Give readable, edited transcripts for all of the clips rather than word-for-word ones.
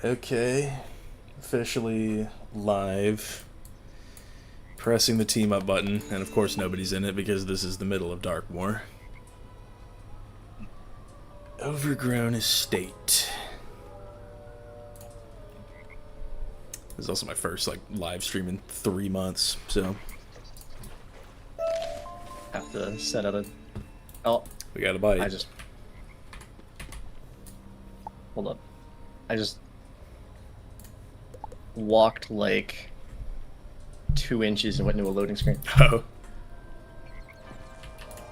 Okay, officially live. Pressing the team up button, and of course nobody's in it because this is the middle of Darkmoor. Overgrown estate. This is also my first live stream in 3 months, so have to set out a. Oh, we got a bite. Hold up. I just walked like 2 inches and went into a loading screen. Oh.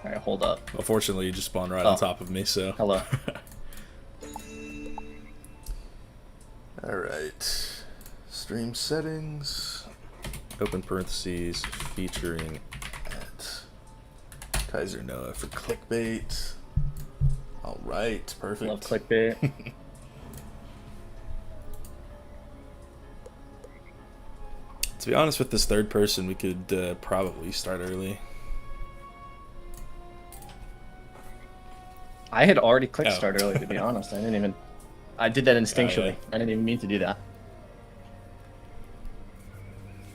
Alright, hold up. Well, fortunately, you just spawned right on top of me, so. Hello. Alright. Stream settings. Open parentheses. Featuring at Kaiser Noah for clickbait. Alright, perfect. Love clickbait. To be honest, with this third person, we could probably start early. I had already clicked start early, to be honest. I did that instinctually. Oh, yeah. I didn't even mean to do that.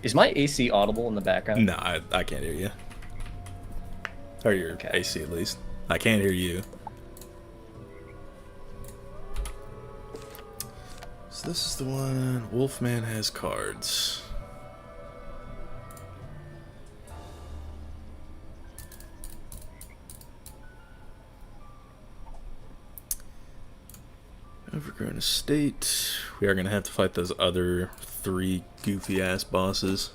Is my AC audible in the background? No, I can't hear you. Or your AC, at least. I can't hear you. So this is the one. Wolfman has cards. Overgrown estate. We are going to have to fight those other 3 goofy ass bosses.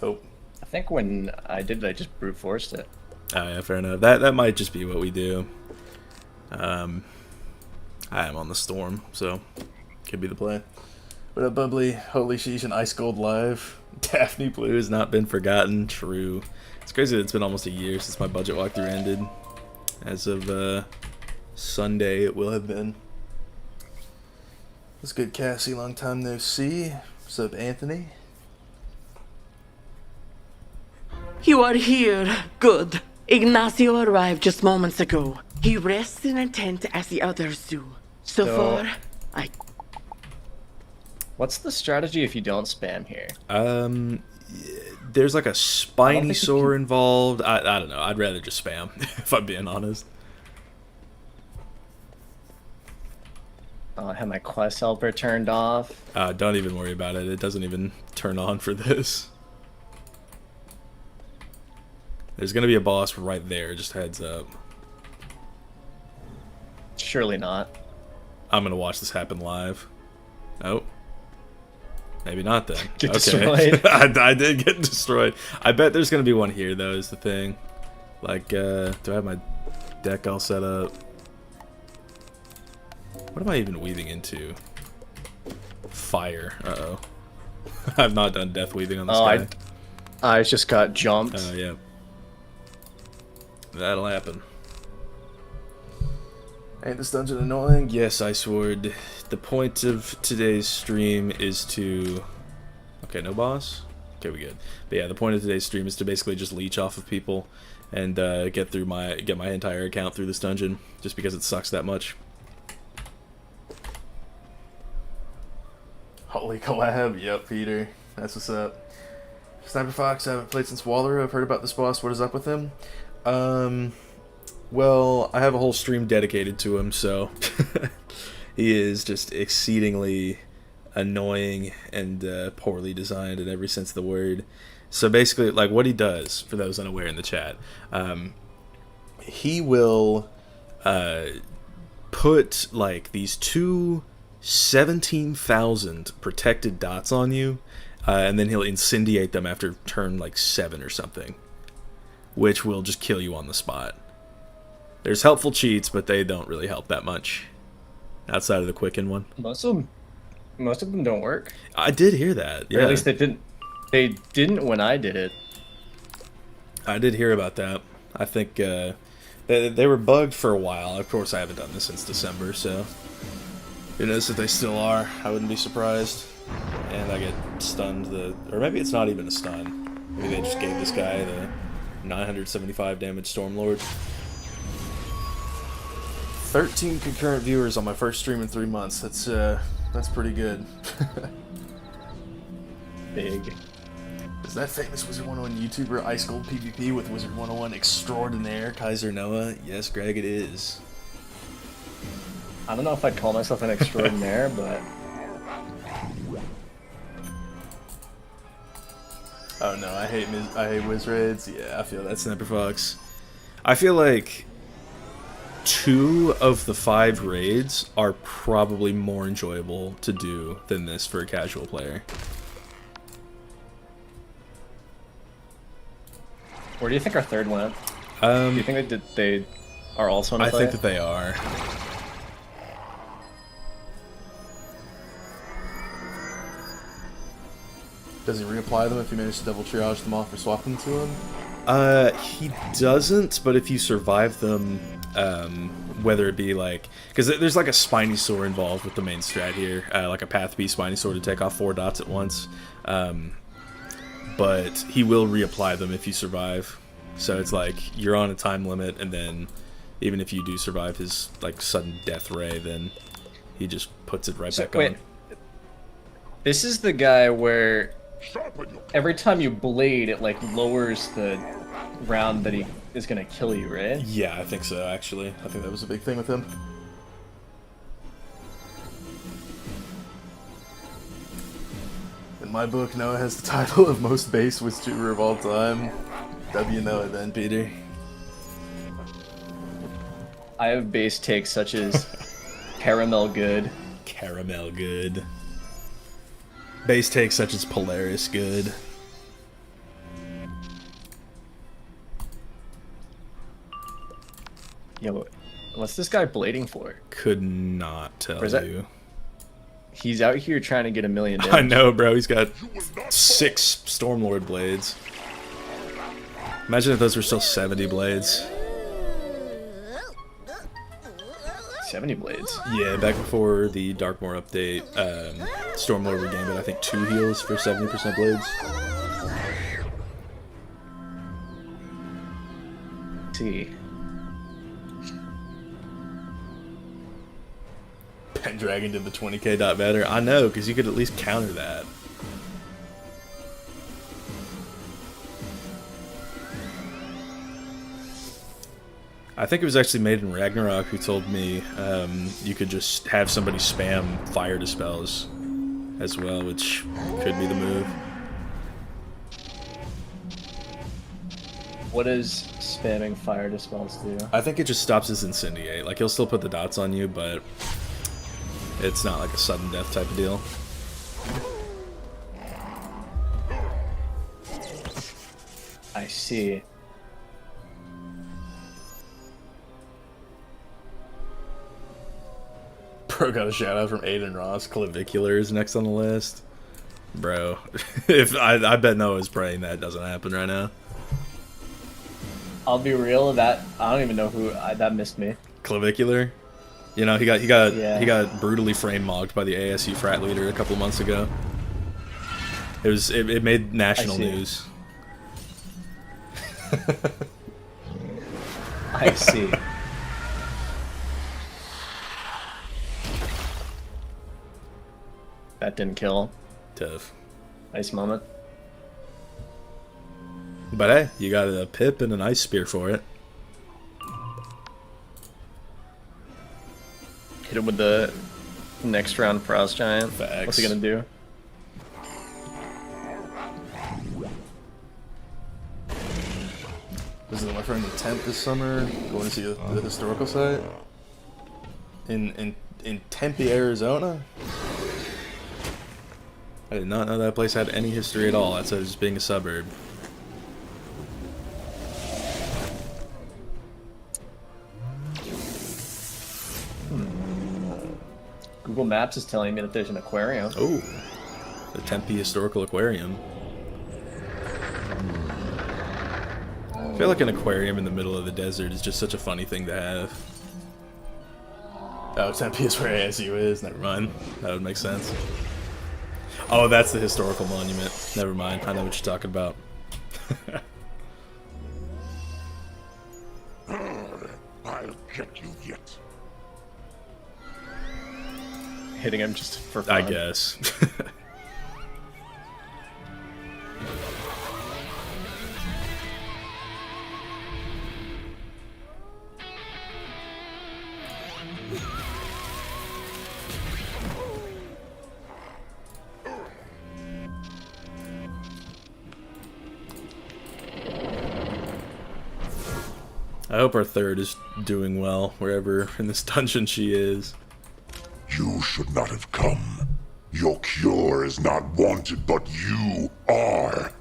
Oh. I think when I did it, I just brute forced it. Oh yeah, fair enough. That might just be what we do. I am on the storm, so could be the play. What up, Bubbly? Holy sheesh, and Ice Gold Live. Daphne Blue has not been forgotten. True. It's crazy that it's been almost a year since my budget walkthrough ended. As of Sunday, it will have been. What's good, Cassie? Long time no see. What's up, Anthony? You are here. Good. Ignacio arrived just moments ago. He rests in a tent as the others do. So far, What's the strategy if you don't spam here? There's like a spiny sore involved. I don't know. I'd rather just spam, if I'm being honest. I have my quest helper turned off. Don't even worry about it. It doesn't even turn on for this. There's gonna be a boss right there, just heads up. Surely not. I'm gonna watch this happen live. Oh. Maybe not then. Get destroyed. I did get destroyed. I bet there's gonna be one here though, is the thing. Like, do I have my deck all set up? What am I even weaving into? Fire. Uh-oh. I've not done death weaving on this guy. I just got jumped. Oh, yeah. That'll happen. Ain't this dungeon annoying? Yes, Ice Ward. The point of today's stream is to... Okay, no boss? Okay, we good. But yeah, the point of today's stream is to basically just leech off of people and get my entire account through this dungeon, just because it sucks that much. Holy collab, yep, Peter. That's what's up. Sniper Fox, I haven't played since Waller. I've heard about this boss. What is up with him? Well, I have a whole stream dedicated to him, so he is just exceedingly annoying and poorly designed in every sense of the word. So basically, like, what he does, for those unaware in the chat, he will put, like, these two 17,000 protected dots on you, and then he'll incendiate them after turn, like, 7 or something, which will just kill you on the spot. There's helpful cheats, but they don't really help that much, outside of the Quicken one. Most of them don't work. I did hear that, yeah. Or at least they didn't. They didn't when I did it. I did hear about that. I think they were bugged for a while. Of course, I haven't done this since December, so who knows if they still are. I wouldn't be surprised. And I get stunned. Or maybe it's not even a stun. Maybe they just gave this guy the 975 damage Stormlord. 13 concurrent viewers on my first stream in 3 months. That's pretty good. Big. Is that famous Wizard 101 YouTuber Ice Gold PvP with Wizard 101 extraordinaire Kaiser Noah? Yes, Greg, it is. I don't know if I'd call myself an extraordinaire, but... Oh no, I hate Wiz raids. Yeah, I feel that, Sniper Fox. I feel like 2 of the 5 raids are probably more enjoyable to do than this for a casual player. Where do you think our third went? Do you think they are also in a I fight? think that they are. Does he reapply them if you manage to double triage them off or swap them to him? He doesn't, but if you survive them, whether it be like... Because there's like a Spiny Sword involved with the main strat here, like a Path B Spiny Sword to take off 4 dots at once. But he will reapply them if you survive. So it's like, you're on a time limit, and then even if you do survive his like sudden death ray, then he just puts it right back on. This is the guy where every time you blade, it like lowers the round that he is gonna kill you, right? Yeah, I think so, actually. I think that was a big thing with him. In my book, Noah has the title of most base wizarder of all time. W Noah then, Peter. I have base takes such as caramel good. Caramel good. Base takes such as Polaris good. Yo, what's this guy blading for? Could not tell you. He's out here trying to get 1 million damage. I know, bro. He's got 6 Stormlord blades. Imagine if those were still 70 blades. 70 blades? Yeah, back before the Darkmoor update, Stormlord would gain, but I think 2 heals for 70% blades. See. Pendragon did the 20k dot better. I know, because you could at least counter that. I think it was actually Made in Ragnarok who told me you could just have somebody spam fire dispels as well, which could be the move. What does spamming fire dispels do? I think it just stops his incendiate. Like, he'll still put the dots on you, but it's not like a sudden death type of deal. I see. Bro got a shout out from Aiden Ross. Clavicular is next on the list. Bro, if I bet Noah's praying that doesn't happen right now. I'll be real, that I don't even know who that missed me. Clavicular, you know, he got brutally frame mogged by the ASU frat leader a couple months ago. It made national news. I see. That didn't kill. Tough. Nice moment. But hey, you got a pip and an ice spear for it. Hit him with the next round Frost Giant. Facts. What's he gonna do? Visiting my friend in Tempe this summer, going to see the historical site in Tempe, Arizona. I did not know that place had any history at all outside of just being a suburb. Google Maps is telling me that there's an aquarium. Oh, the Tempe Historical Aquarium. I feel like an aquarium in the middle of the desert is just such a funny thing to have. Oh, Tempe is where ASU is. Never mind. That would make sense. Oh, that's the historical monument. Never mind. I know what you're talking about. I'll get you yet. hitting him just for fun. I guess. I hope our third is doing well, wherever in this dungeon she is. You should not have come. Your cure is not wanted, but you are.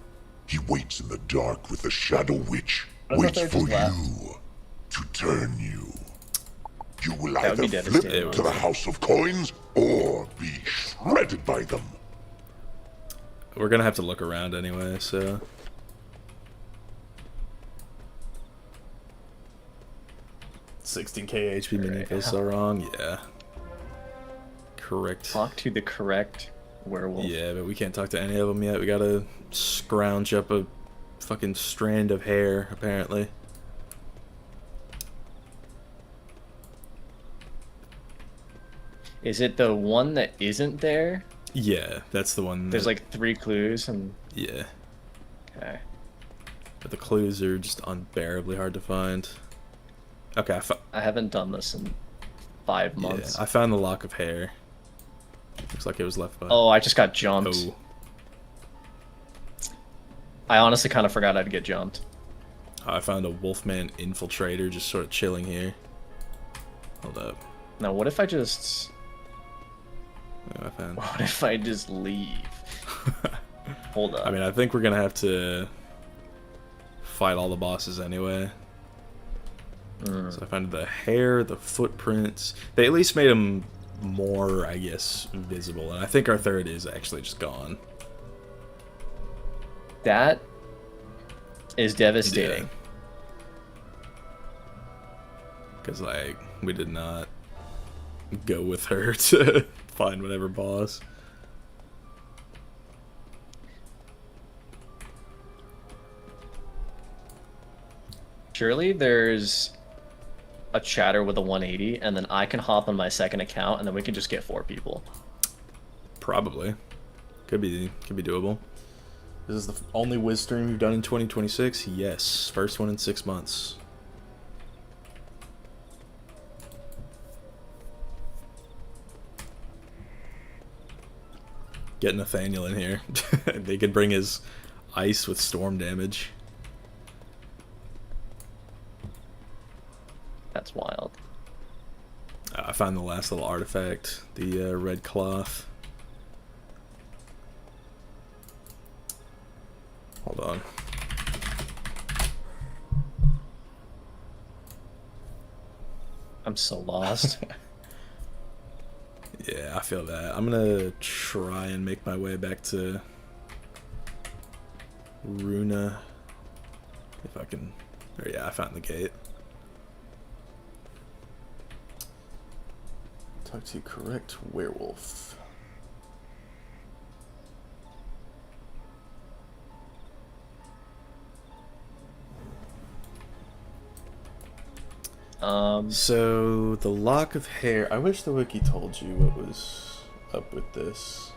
He waits in the dark with the Shadow Witch. Waits for you to turn you. You will either flip to the House of Coins or be shredded by them. We're gonna have to look around anyway, so... 16k HP mini feels so wrong, yeah. Correct. Talk to the correct werewolf. Yeah, but we can't talk to any of them yet. We gotta scrounge up a fucking strand of hair, apparently. Is it the one that isn't there? Yeah, that's the one. There's like 3 clues and... Yeah. Okay. But the clues are just unbearably hard to find. Okay, I haven't done this in 5 months. Yeah, I found the lock of hair. Looks like it was left by... Oh, I just got jumped. Oh. I honestly kind of forgot I'd get jumped. I found a Wolfman infiltrator just sort of chilling here. Hold up. Now, what if I just... I found... What if I just leave? Hold up. I mean, I think we're gonna have to fight all the bosses anyway. So I found the hair, the footprints. They at least made them more, I guess, visible. And I think our third is actually just gone. That is devastating. Because, like, we did not go with her to find whatever boss. Surely there's a chatter with a 180, and then I can hop on my second account, and then we can just get 4 people. Probably. Could be doable. This is the only Wiz stream we've done in 2026? Yes. First one in 6 months. Get Nathaniel in here. They could bring his ice with storm damage. That's wild. I found the last little artifact, the red cloth. Hold on. I'm so lost. Yeah, I feel that. I'm gonna try and make my way back to Runa. If I can... Or yeah, I found the gate. Talk to correct werewolf. So the lock of hair. I wish the wiki told you what was up with this.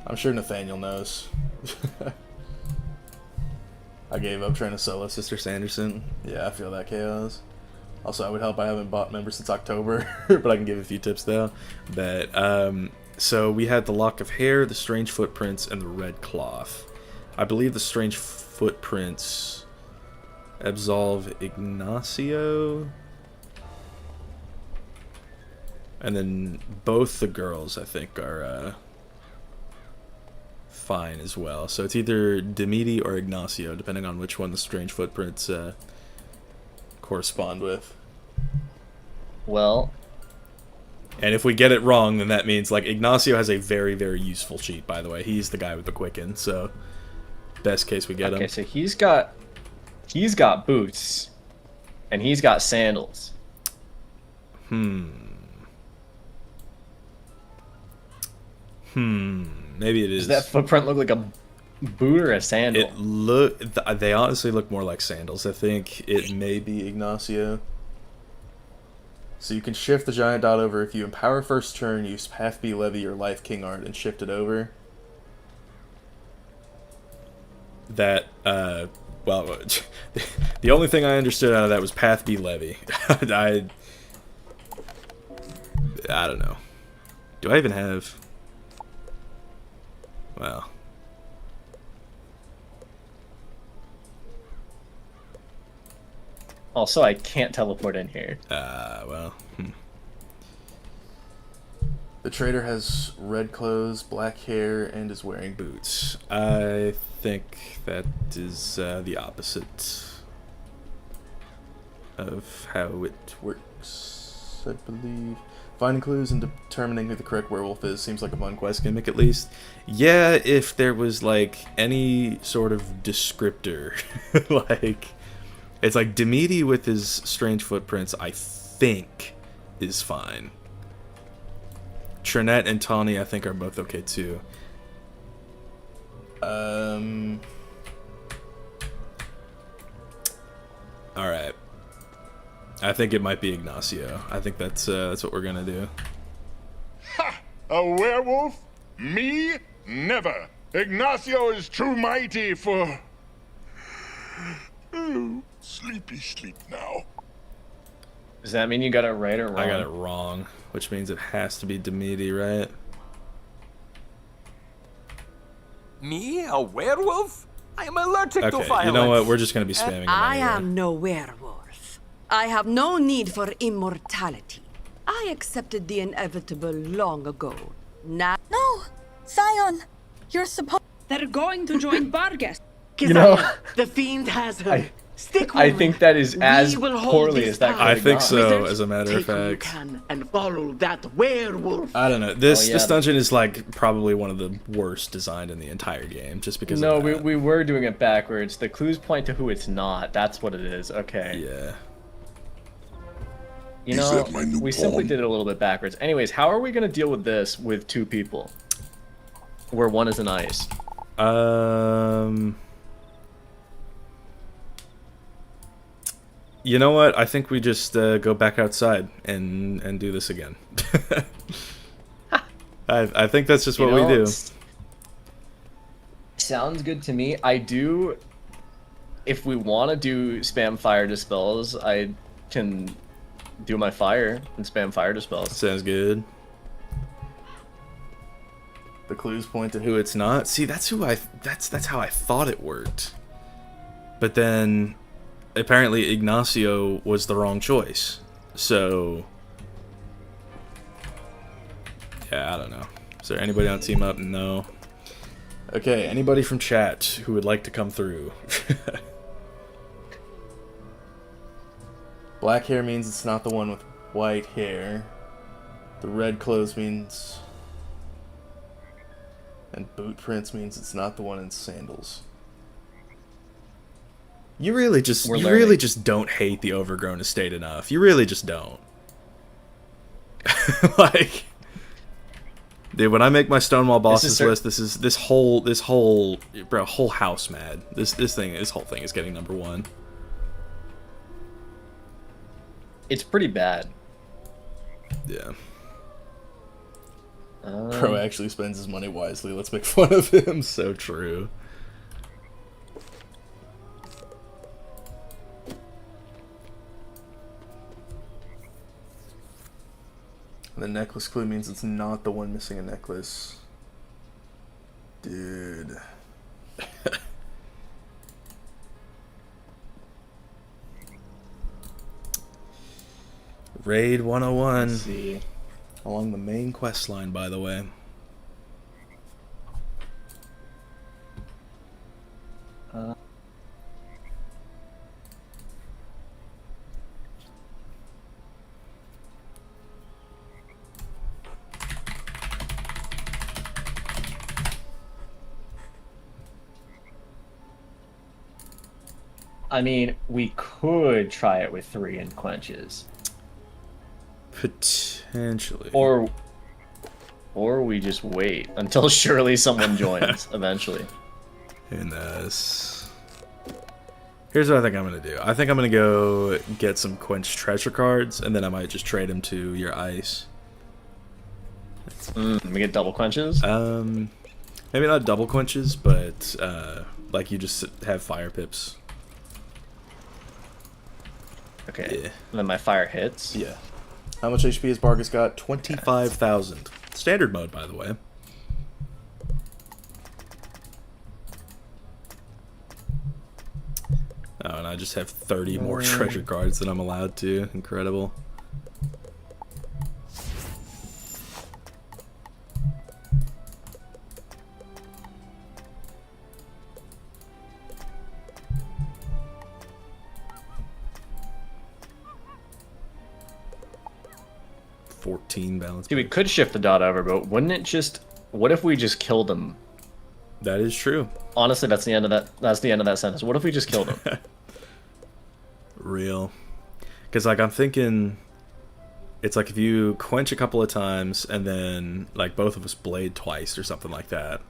I'm sure Nathaniel knows. I gave up trying to solo Sister Sanderson. Yeah, I feel that chaos. Also, I would help. I haven't bought members since October, but I can give a few tips though. But so we had the lock of hair, the strange footprints, and the red cloth. I believe the strange footprints absolve Ignacio, and then both the girls, I think, are fine as well. So it's either Demidi or Ignacio, depending on which one the strange footprints correspond with. Well, and if we get it wrong, then that means, like, Ignacio has a very, very useful cheat, by the way. He's the guy with the quicken, so best case we get him. Okay, so he's got boots, and he's got sandals. Maybe it is. Does that footprint look like a boot or a sandal? They honestly look more like sandals. I think it may be Ignacio. So you can shift the giant dot over if you empower first turn, use Path B Levy or Life King Art and shift it over. That, well, the only thing I understood out of that was Path B Levy. I don't know. Do I even have... Well... Also, I can't teleport in here. Well... The trader has red clothes, black hair, and is wearing boots. I think that is the opposite of how it works, I believe. Finding clues and determining who the correct werewolf is seems like a fun quest gimmick, at least. Yeah, if there was, like, any sort of descriptor. Like, it's like Demeti with his strange footprints, I think, is fine. Trinette and Tawny, I think, are both okay, too. Alright. I think it might be Ignacio. I think that's what we're gonna do. Ha! A werewolf? Me? Never. Ignacio is too mighty for... Ooh, sleepy sleep now. Does that mean you got it right or wrong? I got it wrong, which means it has to be Demeti, right? Me? A werewolf? I am allergic to Okay, violence. you know what? We're just gonna be spamming him I anyway. am no werewolf. I have no need for immortality. I accepted the inevitable long ago. Now... No! Zion! You're supposed... They're going to join Barghest. You know, the fiend has her. Stick with I me. think that is as We will hold poorly this as that town. could I have think gone. so, Wizards, as a matter of take who you fact. can and follow that werewolf. I don't know. This Oh, yeah. this dungeon is like probably one of the worst designed in the entire game, just because. No, of that. we were doing it backwards. The clues point to who it's not. That's what it is. Okay. Yeah. You Is know, that my new we simply pawn? did it a little bit backwards. Anyways, how are we going to deal with this with two people? Where one is an ice. You know what? I think we just go back outside and do this again. I think that's just what we do. Sounds good to me. I do... If we want to do spam fire dispels, I can do my fire and spam fire dispels. Sounds good. The clues point to who it's not. See, that's how I thought it worked. But then apparently Ignacio was the wrong choice. So yeah, I don't know. Is there anybody on Team Up? No. Okay, anybody from chat who would like to come through? Black hair means it's not the one with white hair. The red clothes means... And boot prints means it's not the one in sandals. You really just don't hate the overgrown estate enough. You really just don't. Like, dude, when I make my Stonewall bosses list, this whole house mad. This whole thing is getting #1. It's pretty bad. Yeah. Bro actually spends his money wisely. Let's make fun of him. So true. The necklace clue means it's not the one missing a necklace. Dude. Raid 101. Let's see. Along the main quest line, by the way. I mean, we could try it with 3 in quenches. Potentially. Or we just wait until surely someone joins eventually. Who knows? Here's what I think I'm going to do. I think I'm going to go get some quench treasure cards, and then I might just trade them to your ice. We get double quenches? Maybe not double quenches, but like you just have fire pips. Okay. Yeah. And then my fire hits. Yeah. How much HP has Barghest got? 25,000. Standard mode, by the way. Oh, and I just have 30 more treasure cards than I'm allowed to. Incredible. Balance. See, we could shift the dot over, but wouldn't it just... What if we just killed him? That is true. Honestly, that's the end of that. That's the end of that sentence. What if we just killed him? Real. Because, like, I'm thinking... It's like if you quench a couple of times, and then, like, both of us blade twice or something like that,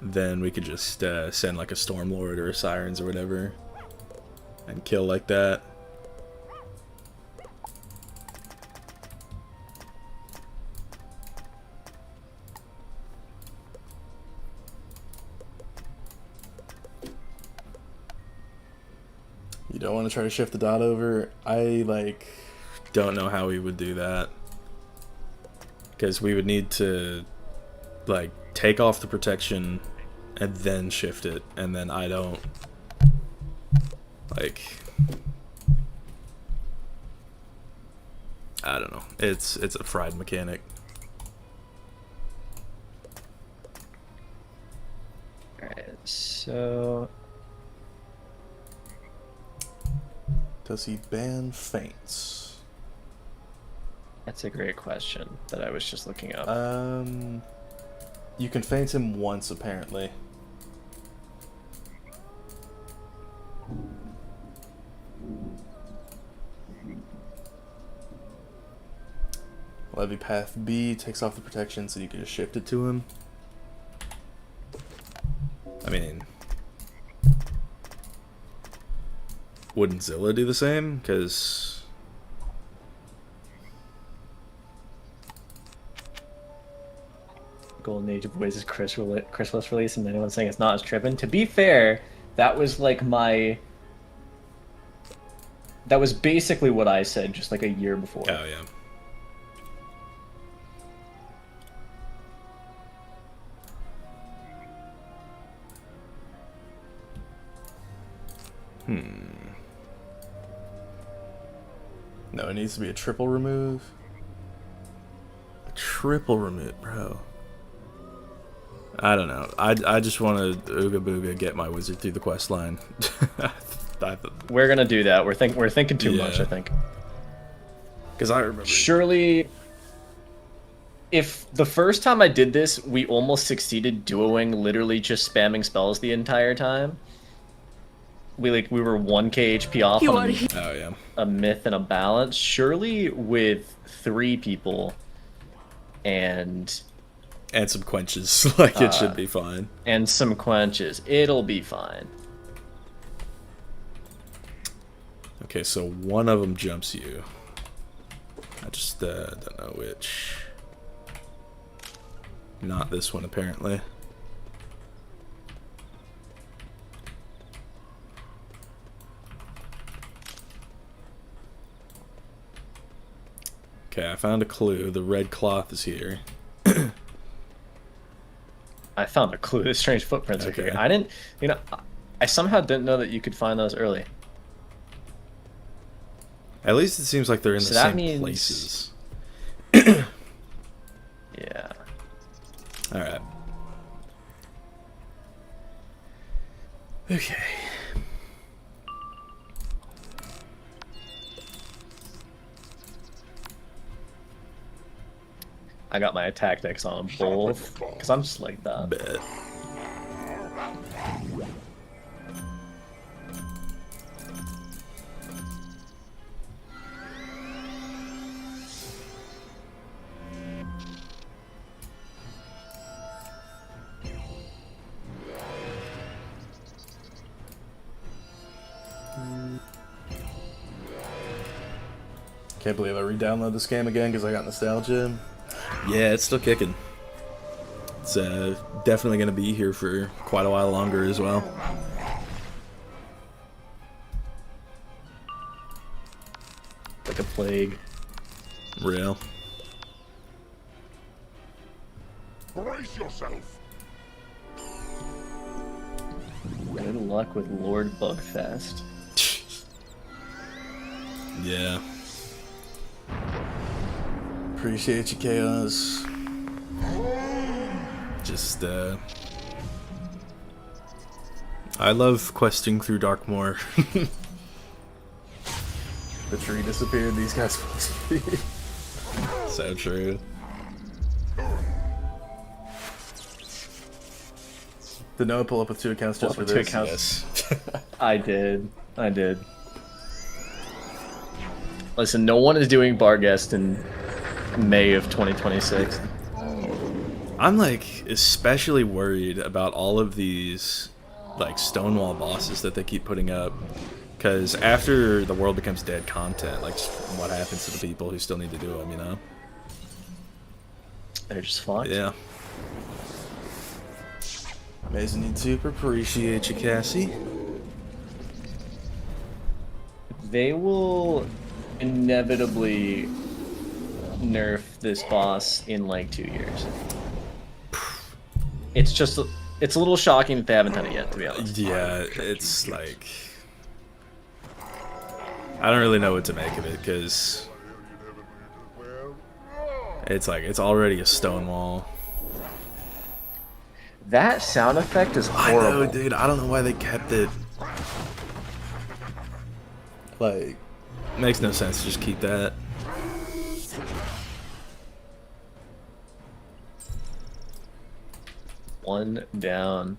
then we could just send, like, a Stormlord or a Sirens or whatever, and kill like that. You don't want to try to shift the dot over. I, like, don't know how we would do that. Because we would need to, like, take off the protection and then shift it. And then I don't, like... I don't know. It's a fried mechanic. Alright, so... Does he ban feints? That's a great question that I was just looking up. You can feint him once, apparently. Levy Path B takes off the protection, so you can just shift it to him. I mean... Wouldn't Zilla do the same? Because... Golden Age of Wiz is Chrysalis release, and anyone saying it's not as tripping. To be fair, that was like my... That was basically what I said just like a year before. Oh, yeah. No, it needs to be a triple remove. A triple remove, bro. I don't know. I just want to ooga booga get my wizard through the quest line. We're gonna do that. We're thinking too much, I think. Because I remember. Surely, if the first time I did this, we almost succeeded duoing, literally just spamming spells the entire time. We were 1k HP off on a myth and a balance. Surely with 3 people and some quenches, like it should be fine. And some quenches, it'll be fine. Okay, so one of them jumps you. I just don't know which. Not this one, apparently. Okay, I found a clue. The red cloth is here. I found a clue. The strange footprints are Okay. here. I didn't, I somehow didn't know that you could find those early. At least it seems like they're in the So that same means- places. Yeah. Alright. Okay. I got my attack decks on both, because I'm just like that. Bet. Can't believe I re-downloaded this game again because I got nostalgia. Yeah, it's still kicking. It's definitely going to be here for quite a while longer as well. Like a plague. Real. Brace yourself. Good luck with Lord Bugfest. Yeah. Appreciate you, Chaos. Just, I love questing through Darkmoor. The tree disappeared, these guys supposed to be. So true. Did Noah pull up with 2 accounts just for this? 2 accounts. Yes. I did. Listen, no one is doing Barghest in May of 2026. I'm like especially worried about all of these like stonewall bosses that they keep putting up, because after the world becomes dead content, like what happens to the people who still need to do them, you know? They're just fucked. Yeah. Amazing YouTube, appreciate you, Cassie. They will inevitably nerf this boss in like 2 years. It's just, it's a little shocking that they haven't done it yet, to be honest. Yeah, it's like, I don't really know what to make of it, because it's like, it's already a stone wall. That sound effect is horrible. I know, dude. I don't know why they kept it. Like, makes no sense to just keep that. One down.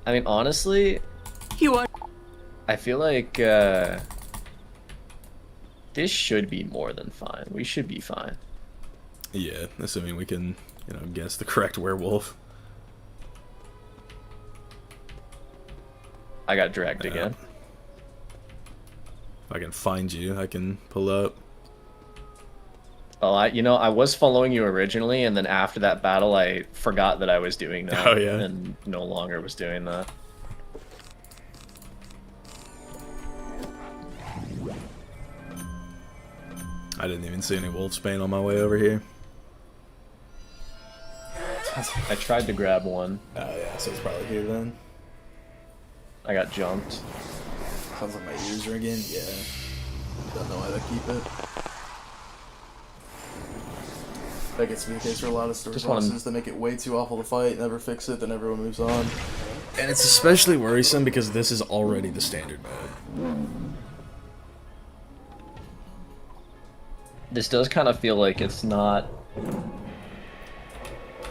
I mean, honestly, I feel like this should be more than fine. We should be fine. Yeah, assuming we can, you know, guess the correct werewolf. I got dragged again. If I can find you, I can pull up. Oh, I was following you originally, and then after that battle, I forgot that I was doing that. Oh, yeah? And no longer was doing that. I didn't even see any wolfsbane on my way over here. I tried to grab one. Oh yeah, so it's probably here then. I got jumped. Sounds like my ears ringing. Yeah. Don't know why they keep it. That gets to be the case for a lot of story bosses. They make it way too awful to fight, never fix it, then everyone moves on. And it's especially worrisome because this is already the standard mode. This does kind of feel like it's not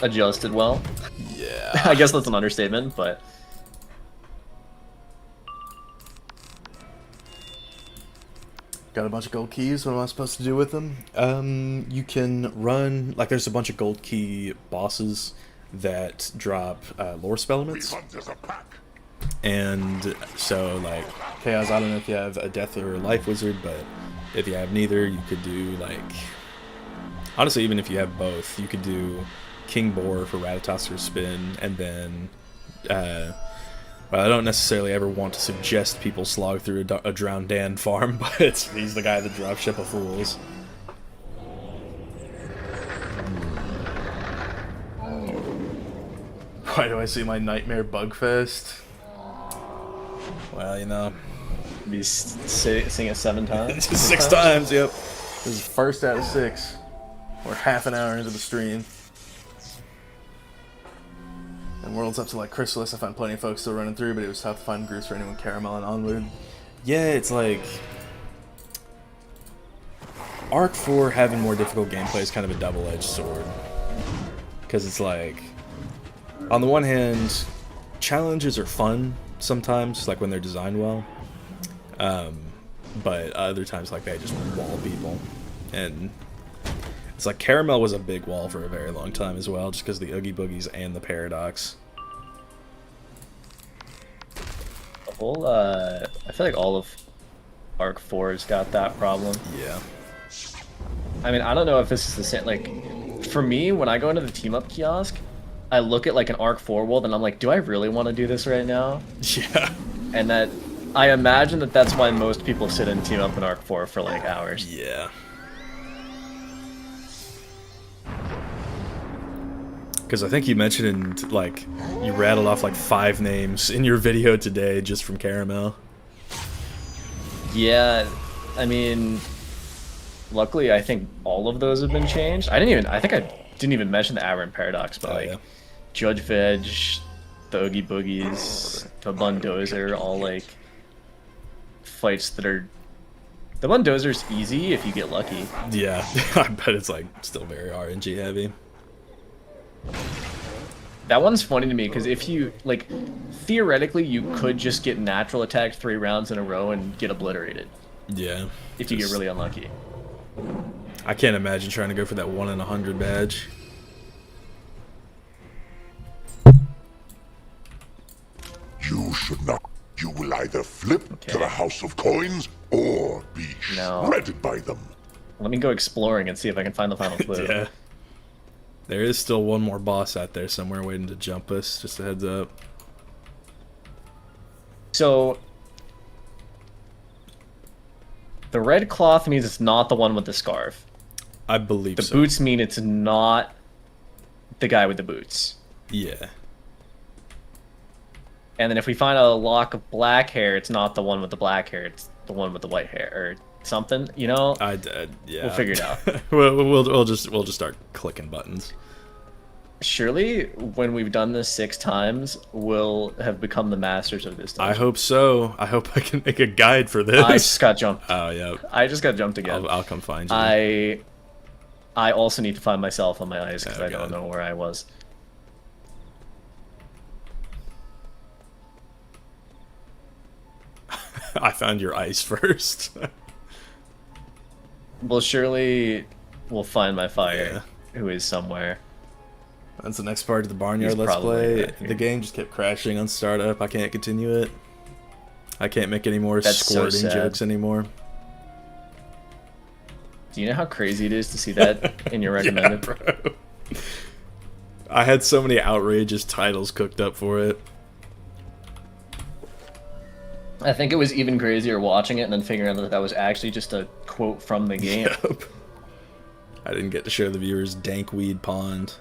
adjusted well. Yeah. I guess that's an understatement, but... Got a bunch of gold keys. What am I supposed to do with them? You can run... Like, there's a bunch of gold key bosses that drop lore spell elements. And so, like, Chaos, I don't know if you have a death or a life wizard, but if you have neither, you could do, like... Honestly, even if you have both, you could do King Boar for Ratatosk or Spin, and then... well, I don't necessarily ever want to suggest people slog through a Drowned Dan farm, but he's the guy that drops Ship of Fools. Why do I see my nightmare Bugfest? Well, you know... Be sing it 7 times? 6 times, yep. This is first out of 6. We're half an hour into the stream. And World's up to like Chrysalis. I found plenty of folks still running through, but it was tough to find groups for anyone Caramel and onward. Yeah, it's like... Arc 4 having more difficult gameplay is kind of a double-edged sword. Because it's like... On the one hand, challenges are fun sometimes, like when they're designed well. But other times, like, they just wall people. And it's like Caramel was a big wall for a very long time as well, just because the Oogie Boogies and the Paradox. The whole, I feel like all of Arc 4's got that problem. Yeah. I mean, I don't know if this is the same. Like, for me, when I go into the team up kiosk, I look at like an Arc 4 world and I'm like, do I really want to do this right now? Yeah. And that, I imagine that that's why most people sit and team up in Arc 4 for like hours. Yeah. Because I think you mentioned, like, you rattled off like 5 names in your video today just from Caramel. Yeah, I mean, luckily I think all of those have been changed. I think I didn't even mention the Aberrant Paradox, but like, yeah. Judge Veg, the Oogie Boogies, the Bundozer, all like fights that are... The Bundozer's easy if you get lucky. Yeah, I bet it's like still very RNG heavy. That one's funny to me because if you, like, theoretically you could just get natural attacked 3 rounds in a row and get obliterated. Yeah. If you get really unlucky. I can't imagine trying to go for that 1 in 100 badge. You should not. You will either flip to the House of Coins or be shredded by them. Let me go exploring and see if I can find the final clue. Yeah. There is still one more boss out there somewhere waiting to jump us. Just a heads up. So, the red cloth means it's not the one with the scarf. I believe the so. The boots mean it's not the guy with the boots. Yeah. And then if we find a lock of black hair, it's not the one with the black hair. It's the one with the white hair or something. You know? Yeah. We'll figure it out. we'll just start clicking buttons. Surely, when we've done this 6 times, we'll have become the masters of this dungeon. I hope so. I hope I can make a guide for this. I just got jumped. Oh, yeah. I just got jumped again. I'll come find you. I also need to find myself on my ice because I don't know where I was. I found your ice first. Well, surely we'll find my fire, who is somewhere. That's the next part of the Barnyard Let's Play. The game just kept crashing on startup. I can't continue it. I can't make any more squirting jokes anymore. Do you know how crazy it is to see that in your recommended? Yeah, bro. I had so many outrageous titles cooked up for it. I think it was even crazier watching it and then figuring out that that was actually just a quote from the game. Yep. I didn't get to show the viewers Dankweed Pond.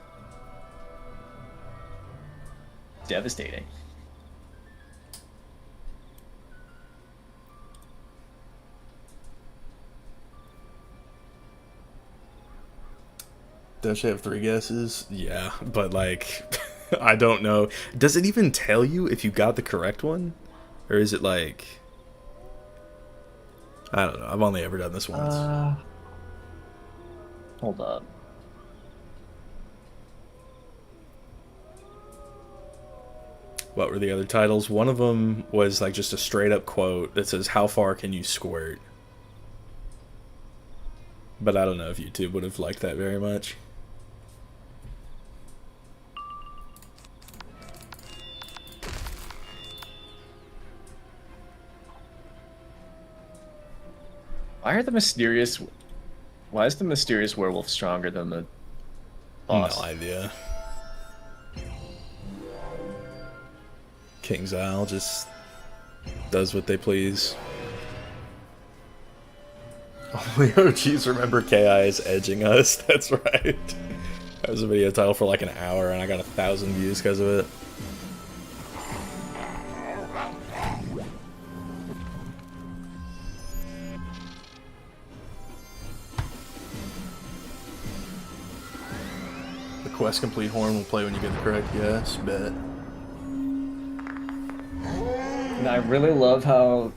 Devastating. Don't you have 3 guesses? Yeah, but like, I don't know. Does it even tell you if you got the correct one? Or is it like... I don't know. I've only ever done this once. Hold up. What were the other titles? One of them was like just a straight up quote that says, "How far can you squirt?" But I don't know if YouTube would have liked that very much. Why is the mysterious werewolf stronger than the boss? No idea. King's Isle just does what they please. Only OGs remember KI is edging us. That's right. That was a video title for like an hour and I got 1,000 views because of it. The quest complete horn will play when you get the correct guess. Bet. And I really love how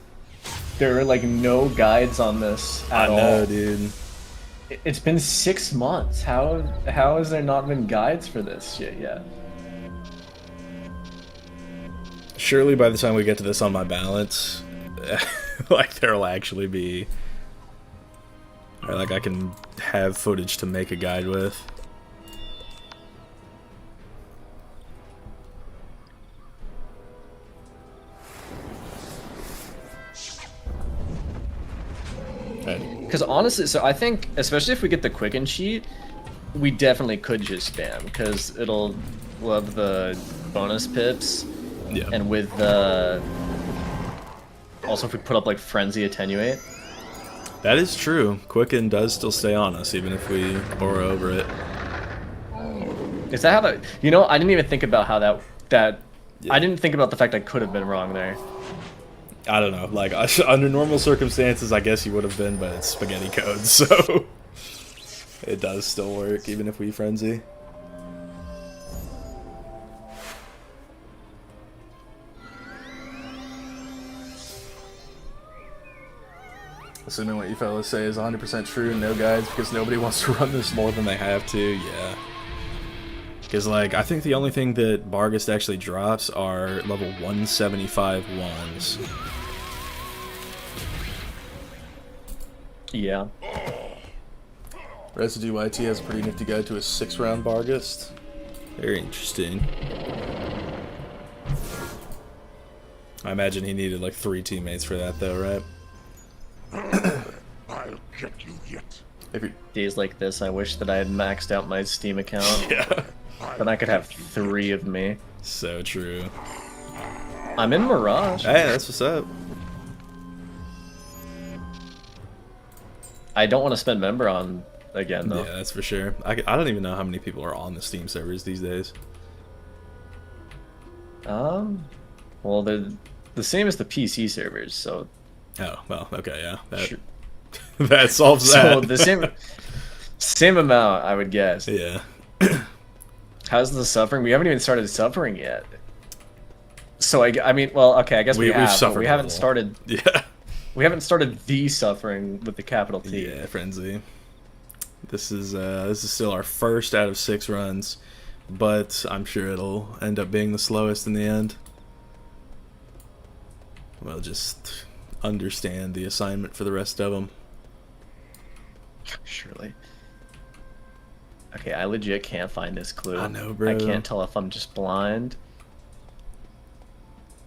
there are like no guides on this at all. I know, dude. It's been 6 months. How has there not been guides for this shit yet? Surely by the time we get to this on my balance, like there'll actually be, or like I can have footage to make a guide with. Because honestly, so I think, especially if we get the quicken sheet, we definitely could just spam, because we'll have the bonus pips, Yeah. and with the... Also, if we put up, like, Frenzy Attenuate. That is true. Quicken does still stay on us, even if we aura over it. Is that how that... You know, I didn't even think about how that Yeah. I didn't think about the fact I could have been wrong there. I don't know. Like, under normal circumstances, I guess you would have been, but it's spaghetti code, so... It does still work, even if we frenzy. Assuming what you fellas say is 100% true, no guides, because nobody wants to run this more than they have to, yeah. Because, like, I think the only thing that Barghest actually drops are level 175 ones. Yeah. Residue YT has a pretty nifty guide to a 6-round Barghest. Very interesting. I imagine he needed like 3 teammates for that though, right? I'll get you yet. If you... Days like this, I wish that I had maxed out my Steam account. Yeah. Then I could have 3 of me. So true. I'm in Mirage. Hey, that's what's up. I don't want to spend member on again though. Yeah, that's for sure. I don't even know how many people are on the Steam servers these days. Well, they're the same as the PC servers, so. Oh, well, okay, yeah. That, Sure. that solves So that. the same amount, I would guess. Yeah. How's the suffering? We haven't even started suffering yet. So I mean, well, okay, I guess we have, but we a haven't little. started. Yeah. We haven't started the suffering with the capital T. Yeah, frenzy. This is still our first out of 6 runs, but I'm sure it'll end up being the slowest in the end. We'll just understand the assignment for the rest of them. Surely. Okay, I legit can't find this clue. I know, bro. I can't tell if I'm just blind.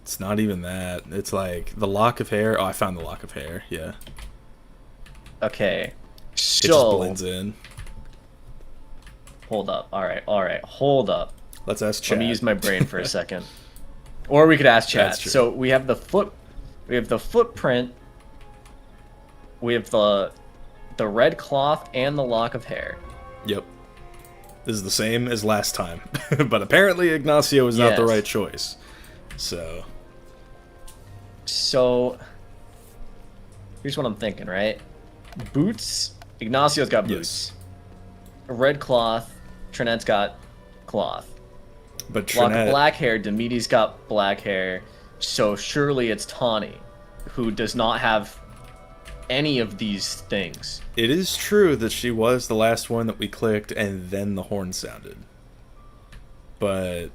It's not even that. It's like the lock of hair. Oh, I found the lock of hair. Yeah. Okay. It just So blends in. hold up. All right. Hold up. Let's ask chat. Let me use my brain for a second. Or we could ask chat. That's true. So we have the footprint. We have the red cloth and the lock of hair. Yep. This is the same as last time, but apparently Ignacio is not the Yes. right choice. So here's what I'm thinking, right? Boots. Ignacio's got boots. Red cloth. Trinette's got cloth. But Lock of Trinette, black hair. Demiti's got black hair. So surely it's Tawny, who does not have any of these things. it is true that she was the last one that we clicked and then the horn sounded. But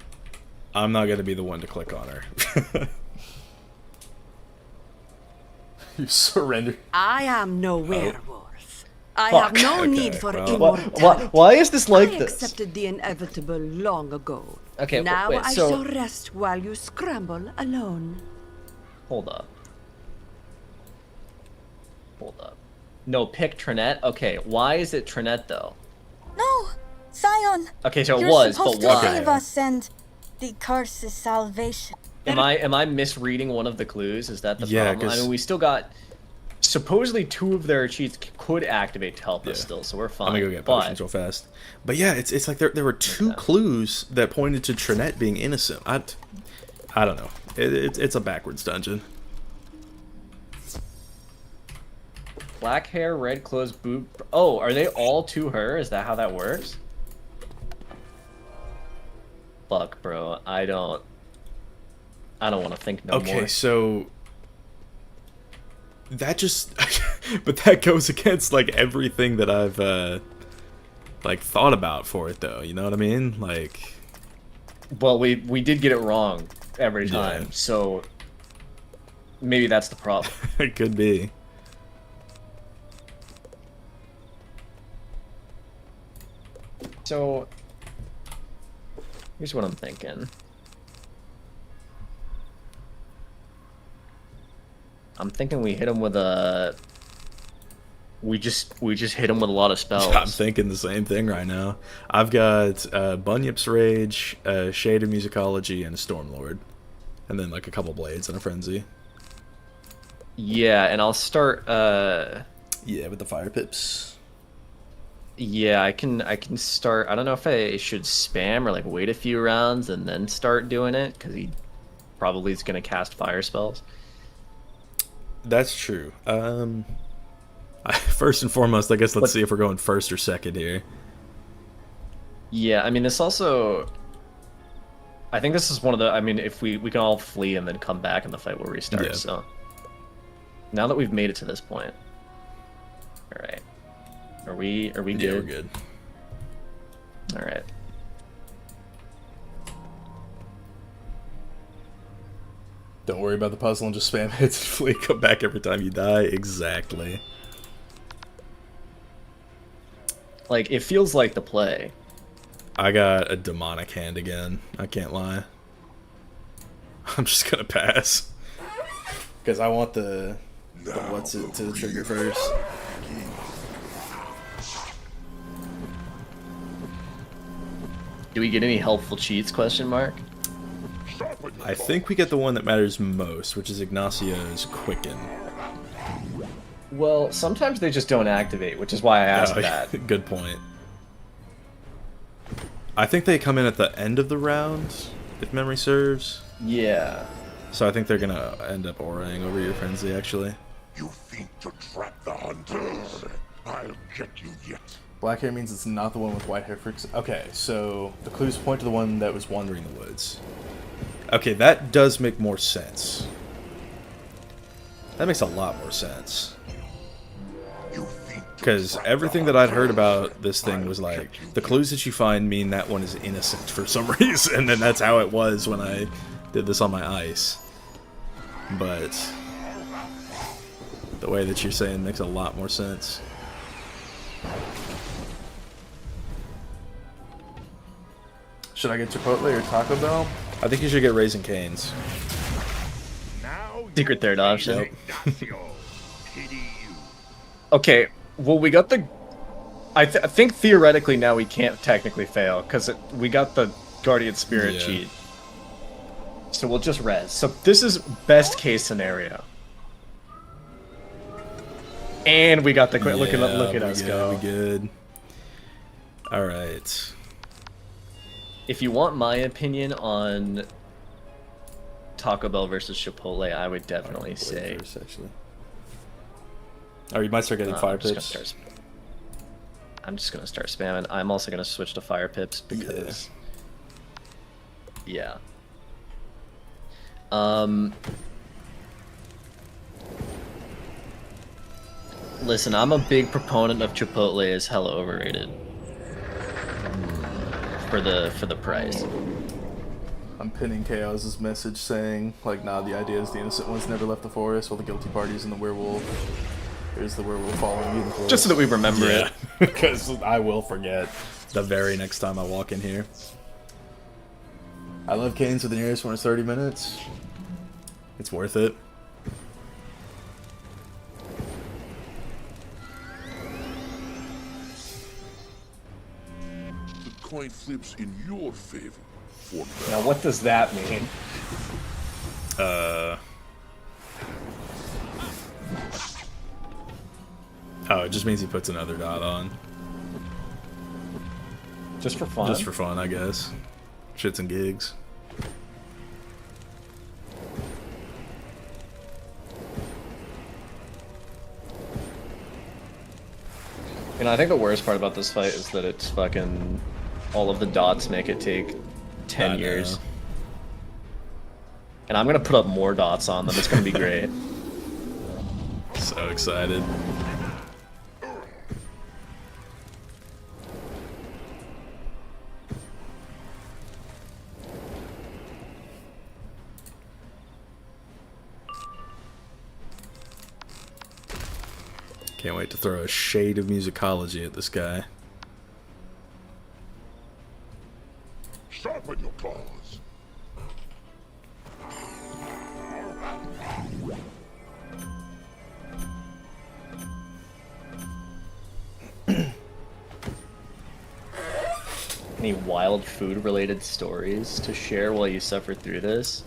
I'm not going to be the one to click on her. You surrender. I am no werewolf. I Fuck. have no Okay, need for well. immortality. Why is this like I this? accepted the inevitable long ago. Okay, now wait, I so- shall rest while you scramble alone. Hold up. No, pick Trinette? Okay, why is it Trinette though? No! Scion! Okay, so it You're was, supposed but to why? save us and the curse is salvation. Am I misreading one of the clues? Is that the Yeah, problem? I 'cause- mean, we still got supposedly 2 of their cheats could activate to help us Yeah. still, so we're fine. I'm going to go get but potions real fast. But yeah, it's like there were 2 clues that pointed to Trinette being innocent. I don't know. It's a backwards dungeon. black hair, red clothes, boot. Oh, are they all to her? Is that how that works? Fuck, bro. I don't want to think no more. Okay, so that just but that goes against like everything that I've like thought about for it though, you know what I mean? Like, Well, we did get it wrong every time, Yeah. so maybe that's the problem. it could be. So here's what I'm thinking. I'm thinking we hit him with a We just hit him with a lot of spells. I'm thinking the same thing right now. I've got Bunyip's Rage, Shade of Musicology, and a Stormlord. And then like a couple Blades and a Frenzy. Yeah, and I'll start Yeah, with the Fire Pips. Yeah, I can start. I don't know if I should spam or like wait a few rounds and then start doing it, because he probably is gonna cast fire spells. That's true. First and foremost, I guess let's see if we're going first or second here. Yeah, I mean, this also... I think this is one of the... I mean, if we can all flee and then come back and the fight will restart, Yeah. so... Now that we've made it to this point... Alright. Are we good? Yeah, we're good. Alright. Don't worry about the puzzle and just spam hits and flee. Come back every time you die. Exactly. Like, it feels like the play. I got a demonic hand again. I can't lie. I'm just gonna pass. Because I want the what's it to trigger first. Do we get any helpful cheats, question mark? I think we get the one that matters most, which is Ignacio's Quicken. Well, sometimes they just don't activate, which is why I asked that. Good point. I think they come in at the end of the round, if memory serves. Yeah. So I think they're gonna end up auraing over your Frenzy, actually. You think to trap the hunters? I'll get you yet. Black hair means it's not the one with white hair. Okay, so the clues point to the one that was wandering the woods. Okay, that does make more sense. That makes a lot more sense. Because everything that I'd heard about this thing was like, the clues that you find mean that one is innocent for some reason, and that's how it was when I did this on my ice. But the way that you're saying makes a lot more sense. Should I get Chipotle or Taco Bell? I think you should get Raising Cane's. Secret third option. Yep. Okay, well, we got the... I think theoretically now we can't technically fail, because we got the Guardian Spirit cheat. So we'll just res. So this is best case scenario. And we got the... look at us go. We good. Alright. If you want my opinion on Taco Bell versus Chipotle, I would definitely say... First, actually. Or you might start getting fire pips. I'm just gonna start spamming. I'm also gonna switch to fire pips because... Yeah. Listen, I'm a big proponent of Chipotle as hella overrated. For the price. I'm pinning Chaos's message saying, like, nah, the idea is the innocent ones never left the forest while the guilty party's in the werewolf. Here's the werewolf following you in the forest. Just so that we remember it. Because I will forget the very next time I walk in here. I love Canes with the nearest one is 30 minutes. It's worth it. The coin flips in your favor. Now, what does that mean? Oh, it just means he puts another dot on. Just for fun? Just for fun, I guess. Shits and gigs. You know, I think the worst part about this fight is that it's fucking... all of the dots make it take 10 years. And I'm gonna put up more dots on them. It's gonna be great. So excited. Can't wait to throw a shade of musicology at this guy. Sharpen your claws. Any wild food-related stories to share while you suffer through this?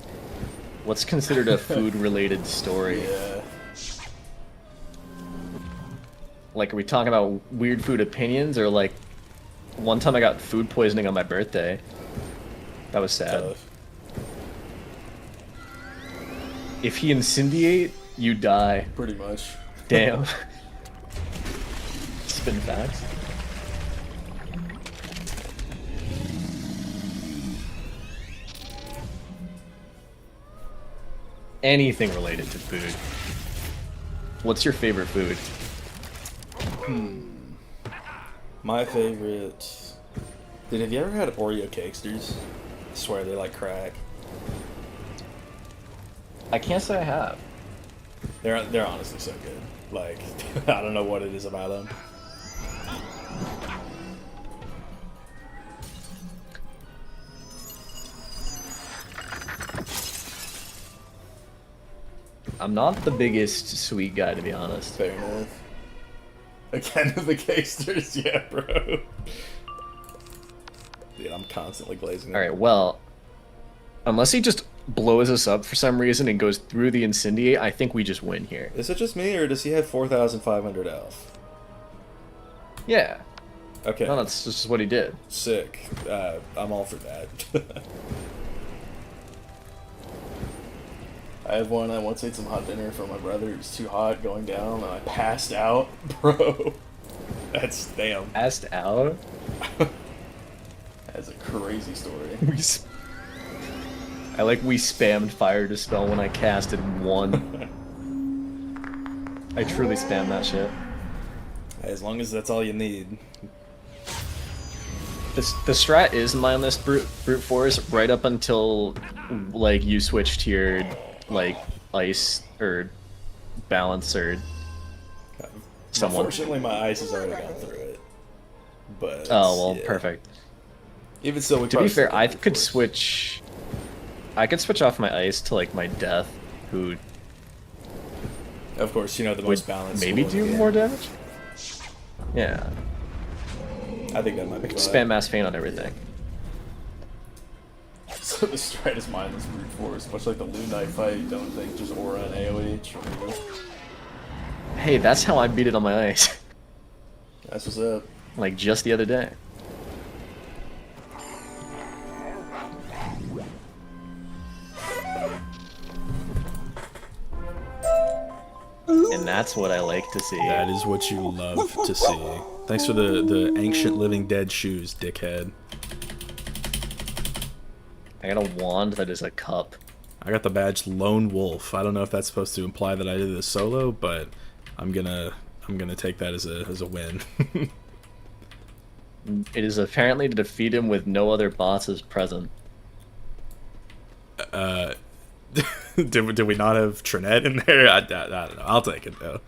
What's considered a food-related story? Yeah. Like, are we talking about weird food opinions, or like, one time I got food poisoning on my birthday? That was sad. Tough. If he incendiate, you die. Pretty much. Damn. Spin facts. Anything related to food. What's your favorite food? My favorite. Dude, have you ever had Oreo cakesters? I swear they like crack. I can't say I have. They're honestly so good. Like, I don't know what it is about them. I'm not the biggest sweet guy, to be honest. Fair enough. Again, the cakesters, yeah, bro. Dude, I'm constantly glazing. Alright, well, unless he just blows us up for some reason and goes through the incendiate, I think we just win here. Is it just me, or does he have 4,500 health? Yeah. Okay. No, that's just what he did. Sick. I'm all for that. I had one. I once ate some hot dinner for my brother. It was too hot going down, and I passed out, bro. That's damn. Passed out? That's a crazy story. We spammed fire dispel when I casted one. I truly spammed that shit. As long as that's all you need. The strat is mindless brute force right up until like you switch to your like ice or balance or someone. Unfortunately, my ice has already gone through it. But oh well, yeah. Perfect. Even so, To be fair, I could switch. I could switch off my ice to like my death, who of course, you know, the most balanced. maybe do more damage. Yeah. I think that might be fine. Spam mass feint on everything. So the strat is mindless brute force, much like the Loon Knight fight. Don't think just aura and AoE. Hey, that's how I beat it on my ice. That's what's up. Like just the other day. And that's what I like to see. That is what you love to see. Thanks for the ancient living dead shoes, dickhead. I got a wand that is a cup. I got the badge Lone Wolf. I don't know if that's supposed to imply that I did this solo, but I'm gonna take that as a win. It is apparently to defeat him with no other bosses present. Did we not have Trinette in there? I don't know. I'll take it though.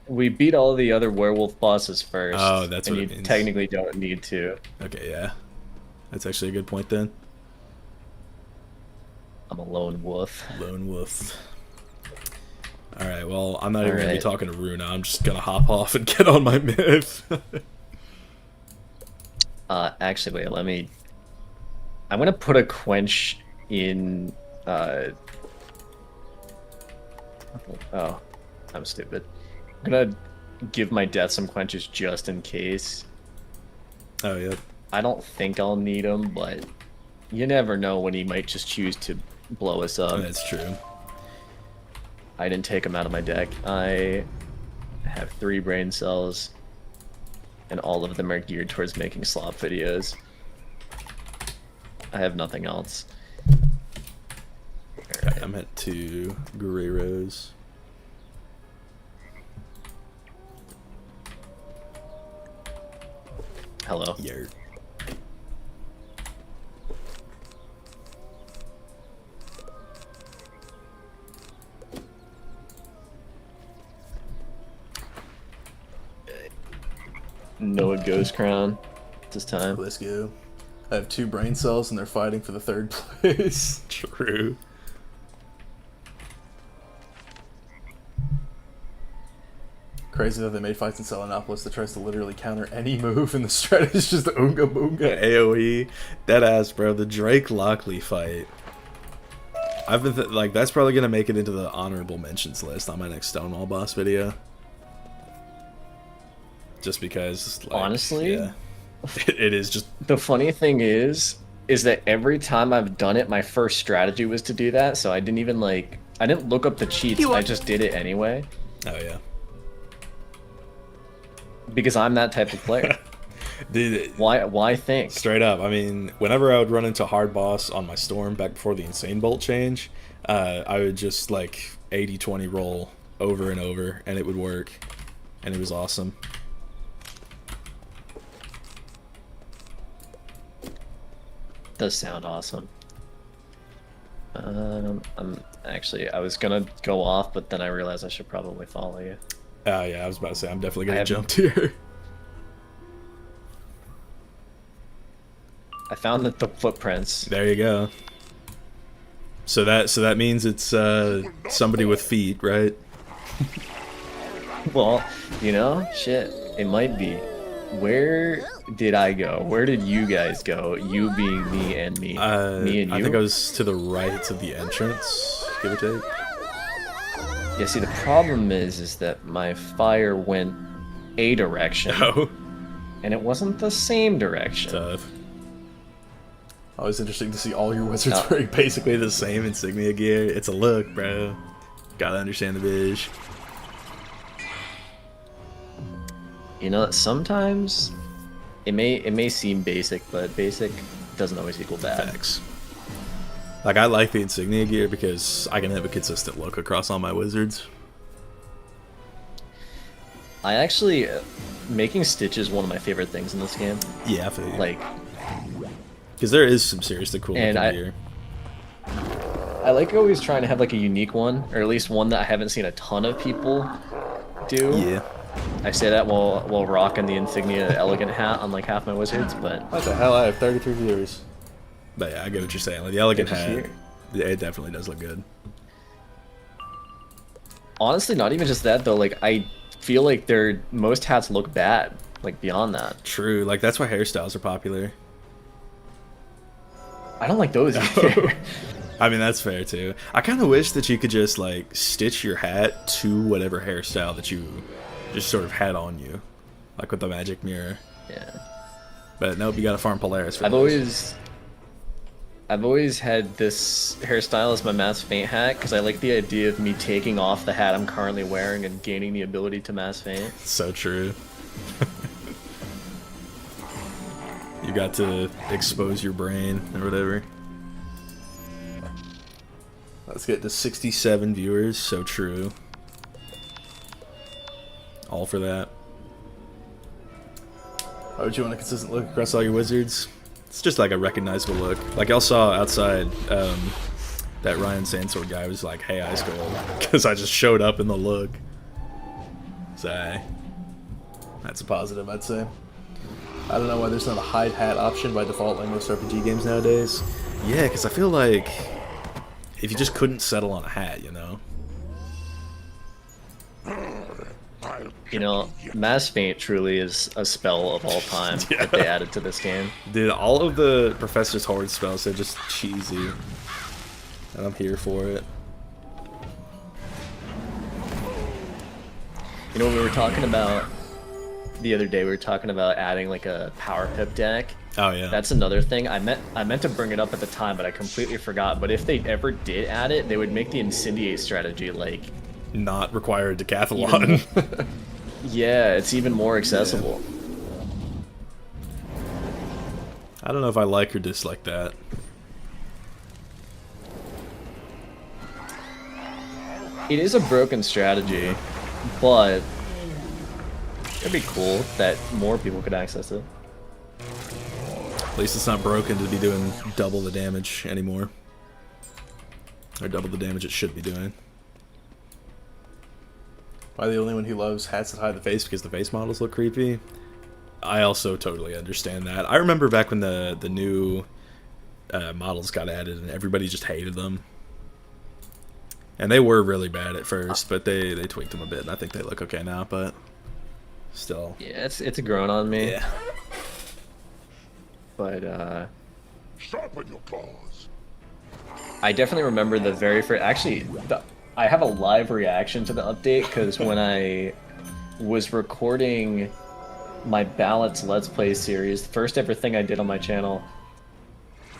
We beat all the other werewolf bosses first. Oh, that's what and it you means. technically don't need to. Okay, yeah. That's actually a good point then. I'm a lone wolf. Lone Wolf. Alright, well, I'm not even going to be Alright. talking to Runa. I'm just going to hop off and get on my myth. Actually, wait, let me... I'm gonna put a quench in, Oh, I'm stupid. I'm gonna give my death some quenches just in case. Oh, yeah. I don't think I'll need them, but you never know when he might just choose to blow us up. That's true. I didn't take them out of my deck. I have 3 brain cells, and all of them are geared towards making slop videos. I have nothing else. Alright, I'm at 2 Guerreros. Hello. Yer. Noah Ghost Crown this time. Let's go. I have 2 brain cells and they're fighting for the 3rd place. True. Crazy that they made fights in Selenopolis that tries to literally counter any move, and the strat is just Oonga Boonga AoE. Deadass, bro. The Drake Lockley fight. I've been like, that's probably gonna make it into the honorable mentions list on my next Stonewall boss video. Just because, like, honestly, yeah, it is just. The funny thing is that every time I've done it, my first strategy was to do that. So I didn't even I didn't look up the cheats. I just did it anyway. Oh yeah. Because I'm that type of player. Dude, why think? Straight up, I mean, whenever I would run into hard boss on my Storm back before the Insane Bolt change, I would just, like, 80-20 roll over and over, and it would work. And it was awesome. Does sound awesome. I was gonna go off, but then I realized I should probably follow you. Yeah, I was about to say, I'm definitely gonna jump here. I found the footprints. There you go. So that means it's somebody with feet, right? Well, you know, shit, it might be. Where did I go? Where did you guys go? You being me and me. Me and you? I think I was to the right of the entrance, give or take. Yeah, see, the problem is that my fire went a direction. Oh. And it wasn't the same direction. Tough. Always interesting to see all your wizards wearing basically the same insignia gear. It's a look, bro. Gotta understand the viz. You know, sometimes it may seem basic, but basic doesn't always equal bad. Facts. Like, I like the insignia gear because I can have a consistent look across all my wizards. I actually, making Stitch is one of my favorite things in this game. Yeah, I feel you. Like, because there is some seriously cool looking gear. I like always trying to have like a unique one, or at least one that I haven't seen a ton of people do. Yeah. I say that while rocking the insignia elegant hat on like half my wizards, but what the hell? I have 33 viewers. But yeah, I get what you're saying. Like, the elegant hat, it definitely does look good. Honestly, not even just that though. Like, I feel like most hats look bad. Like, beyond that. True. Like, that's why hairstyles are popular. I don't like those either. I mean, that's fair too. I kind of wish that you could just like stitch your hat to whatever hairstyle that you just sort of had on you, like with the magic mirror. Yeah. But nope, you gotta farm Polaris for I've always had this hairstyle as my Mass Faint hat because I like the idea of me taking off the hat I'm currently wearing and gaining the ability to Mass Faint. So true. You got to expose your brain or whatever. Let's get to 67 viewers. So true. All for that. Why would you want a consistent look across all your wizards? It's just like a recognizable look. Like y'all saw outside, that Ryan Sandsword guy was like, "Hey, Ice Gold," because I just showed up in the look. So that's a positive, I'd say. I don't know why there's not a hide hat option by default like most RPG games nowadays. Yeah, because I feel like if you just couldn't settle on a hat, you know? You know, Mass Faint truly is a spell of all time that they added to this game. Dude, all of the Professor's Horde spells are just cheesy. And I'm here for it. You know, we were talking about the other day, we were talking about adding like a power pip deck. Oh yeah. That's another thing. I meant to bring it up at the time, but I completely forgot. But if they ever did add it, they would make the Incendiate strategy like not require a decathlon. Yeah, it's even more accessible. Yeah. I don't know if I like or dislike that. It is a broken strategy, but it'd be cool that more people could access it. At least it's not broken to be doing double the damage anymore. Or double the damage it should be doing. Am I the only one who loves hats that hide the face because the face models look creepy? I also totally understand that. I remember back when the new models got added and everybody just hated them. And they were really bad at first, but they tweaked them a bit, and I think they look okay now, but still. Yeah, it's grown on me. Yeah. But, Sharpen your claws. I definitely remember the very first... Actually, I have a live reaction to the update, because when I was recording my Ballots Let's Play series, the first ever thing I did on my channel,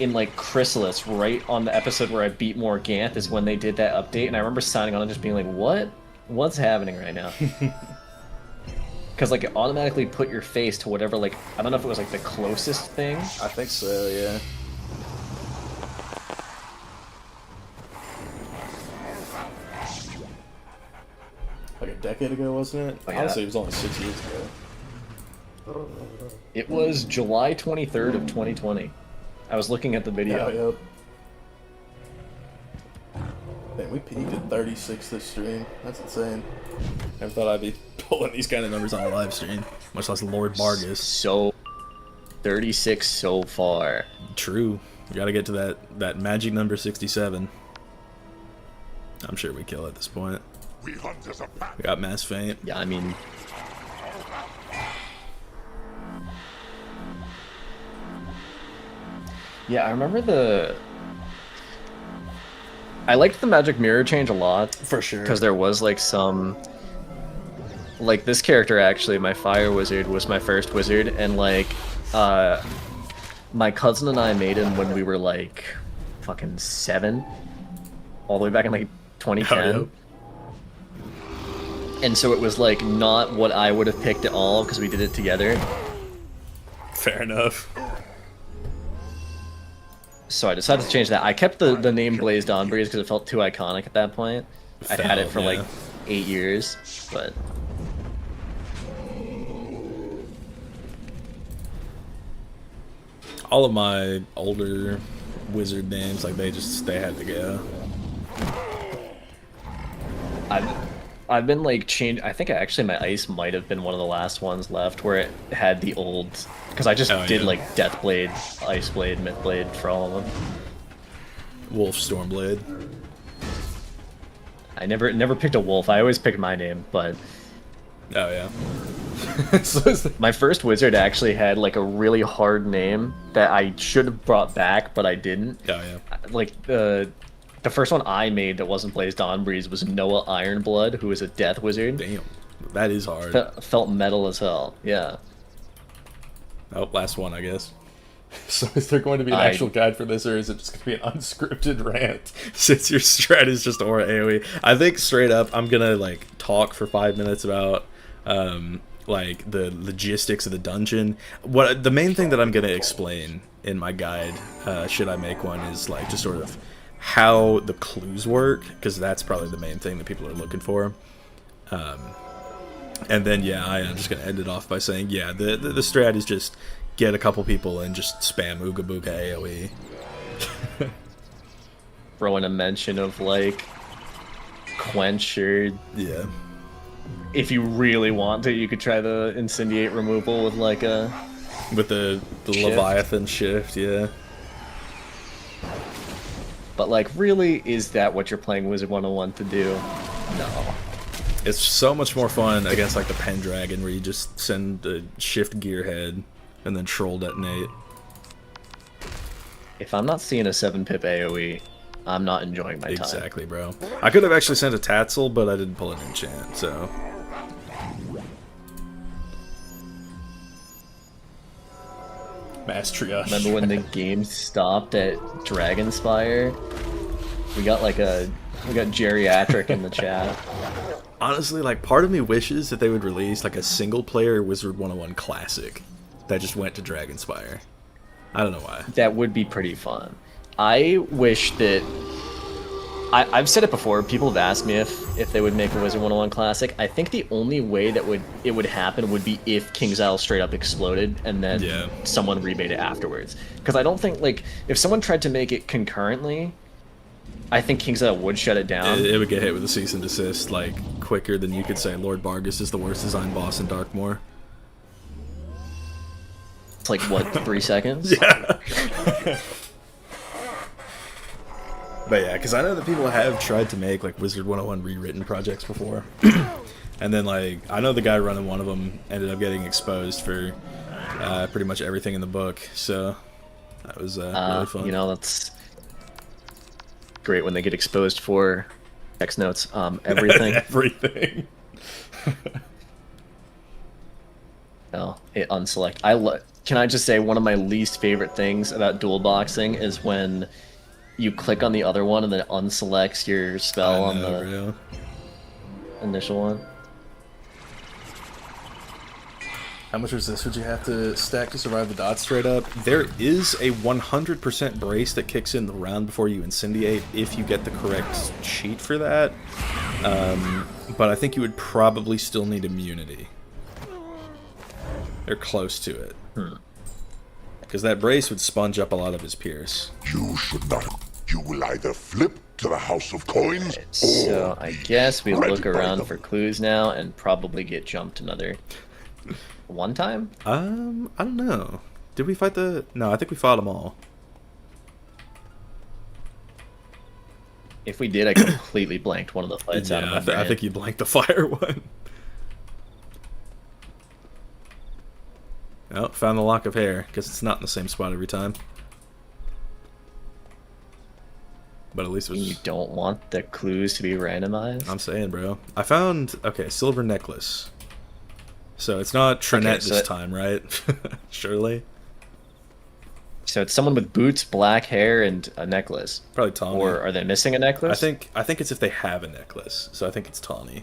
in, like, Chrysalis, right on the episode where I beat Morganth, is when they did that update, and I remember signing on and just being like, what? What's happening right now? Because, like, it automatically put your face to whatever, like, I don't know if it was, like, the closest thing. I think so, yeah. Like a decade ago, wasn't it? Oh, yeah. Honestly, it was only 6 years ago. It was July 23rd of 2020. I was looking at the video. Yeah, yep. Man, we peaked at 36 this stream. That's insane. Never thought I'd be pulling these kind of numbers on a live stream, much less Lord Barghest. So, 36 so far. True. We gotta get to that magic number 67. I'm sure we kill at this point. We hunt as a pack. We got Mass Faint. Yeah, I mean... Yeah, I remember the... I liked the magic mirror change a lot. For sure. Because there was, like, some... Like, this character, actually, my fire wizard, was my first wizard, and, like, my cousin and I made him when we were, like, fucking 7. All the way back in, like, 2010. Oh, yep. And so it was, like, not what I would have picked at all, because we did it together. Fair enough. So I decided to change that. I kept the name Blaze Dawnbreeze because it felt too iconic at that point. I'd had it for yeah. like 8 years, but... All of my older wizard names, like, they had to go. I've been like I think actually my ice might have been one of the last ones left where it had the old, because I just did yeah. like Deathblade, Iceblade, Mythblade for all of them. Wolf Stormblade. I never picked a wolf. I always picked my name, but Oh yeah. my first wizard actually had like a really hard name that I should have brought back, but I didn't. Oh yeah. Like the first one I made that wasn't Blaze Dawnbreeze was Noah Ironblood, who is a death wizard. Damn, that is hard. Felt metal as hell. Yeah. Oh, last one, I guess. So is there going to be an actual guide for this, or is it just going to be an unscripted rant? Since your strat is just aura AoE, I think straight up I'm gonna like talk for 5 minutes about like the logistics of the dungeon. What the main thing that I'm gonna explain in my guide, should I make one, is like just sort of how the clues work, because that's probably the main thing that people are looking for. And then yeah, I am just gonna end it off by saying yeah, the strat is just get a couple people and just spam Ooga Booga AoE. Throw in a mention of like Quench, or Yeah. if you really want to, you could try the Incendiate removal with like a... With the Shift. Leviathan shift, yeah. But like, really, is that what you're playing Wizard 101 to do? No. It's so much more fun against like the Pendragon, where you just send a shift gearhead and then troll detonate. If I'm not seeing a 7-pip AoE, I'm not enjoying my time. Exactly, bro. I could have actually sent a Tatzel, but I didn't pull an enchant, so... Mass triage. Remember when the game stopped at Dragonspire? We got geriatric in the chat. Honestly, like, part of me wishes that they would release like a single-player Wizard 101 classic that just went to Dragonspire. I don't know why. That would be pretty fun. I wish that... I've said it before, people have asked me if they would make a Wizard 101 classic. I think the only way that it would happen would be if King's Isle straight up exploded and then someone remade it afterwards. Because I don't think, like, if someone tried to make it concurrently, I think King's Isle would shut it down. It would get hit with a cease and desist, like, quicker than you could say Lord Barghest is the worst designed boss in Darkmoor. It's like, what, 3 seconds? Yeah. But yeah, because I know that people have tried to make like Wizard 101 rewritten projects before. And then like, I know the guy running one of them ended up getting exposed for pretty much everything in the book. So that was really fun. You know, that's great when they get exposed for X notes, everything. Everything. No, it unselect. Can I just say one of my least favorite things about dual boxing is when you click on the other one and then it unselects your spell on the initial one. How much resist would you have to stack to survive the dot straight up? There is a 100% brace that kicks in the round before you incendiate if you get the correct cheat for that. But I think you would probably still need immunity. They're close to it. Because that brace would sponge up a lot of his pierce. You should not. You will either flip to the House of Coins, So I guess we look by around them. for clues now and probably get jumped another one time. I don't know. Did we fight the... No, I think we fought them all. If we did, I completely blanked one of the fights out of my brain. I think you blanked the fire one. Oh, found the lock of hair, because it's not in the same spot every time. But at least it was... You don't want the clues to be randomized? I'm saying, bro. I found... Okay, silver necklace. So it's not Trinette so this time, right? Surely? So it's someone with boots, black hair, and a necklace. Probably Tawny. Or are they missing a necklace? I think it's if they have a necklace. So I think it's Tawny.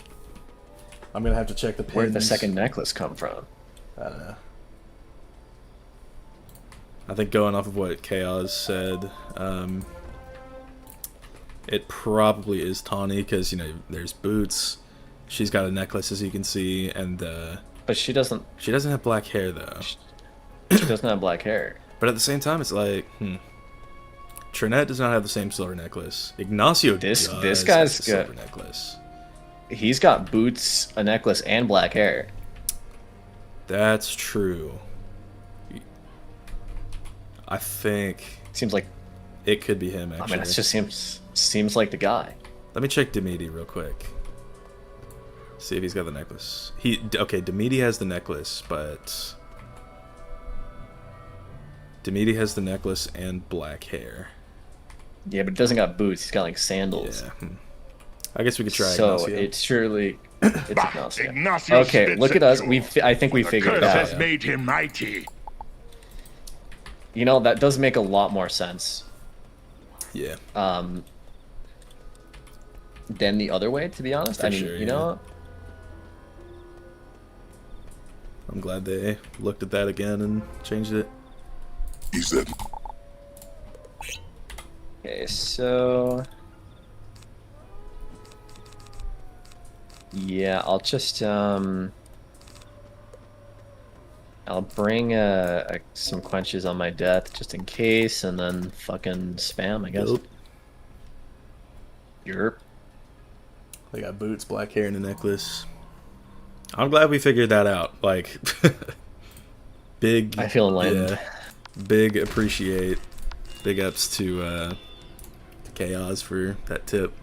I'm gonna have to check the pins. Where did the second necklace come from? I don't know. I think going off of what Chaos said, it probably is Tawny because, you know, there's boots. She's got a necklace, as you can see, and but she doesn't. She doesn't have black hair though. She doesn't have black hair. But at the same time, it's like, Trinette does not have the same silver necklace. Ignacio This does guy's have the got silver necklace. He's got boots, a necklace, and black hair. That's true. I think Seems like it could be him. Actually, I mean, it just seems like the guy. Let me check Demidi real quick. See if he's got the necklace. Okay, Demidi has the necklace, but Demidi has the necklace and black hair. Yeah, but it doesn't got boots. He's got like sandals. Yeah. I guess we could try. So Ignacio. it's surely it's Ignacio. Ignacio Okay, spits look at at us. you. I think we figured it Curse out. has made him mighty. You know, that does make a lot more sense. Yeah. Than the other way, to be honest. For I mean, sure, you know. I'm glad they looked at that again and changed it. Is that Okay, so yeah, I'll just I'll bring some quenches on my death just in case, and then fucking spam, I guess. Nope. Yerp. They got boots, black hair, and a necklace. I'm glad we figured that out. Like, big. I feel enlightened. Yeah, big appreciate. Big ups to Chaos for that tip.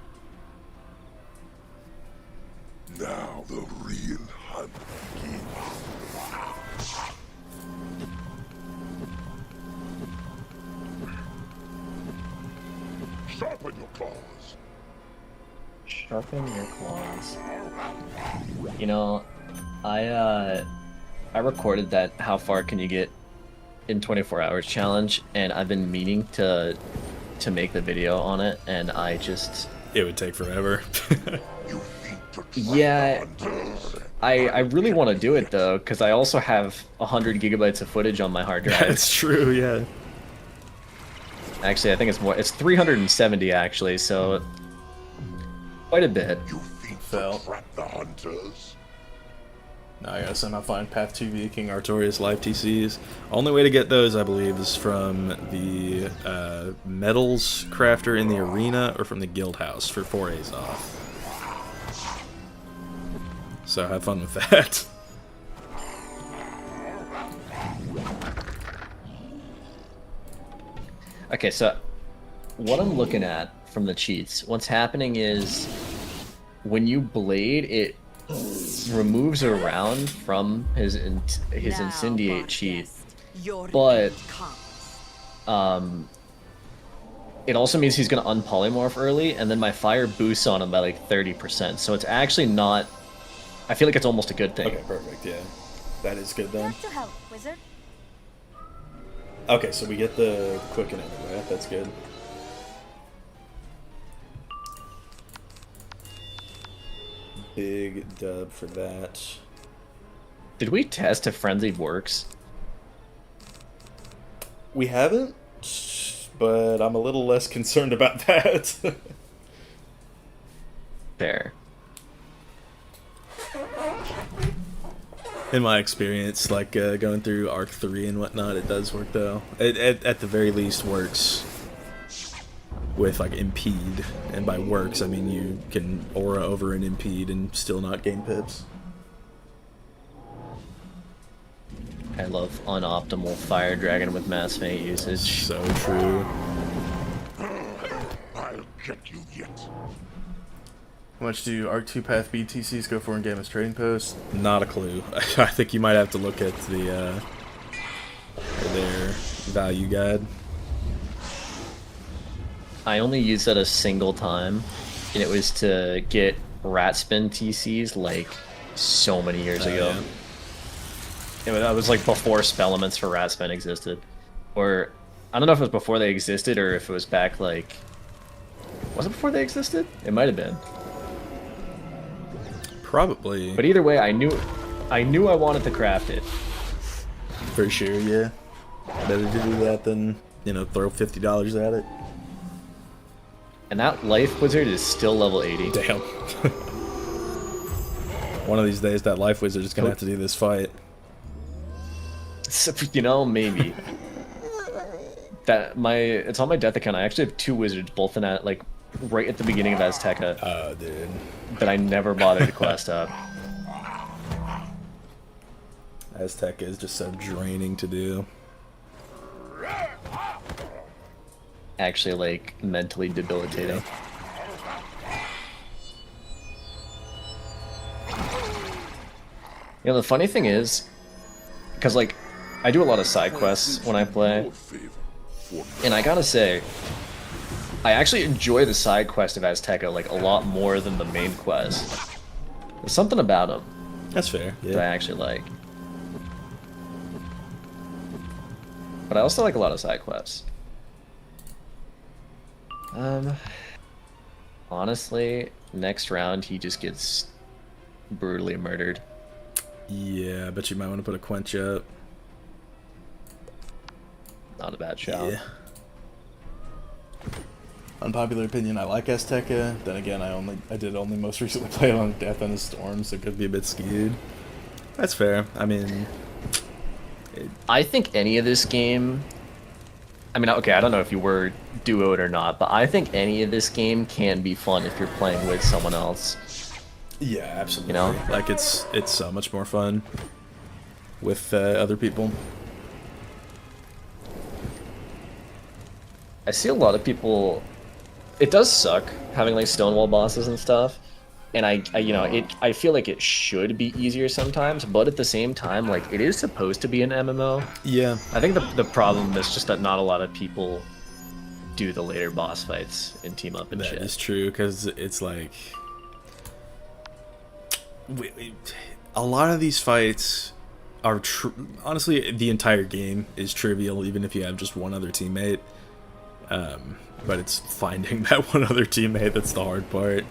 now the real hunt begins? Sharpen your claws. Sharpen your claws. You know, I recorded that how far can you get in 24 hours challenge, and I've been meaning to make the video on it, and It would take forever. You think to trap Yeah, the hunters? I really want to do it though, because I also have 100 gigabytes of footage on my hard drive. That's true, yeah. Actually, I think it's more. It's 370 actually, so quite a bit. You think Fell. to trap the hunters? Now I gotta somehow find Path 2V King Artorias live TCs. Only way to get those, I believe, is from the metals crafter in the arena or from the guild house for 4As off. So have fun with that. Okay, so what I'm looking at from the cheats. What's happening is when you blade, it removes a round from his incendiate cheat, but it also means he's going to unpolymorph early, and then my fire boosts on him by like 30%. So it's actually not. I feel like it's almost a good thing. Okay, perfect. Yeah, that is good then. Back to help, wizard. Okay, so we get the quicken anyway. That's good. Big dub for that. Did we test if Frenzy works? We haven't, but I'm a little less concerned about that. Fair. In my experience, like going through Arc 3 and whatnot, it does work though. It at the very least works with like impede, and by works I mean you can aura over an impede and still not gain pips. I love unoptimal Fire Dragon with Mass Fate usage. So true. I'll get you yet. How much do Arc 2 Path BTCs go for in game as trading posts? Not a clue. I think you might have to look at the their value guide. I only used that a single time, and it was to get rat spin TCs like so many years ago. Yeah. That was like before spell elements for rat spin existed, or I don't know if it was before they existed or if it was back like. Was it before they existed? It might have been. Probably. But either way, I knew I wanted to craft it. For sure, yeah. Better to do that than, you know, throw $50 at it. And that life wizard is still level 80. Damn. One of these days, that life wizard is gonna have to do this fight. You know, maybe. It's on my death account. I actually have 2 wizards, both in that like right at the beginning of Azteca. Oh, dude. That I never bothered to quest up. Azteca is just so draining to do. Actually, like, mentally debilitating. You know, the funny thing is, because, like, I do a lot of side quests when I play, and I gotta say, I actually enjoy the side quest of Azteca, like, a lot more than the main quest. There's something about them That's fair, that I yeah. actually like. But I also like a lot of side quests. Honestly, next round he just gets brutally murdered. Yeah, I bet you might want to put a quench up. Not a bad shout. Yeah. Unpopular opinion, I like Azteca. Then again, I did only most recently play it on Death on the Storm, so it could be a bit skewed. That's fair. I mean, I think any of this game, I mean, okay, I don't know if you were duoed or not, but I think any of this game can be fun if you're playing with someone else. yeah, absolutely. You know? Like it's so much more fun with other people. I see a lot of people. It does suck having like stonewall bosses and stuff, and I you know, I feel like it should be easier sometimes, but at the same time, like it is supposed to be an MMO. Yeah. I think the problem is just that not a lot of people do the later boss fights and team up and That shit. is true, because it's like a lot of these fights are honestly, the entire game is trivial, even if you have just one other teammate. But it's finding that one other teammate that's the hard part.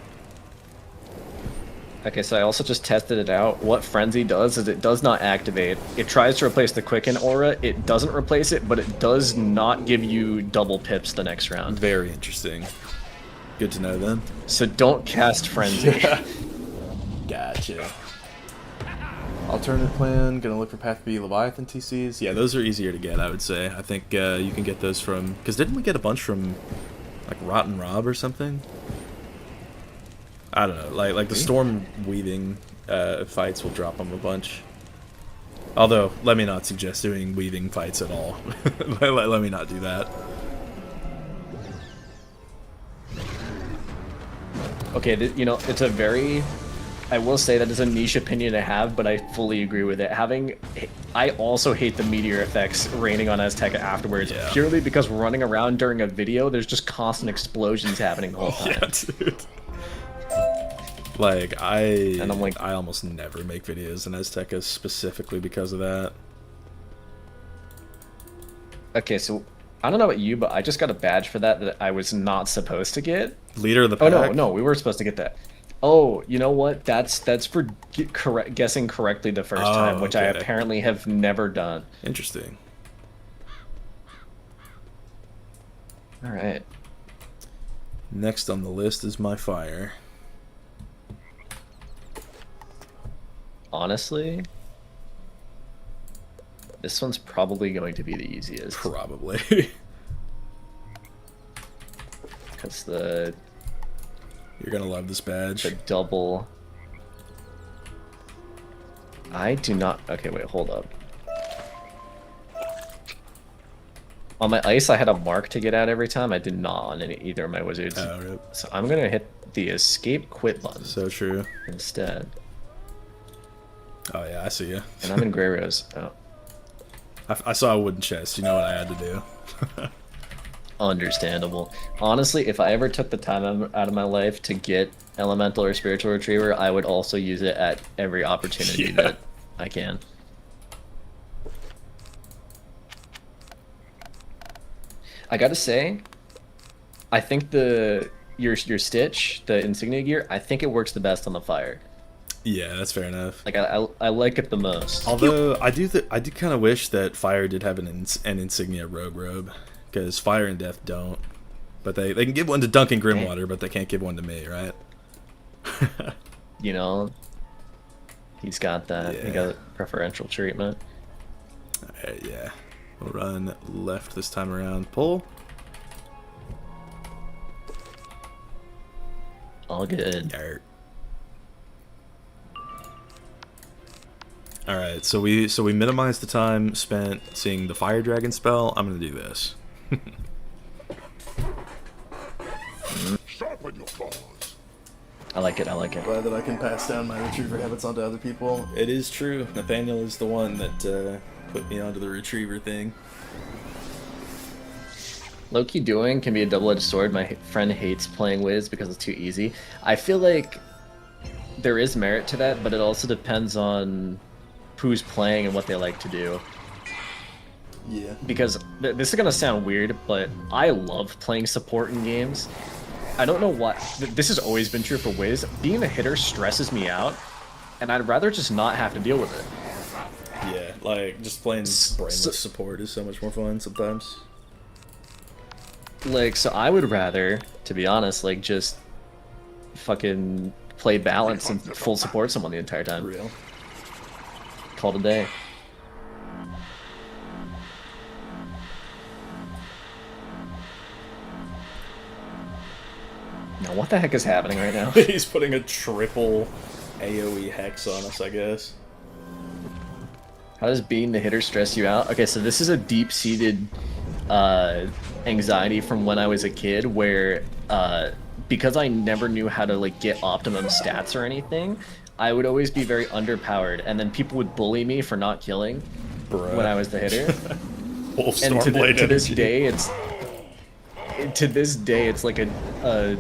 Okay, so I also just tested it out. What Frenzy does is it does not activate. It tries to replace the Quicken aura. It doesn't replace it, but it does not give you double pips the next round. Very interesting. Good to know then. So don't cast Frenzy. Gotcha. Alternative plan, gonna look for Path B Leviathan TCs. Yeah, those are easier to get, I would say. I think you can get those from... Because didn't we get a bunch from, like, Rotten Rob or something? I don't know. Like the Storm Weaving fights will drop them a bunch. Although, let me not suggest doing Weaving fights at all. let me not do that. Okay, you know, it's a very... I will say that is a niche opinion to have, but I fully agree with it. I also hate the meteor effects raining on Azteca afterwards, purely because running around during a video, there's just constant explosions happening the whole time. Yeah, dude. Like, I almost never make videos in Azteca specifically because of that. Okay, so I don't know about you, but I just got a badge for that I was not supposed to get. Leader of the pack? Oh, no, we were supposed to get that. Oh, you know what? That's for guessing correctly the first time, which I apparently have never done. Interesting. All right. Next on the list is my fire. Honestly, this one's probably going to be the easiest. Probably. Because You're gonna love this badge. The double... I do not... Okay, wait, hold up. On my ice, I had a mark to get out every time. I did not on either of my wizards. Oh, rip. So I'm gonna hit the escape quit button. So true. Instead. Oh yeah, I see you. And I'm in Grey Rose. Oh. I saw a wooden chest. You know what I had to do. Understandable. Honestly, if I ever took the time out of my life to get Elemental or Spiritual Retriever, I would also use it at every opportunity that I can. I gotta say, I think your Stitch, the Insignia gear, I think it works the best on the fire. Yeah, that's fair enough. Like I like it the most. Although I do kind of wish that fire did have an Insignia rogue robe. Because Fire and Death don't. But they can give one to Duncan Grimwater, but they can't give one to me, right? You know, he's got that. Yeah. He got preferential treatment. Alright, yeah. We'll run left this time around. Pull. All good. Dirt. Alright, so we minimize the time spent seeing the Fire Dragon spell. I'm gonna do this. Sharpen your claws. I like it, I like it. Glad that I can pass down my retriever habits onto other people. It is true. Nathaniel is the one that put me onto the retriever thing. Low-key dueling can be a double-edged sword. My friend hates playing Wiz because it's too easy. I feel like there is merit to that, but it also depends on who's playing and what they like to do. Yeah. Because this is gonna sound weird, but I love playing support in games. I don't know what. This has always been true for Wiz. Being a hitter stresses me out, and I'd rather just not have to deal with it. Yeah, like just playing brainless support is so much more fun sometimes. Like, so I would rather, to be honest, like just fucking play balance and full support someone the entire time. Real. Call it a day. Now, what the heck is happening right now? He's putting a triple AoE hex on us, I guess. How does being the hitter stress you out? Okay, so this is a deep-seated anxiety from when I was a kid, where because I never knew how to like get optimum stats or anything, I would always be very underpowered, and then people would bully me for not killing when I was the hitter. And to this day, it's like a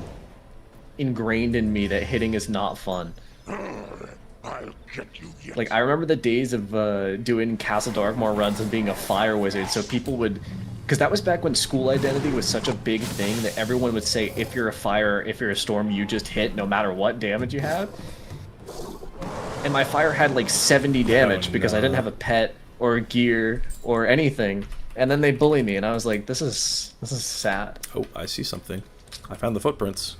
ingrained in me that hitting is not fun. I'll get you yet. Like, I remember the days of doing Castle Darkmoor runs and being a fire wizard, so people would... Because that was back when school identity was such a big thing that everyone would say, if you're a fire, if you're a storm, you just hit no matter what damage you have. And my fire had like 70 damage because I didn't have a pet or gear or anything. And then they bully me, and I was like, this is sad. Oh, I see something. I found the footprints.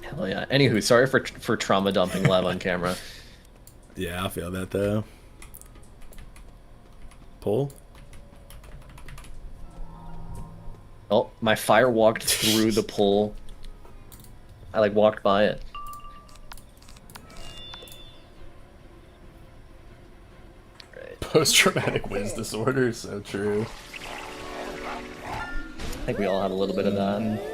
Hell yeah. Anywho, sorry for trauma dumping live on camera. Yeah, I feel that though. Pull. Oh, my fire walked through the pole. I like walked by it. Right. Post-traumatic Wiz disorder, so true. I think we all had a little bit of that.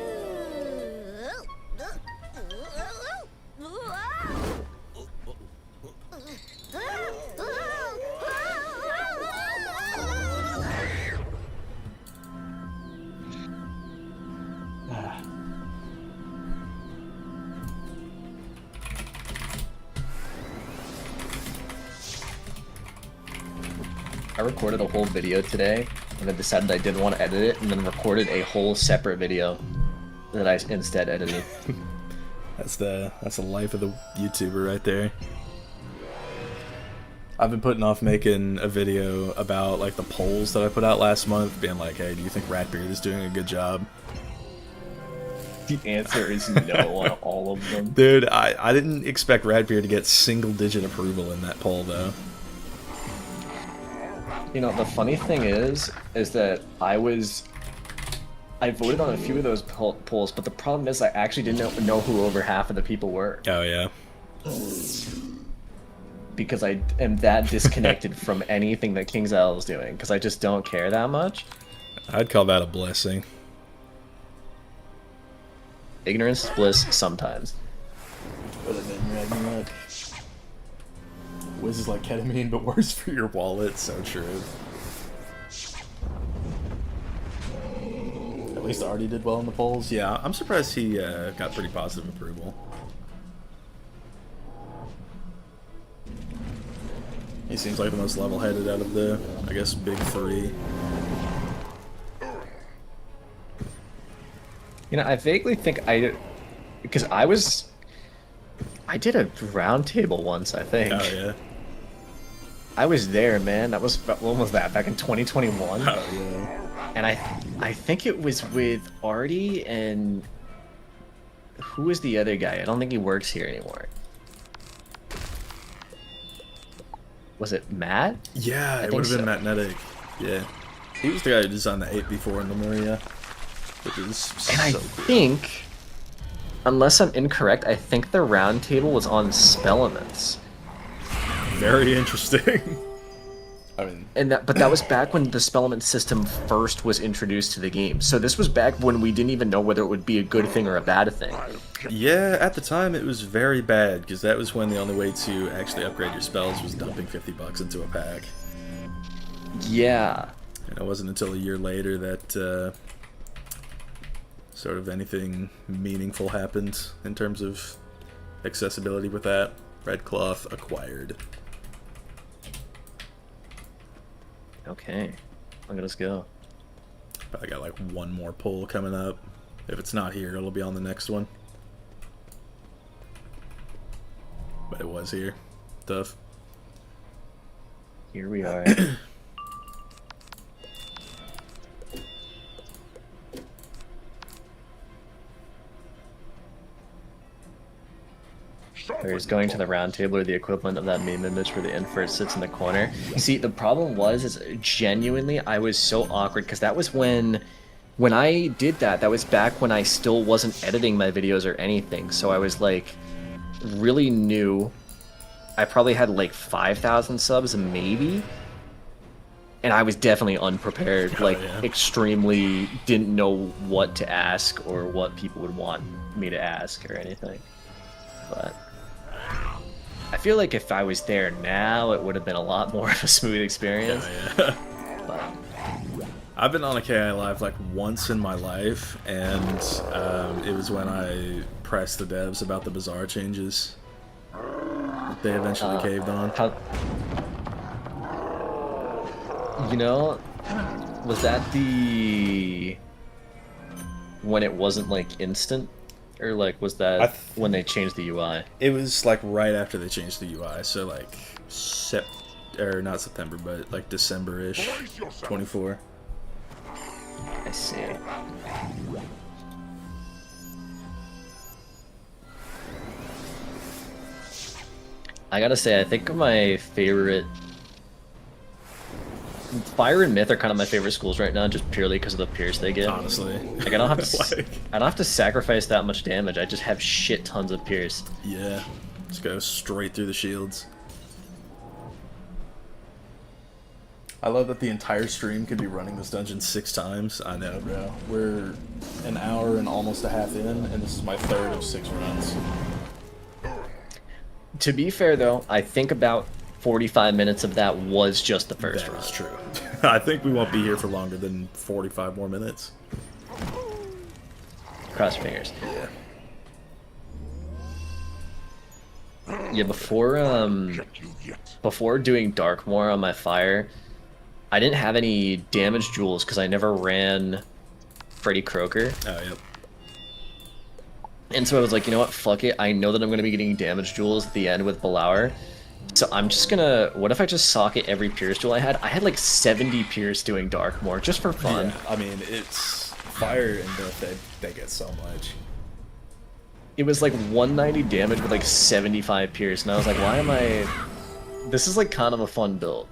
I recorded a whole video today, and then decided I didn't want to edit it, and then recorded a whole separate video that I instead edited. That's the life of the YouTuber right there. I've been putting off making a video about like the polls that I put out last month, being like, hey, do you think Ratbeard is doing a good job? The answer is no on all of them. Dude, I didn't expect Ratbeard to get single-digit approval in that poll, though. You know, the funny thing is that I voted on a few of those polls, but the problem is I actually didn't know who over half of the people were. Oh, yeah. Because I am that disconnected from anything that King's Isle is doing, because I just don't care that much. I'd call that a blessing. Ignorance is bliss sometimes. Put it in Ragnarok. Wiz is like ketamine, but worse for your wallet. So true. At least Artie did well in the polls. Yeah, I'm surprised he got pretty positive approval. He seems like the most level-headed out of the, I guess, big three. You know, I vaguely think because I did a round table once, I think. Oh, yeah. I was there, man. That was, when was that? Back in 2021? Oh, yeah. And I think it was with Artie and... Who was the other guy? I don't think he works here anymore. Was it Matt? Yeah, it would have been Matt Nedick. Yeah. He was the guy who designed the 8v4 in Lemuria. Which is so And I cool. think, unless I'm incorrect, I think the round table was on Spellements. Very interesting. I mean, But that was back when the Spellement system first was introduced to the game. So this was back when we didn't even know whether it would be a good thing or a bad thing. yeah, at the time it was very bad, because that was when the only way to actually upgrade your spells was dumping $50 into a pack. Yeah. And it wasn't until a year later that sort of anything meaningful happened in terms of accessibility with that. Red Cloth acquired. Okay. Look at us go. But I got like one more pull coming up. If it's not here, it'll be on the next one. But it was here. Tough. Here we are. There's going to the round table, or the equivalent of that meme image where the invert sits in the corner. See, the problem is genuinely I was so awkward, because that was when I did that was back when I still wasn't editing my videos or anything. So I was like really new. I probably had like 5,000 subs maybe. And I was definitely unprepared, extremely didn't know what to ask or what people would want me to ask or anything. But I feel like if I was there now, it would have been a lot more of a smooth experience. Yeah. But I've been on a KI Live like once in my life, and it was when I pressed the devs about the Bazaar changes. They eventually caved on. You know, was that when it wasn't like instant? Or like was that when they changed the UI? It was like right after they changed the UI, so like not September, but like December-ish, 24. I see. I gotta say, I think my favorite Fire and Myth are kind of my favorite schools right now, just purely because of the pierce they get. Honestly, like I don't have to, I don't have to sacrifice that much damage. I just have shit tons of pierce. Yeah, just go straight through the shields. I love that the entire stream could be running this dungeon 6 times. I know, bro. We're an hour and almost a half in, and this is my 3rd of 6 runs. To be fair, though, I think about 45 minutes of that was just the first run. That's true. I think we won't be here for longer than 45 more minutes. Cross your fingers. Yeah. Yeah, before doing Darkmoor on my fire, I didn't have any damage jewels because I never ran Freddy Croker. Oh, yep. And so I was like, you know what, fuck it. I know that I'm going to be getting damage jewels at the end with Belauer. So I'm just gonna... What if I just socket every Pierce jewel I had? I had like 70 Pierce doing Darkmoor, just for fun. Yeah, I mean, it's... Fire and Death, they get so much. It was like 190 damage with like 75 Pierce, and I was like, why am I... This is like kind of a fun build.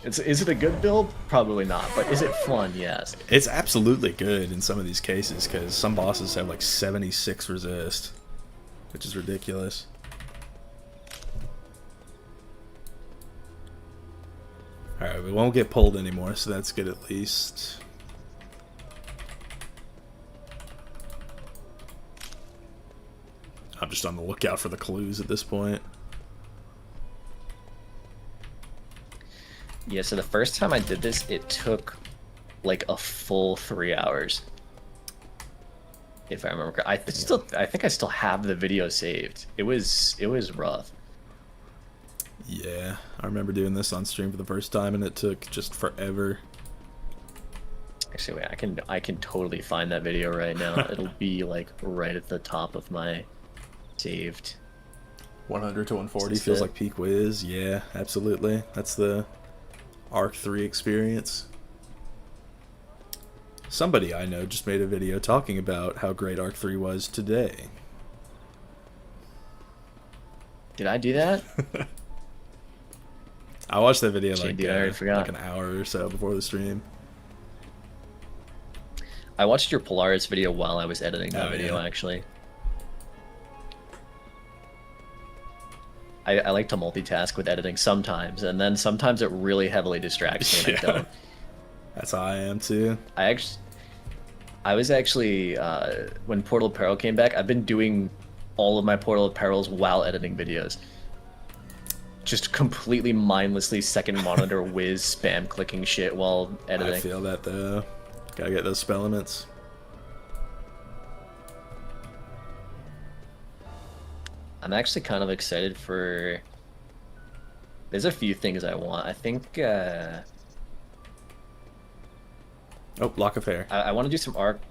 Is it a good build? Probably not, but is it fun? Yes. It's absolutely good in some of these cases, because some bosses have like 76 resist, which is ridiculous. Alright, we won't get pulled anymore, so that's good at least. I'm just on the lookout for the clues at this point. Yeah, so the first time I did this, it took like a full 3 hours. If I remember correctly. I think I still have the video saved. It was rough. Yeah, I remember doing this on stream for the first time, and it took just forever. Actually, wait, I can totally find that video right now. It'll be like right at the top of my saved. 100 to 140 feels like peak whiz. Yeah, absolutely. That's the Arc 3 experience. Somebody I know just made a video talking about how great Arc 3 was today. Did I do that? I watched that video Shit, like, dude, I already forgot. like an hour or so before the stream. I watched your Polaris video while I was editing that video, yeah. actually. I like to multitask with editing sometimes, and then sometimes it really heavily distracts me and I don't. That's how I am too. I was actually, when Portal Apparel came back, I've been doing all of my Portal Apparels while editing videos. Just completely mindlessly second monitor whiz spam clicking shit while editing. I feel that though. Gotta get those spell elements. I'm actually kind of excited for... There's a few things I want. I think, Oh, Lock of Hair. I want to do some Arc...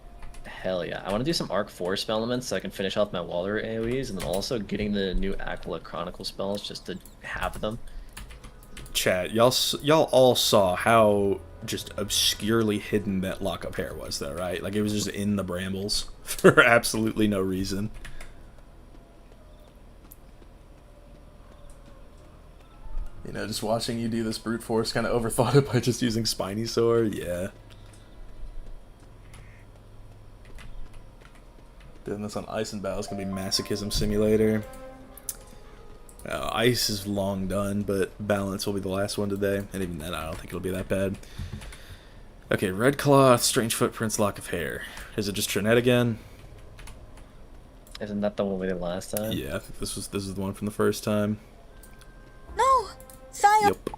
Hell yeah. I want to do some Arc 4 spell elements so I can finish off my Waller AoEs, and then also getting the new Aquila Chronicle spells just to have them. Chat, y'all all saw how just obscurely hidden that Lock of Hair was though, right? Like it was just in the brambles for absolutely no reason. You know, just watching you do this brute force kind of overthought it by just using Spiny Sword, yeah. Doing this on Ice and Battle is going to be Masochism Simulator. Ice is long done, but Balance will be the last one today. And even then, I don't think it'll be that bad. Okay, Red Cloth, Strange Footprints, Lock of Hair. Is it just Trinette again? Isn't that the one we did last time? Yeah, I think this is the one from the first time. No! Scion! Yep.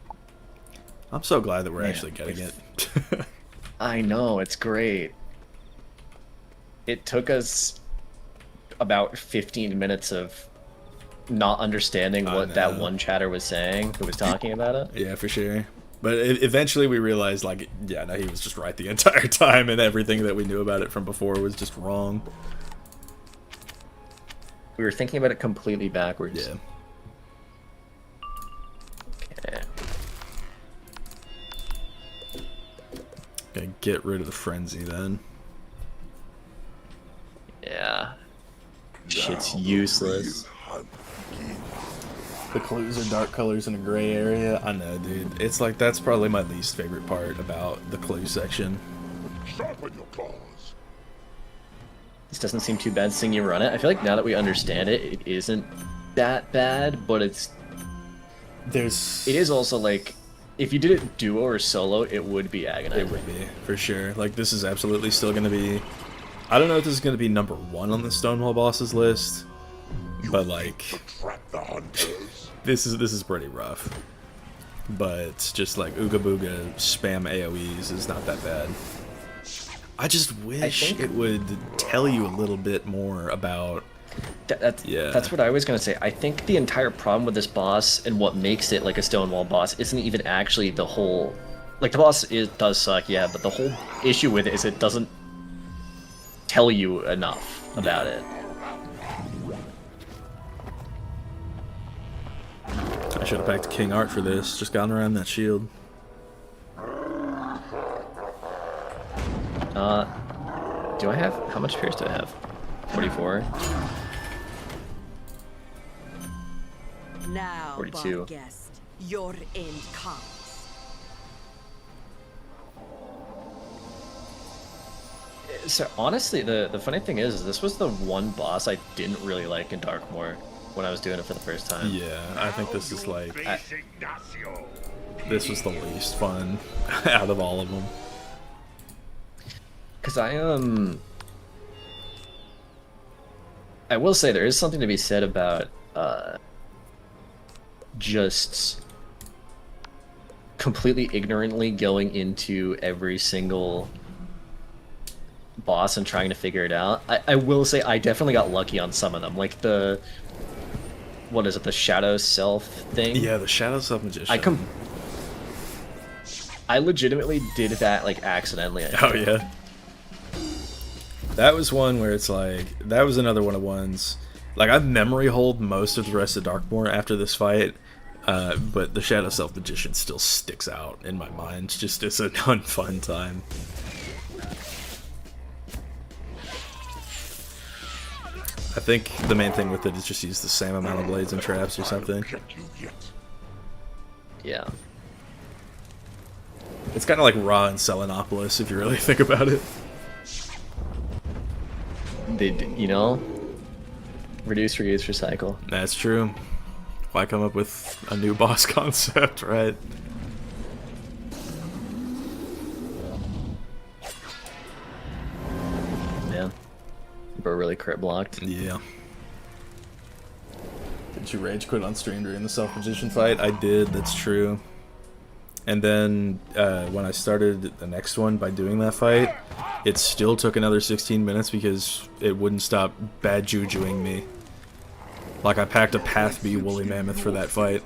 I'm so glad that we're actually getting it. I know, it's great. It took us about 15 minutes of not understanding what that one chatter was saying who was talking about it. Yeah, for sure. But eventually we realized, like, yeah, no, he was just right the entire time, and everything that we knew about it from before was just wrong. We were thinking about it completely backwards. Yeah. Okay. Okay, get rid of the frenzy then. Yeah. Shit's useless. The clues are dark colors in a gray area. I know, dude. It's like, that's probably my least favorite part about the clue section. Sharpen your claws. This doesn't seem too bad seeing you run it. I feel like now that we understand it, it isn't that bad, but it is also like, if you did it duo or solo, it would be agonizing. It would be, for sure. Like, this is absolutely still going to be... I don't know if this is going to be number 1 on the Stonewall bosses list, but like... Trap the hunters. This is pretty rough. But just like Ooga Booga spam AoEs is not that bad. I just wish it would tell you a little bit more about... That's what I was going to say. I think the entire problem with this boss and what makes it like a Stonewall boss isn't even actually the whole... like the boss does suck, yeah, but the whole issue with it is it doesn't tell you enough about it. I should have packed King Art for this. Just gotten around that shield. Do I have, how much pierce do I have? 44? Now, 42. Barghest, your end comes. So honestly, the funny thing is this was the one boss I didn't really like in Darkmoor when I was doing it for the first time. Yeah, I think this is like... this was the least fun out of all of them. Because I will say there is something to be said about just completely ignorantly going into every single boss and trying to figure it out. I will say I definitely got lucky on some of them, like the, what is it, the Shadow Self thing? Yeah, the Shadow Self Magician. I legitimately did that like accidentally. Oh yeah. That was one where it's like, that was another one of ones, like I've memory hold most of the rest of Darkmoor after this fight, but the Shadow Self Magician still sticks out in my mind, just as an unfun time. I think the main thing with it is just use the same amount of blades and traps or something. Yeah. It's kind of like Ra and Selenopolis, if you really think about it. You know, reduce, reuse, recycle. That's true. Why come up with a new boss concept, right? Yeah. We're really crit blocked. Yeah. Did you rage quit on stream during the Self-Magician fight? I did, that's true. And then when I started the next one by doing that fight, it still took another 16 minutes because it wouldn't stop bad jujuing me. Like I packed a Path B Woolly Mammoth for that fight.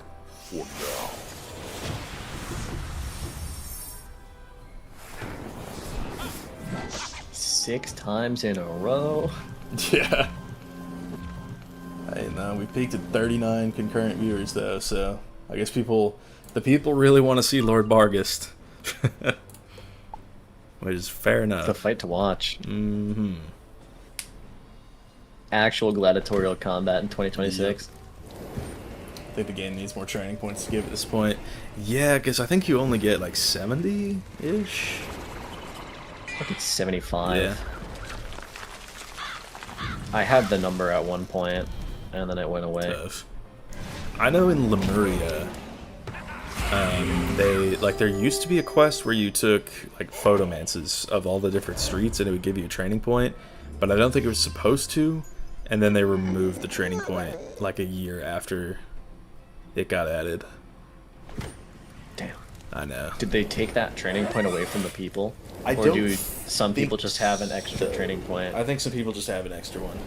6 times in a row. Yeah. Hey, no, we peaked at 39 concurrent viewers though, so I guess the people really want to see Lord Barghest. Which is fair enough. It's a fight to watch. Mm-hmm. Actual gladiatorial combat in 2026. I think the game needs more training points to give at this point. Yeah, because I think you only get like 70-ish? I think it's 75. Yeah. I had the number at one point, and then it went away. Tough. I know in Lemuria, there used to be a quest where you took like photomances of all the different streets and it would give you a training point, but I don't think it was supposed to, and then they removed the training point like a year after it got added. Damn. I know. Did they take that training point away from the people? Or do some people just have an extra training point? I think some people just have an extra one.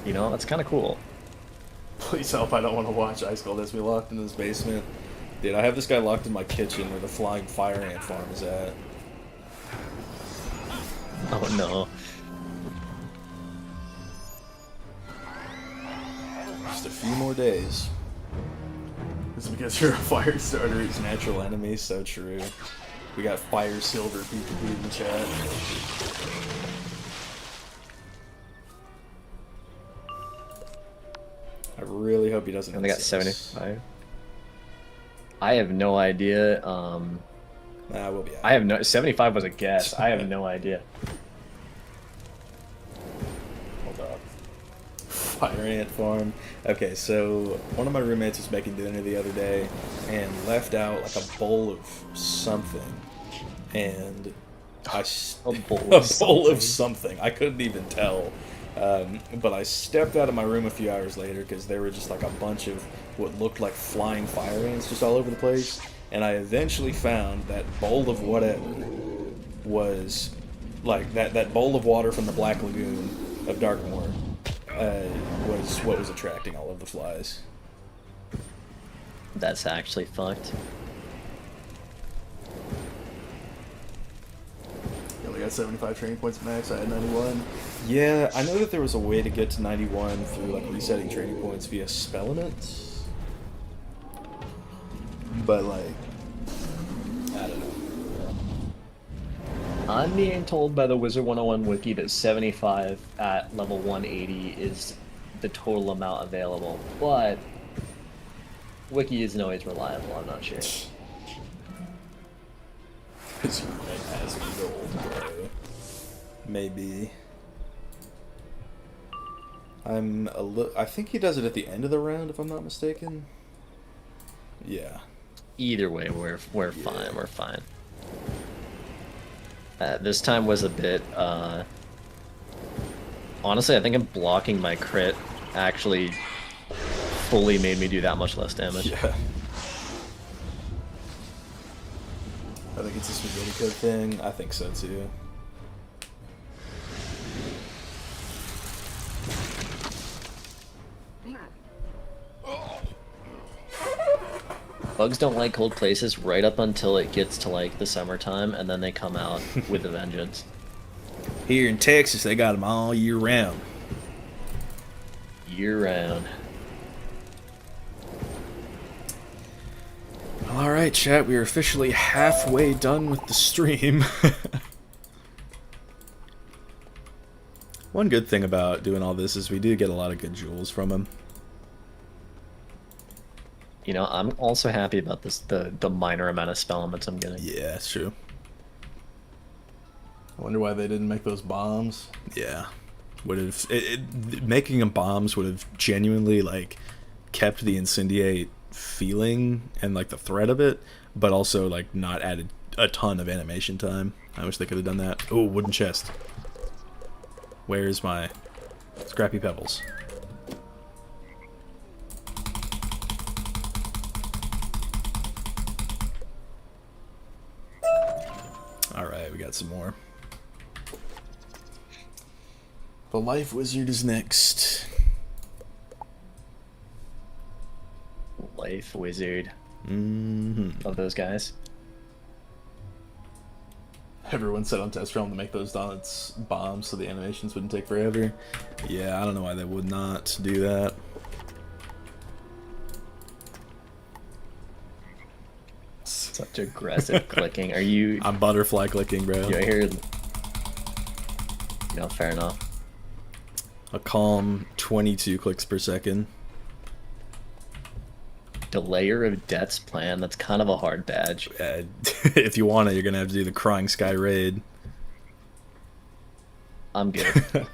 You know, that's kind of cool. Please help, I don't want to watch Ice Cold as we locked in this basement. Dude, I have this guy locked in my kitchen where the flying fire ant farm is at. Oh no. Just a few more days. It's because you're a fire starter, it's natural enemy, so true. We got Fire Silver PvP in the chat. I really hope he doesn't. And they got 75. I have no idea. Nah, we'll be out. I have no. 75 was a guess. I have no idea. Hold up. Fire ant farm. Okay, so one of my roommates was making dinner the other day and left out like a bowl of something, and a bowl of something. I couldn't even tell. But I stepped out of my room a few hours later because there were just like a bunch of what looked like flying fire ants just all over the place, and I eventually found that bowl of whatever was like that bowl of water from the Black Lagoon of Darkmoor was what was attracting all of the flies. That's actually fucked. got 75 training points max. I had 91. Yeah, I know that there was a way to get to 91 through like resetting training points via spell elements. But like, I don't know. I'm being told by the Wizard 101 wiki that 75 at level 180 is the total amount available, but wiki isn't always reliable, I'm not sure. Because you might as gold, bro. Maybe. I think he does it at the end of the round, if I'm not mistaken. Yeah. Either way, we're fine, we're fine. This time was a bit, honestly, I think I'm blocking my crit actually fully made me do that much less damage. Yeah. I think it's a spaghetti code thing. I think so too. Bugs don't like cold places right up until it gets to like the summertime, and then they come out with a vengeance. Here in Texas, they got them all year round. Year round. Well, alright, chat, we are officially halfway done with the stream. One good thing about doing all this is we do get a lot of good jewels from him. You know, I'm also happy about this, the minor amount of spell elements I'm getting. Yeah, it's true. I wonder why they didn't make those bombs. Yeah. Would have making them bombs would have genuinely like kept the incendiate feeling and like the threat of it, but also like not added a ton of animation time. I wish they could have done that. Oh, wooden chest. Where's my scrappy pebbles? Alright, we got some more. The Life Wizard is next. Life Wizard. Mm-hmm. Love those guys. Everyone said on test realm to make those donuts bombs so the animations wouldn't take forever. Yeah, I don't know why they would not do that. Such aggressive clicking. Are you... I'm butterfly clicking, bro. You hear... No, fair enough. A calm 22 clicks per second. Delayer of Death's Plan. That's kind of a hard badge. If you want it, you're gonna have to do the Crying Sky raid. I'm good.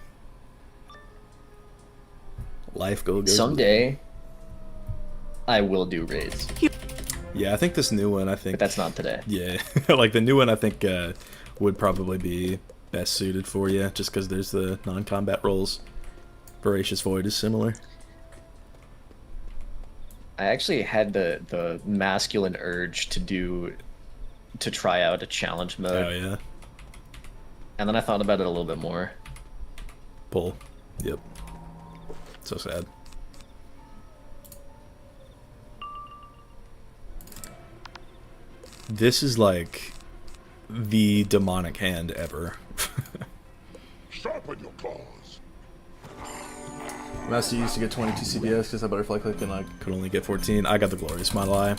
Life go. Someday, I will do raids. Yeah, I think this new one, But that's not today. Yeah, like the new one, I think would probably be best suited for you, just because there's the non-combat roles. Voracious Void is similar. I actually had the masculine urge to try out a challenge mode. Oh yeah. And then I thought about it a little bit more. Pull. Yep. So sad. This is like the demonic hand ever. Sharpen your claws. Master used to get 22 CBS because I butterfly click and I Could only get 14. I got the Glorious Model Eye.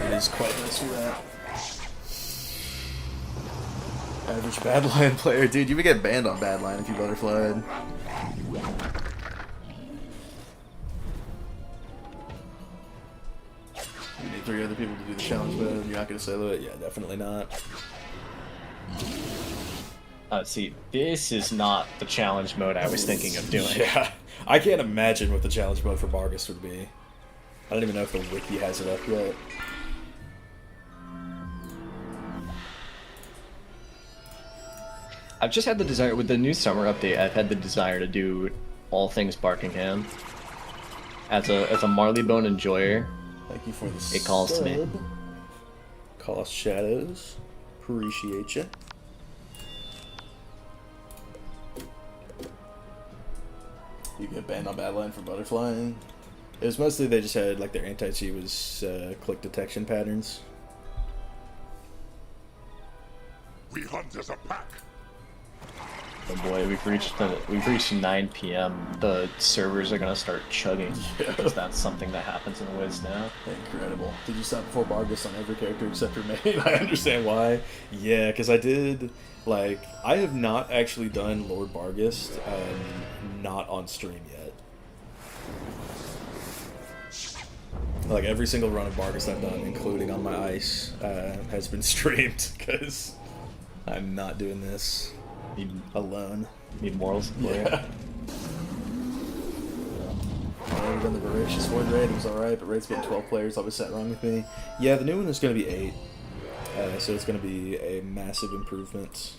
It is quite nice for that. Average Badline player. Dude, you would get banned on Badline if you butterflied. You need 3 other people to do the challenge mode. You're not going to solo it? Yeah, definitely not. See, this is not the challenge mode I was thinking of doing. Yeah. I can't imagine what the challenge mode for Barghest would be. I don't even know if the wiki has it up yet. I've just had the desire, with the new summer update, I've had the desire to do all things Barkingham. As a Marleybone enjoyer, Thank you for the it calls to me. sub. Cost Shadows. Appreciate you. You get banned on Badline for butterflying. It was mostly they just had, like, their anti-cheat was click detection patterns. We hunt as a pack. Oh boy, we've reached 9 p.m. The servers are gonna start chugging because that's something that happens in Wiz now. Incredible. Did you stop before Barghest on every character except your main? I understand why. Yeah, because I did, like, I have not actually done Lord Barghest, not on stream yet. Like, every single run of Barghest I've done, including on my ice, has been streamed, because I'm not doing this alone. Need morals? Yeah. I've done the Voracious Void raid, it was alright, but raid's getting 12 players, always sat wrong with me. Yeah, the new one is going to be 8, so it's going to be a massive improvement.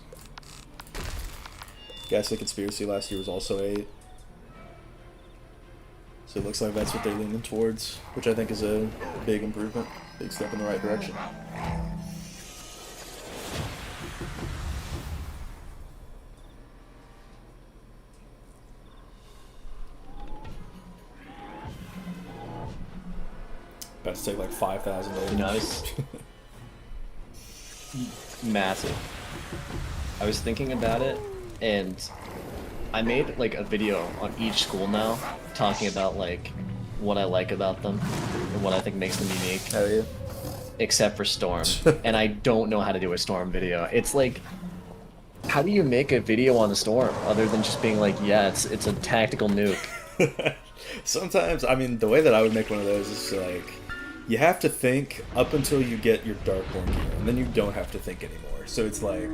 Gaslight Conspiracy last year was also 8. So it looks like that's what they're leaning towards, which I think is a big improvement, big step in the right direction. About to take like 5,000 damage. Nice. Massive. I was thinking about it, and I made like a video on each school now, talking about like what I like about them and what I think makes them unique. Hell yeah. Except for Storm. And I don't know how to do a Storm video. It's like, how do you make a video on the Storm other than just being like, yeah, it's a tactical nuke? Sometimes, I mean, the way that I would make one of those is like, you have to think up until you get your Darkborn gear, and then you don't have to think anymore. So it's like,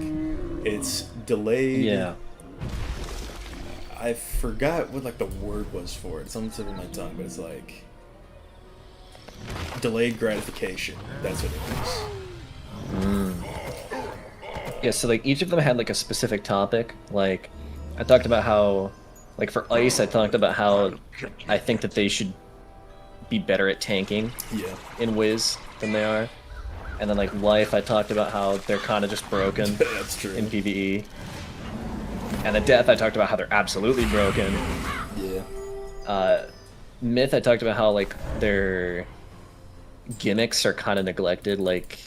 it's delayed. Yeah. I forgot what like the word was for it. It's on the tip of my tongue, but it's like delayed gratification. That's what it is. Yeah, so like each of them had like a specific topic. Like I talked about how, like for Ice, I talked about how I think that they should be better at tanking in Wiz than they are. And then like Life, I talked about how they're kind of just broken That's true. in PvE. And the Death, I talked about how they're absolutely broken. Yeah. Myth, I talked about how like their gimmicks are kind of neglected, like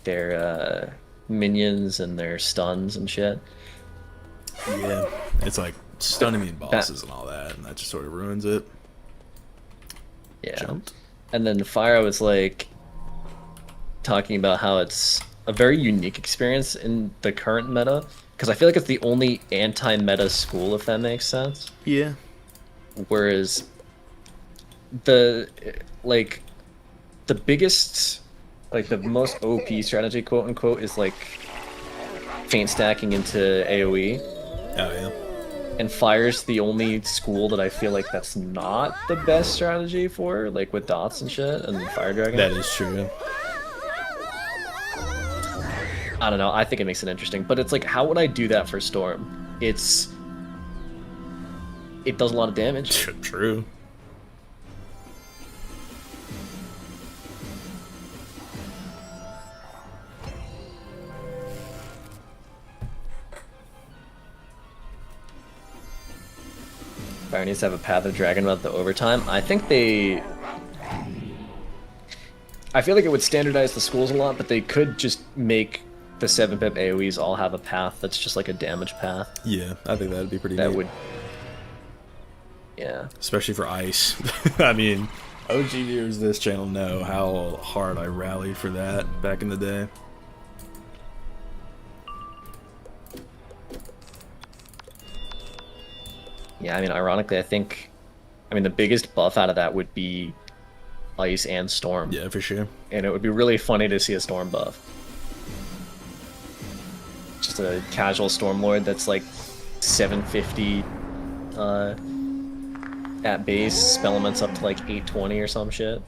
their minions and their stuns and shit. Yeah. It's like stunning me in bosses and all that, and that just sort of ruins it. Yeah. Jumped. And then Fire was like talking about how it's a very unique experience in the current meta, because I feel like it's the only anti-meta school, if that makes sense. Yeah. Whereas the biggest, like the most OP strategy, quote unquote, is like faint stacking into AoE. Oh yeah. And Fire's the only school that I feel like that's not the best strategy for, like with dots and shit, and Fire Dragon. That is true. I don't know, I think it makes it interesting, but it's like, how would I do that for Storm? It does a lot of damage. True. Fire needs to have a Path of Dragon without the overtime. I feel like it would standardize the schools a lot, but they could just make the 7-pip AoEs all have a path that's just like a damage path. Yeah, I think that'd be pretty That neat. would... Yeah. Especially for Ice. I mean, OG viewers of this channel know how hard I rallied for that back in the day. Yeah, I mean, ironically, I mean, the biggest buff out of that would be Ice and Storm. Yeah, for sure. And it would be really funny to see a Storm buff. Just a casual Stormlord that's like 750 at base, spell elements up to like 820 or some shit.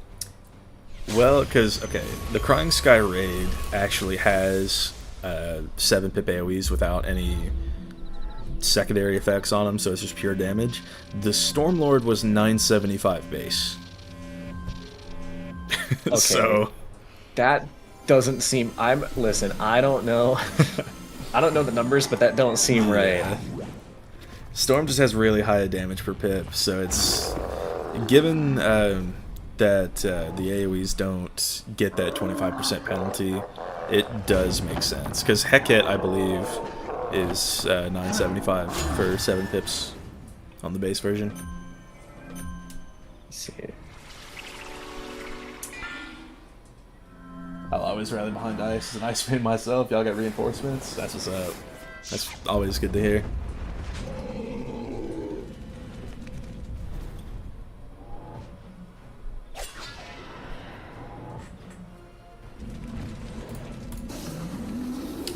Well, because, okay, the Crying Sky raid actually has 7-pip AoEs without any secondary effects on them, so it's just pure damage. The Stormlord was 975 base. Okay. So that doesn't seem... Listen, I don't know. I don't know the numbers, but that don't seem right. Storm just has really high damage per pip, so it's... Given that the AoEs don't get that 25% penalty, it does make sense. Because Heket, I believe, is 975 for 7 pips on the base version. Let's see. I'll always rally behind ice as an ice man myself. Y'all got reinforcements? That's what's up. That's always good to hear.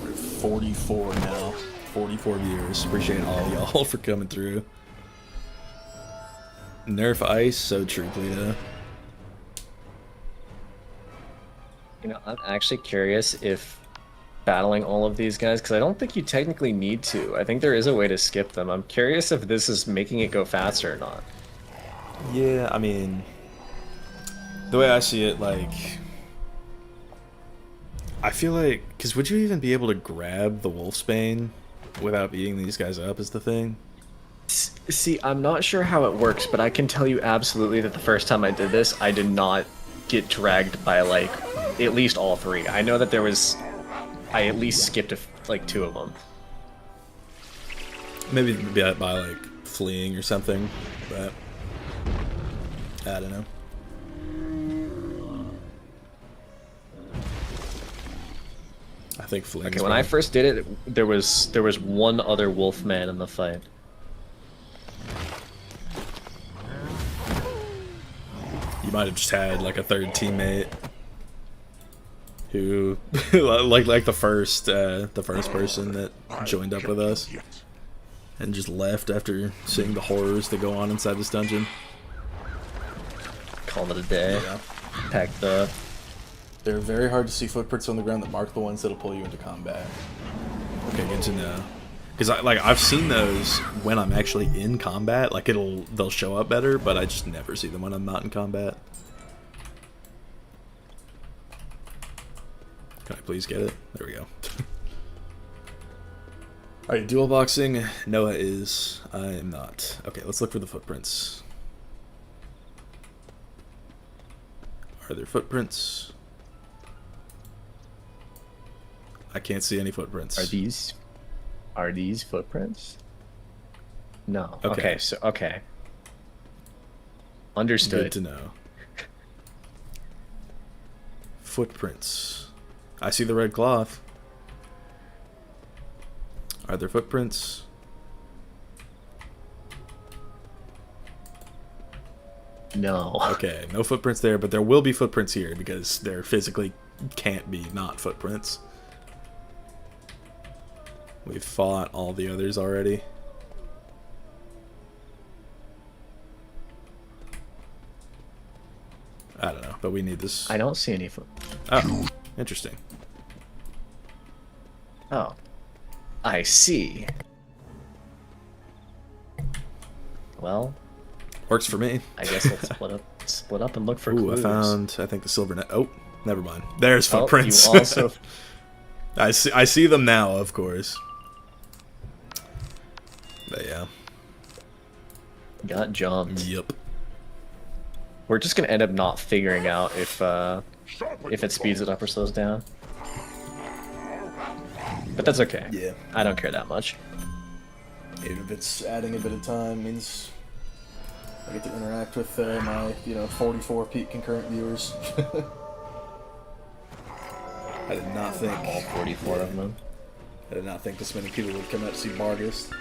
We're at 44 now. 44 viewers. Appreciate all y'all for coming through. Nerf ice, so true, Cleta. You know, I'm actually curious if battling all of these guys, because I don't think you technically need to. I think there is a way to skip them. I'm curious if this is making it go faster or not. Yeah, I mean, the way I see it, like, I feel like, because would you even be able to grab the Wolfsbane without beating these guys up is the thing? See, I'm not sure how it works, but I can tell you absolutely that the first time I did this, I did not get dragged by, like, at least all 3. I know that there was... I at least skipped, like, 2 of them. Maybe by like, fleeing or something, but I don't know. I think fleeing. Okay, when I first did it, there was one other Wolfman in the fight. You might have just had like a third teammate who, like the first person that joined up with us and just left after seeing the horrors that go on inside this dungeon. Call it a day. Yeah. Packed up. They're very hard to see footprints on the ground that mark the ones that'll pull you into combat. Okay, good to know. Because I've seen those when I'm actually in combat. Like they'll show up better, but I just never see them when I'm not in combat. Can I please get it? There we go. Alright, dual boxing. Noah is. I am not. Okay, let's look for the footprints. Are there footprints? I can't see any footprints. Are these footprints? No. Okay. Okay. Understood. Good to know. Footprints. I see the red cloth. Are there footprints? No. Okay, no footprints there, but there will be footprints here because there physically can't be not footprints. We've fought all the others already. I don't know, but we need this. I don't see any foot. Oh, interesting. Oh. I see. Well, works for me. I guess let's split up and look for Ooh, clues. I found, I think, the silver net. Oh, never mind. There's Oh, footprints. you also... I see them now, of course. But yeah. Got jumped. Yep. We're just gonna end up not figuring out if it speeds it up or slows down. But that's okay. Yeah. I don't care that much. Even if it's adding a bit of time, means I get to interact with my, 44 peak concurrent viewers. I did not think all 44 of them. I did not think this many people would come out to see Barghest.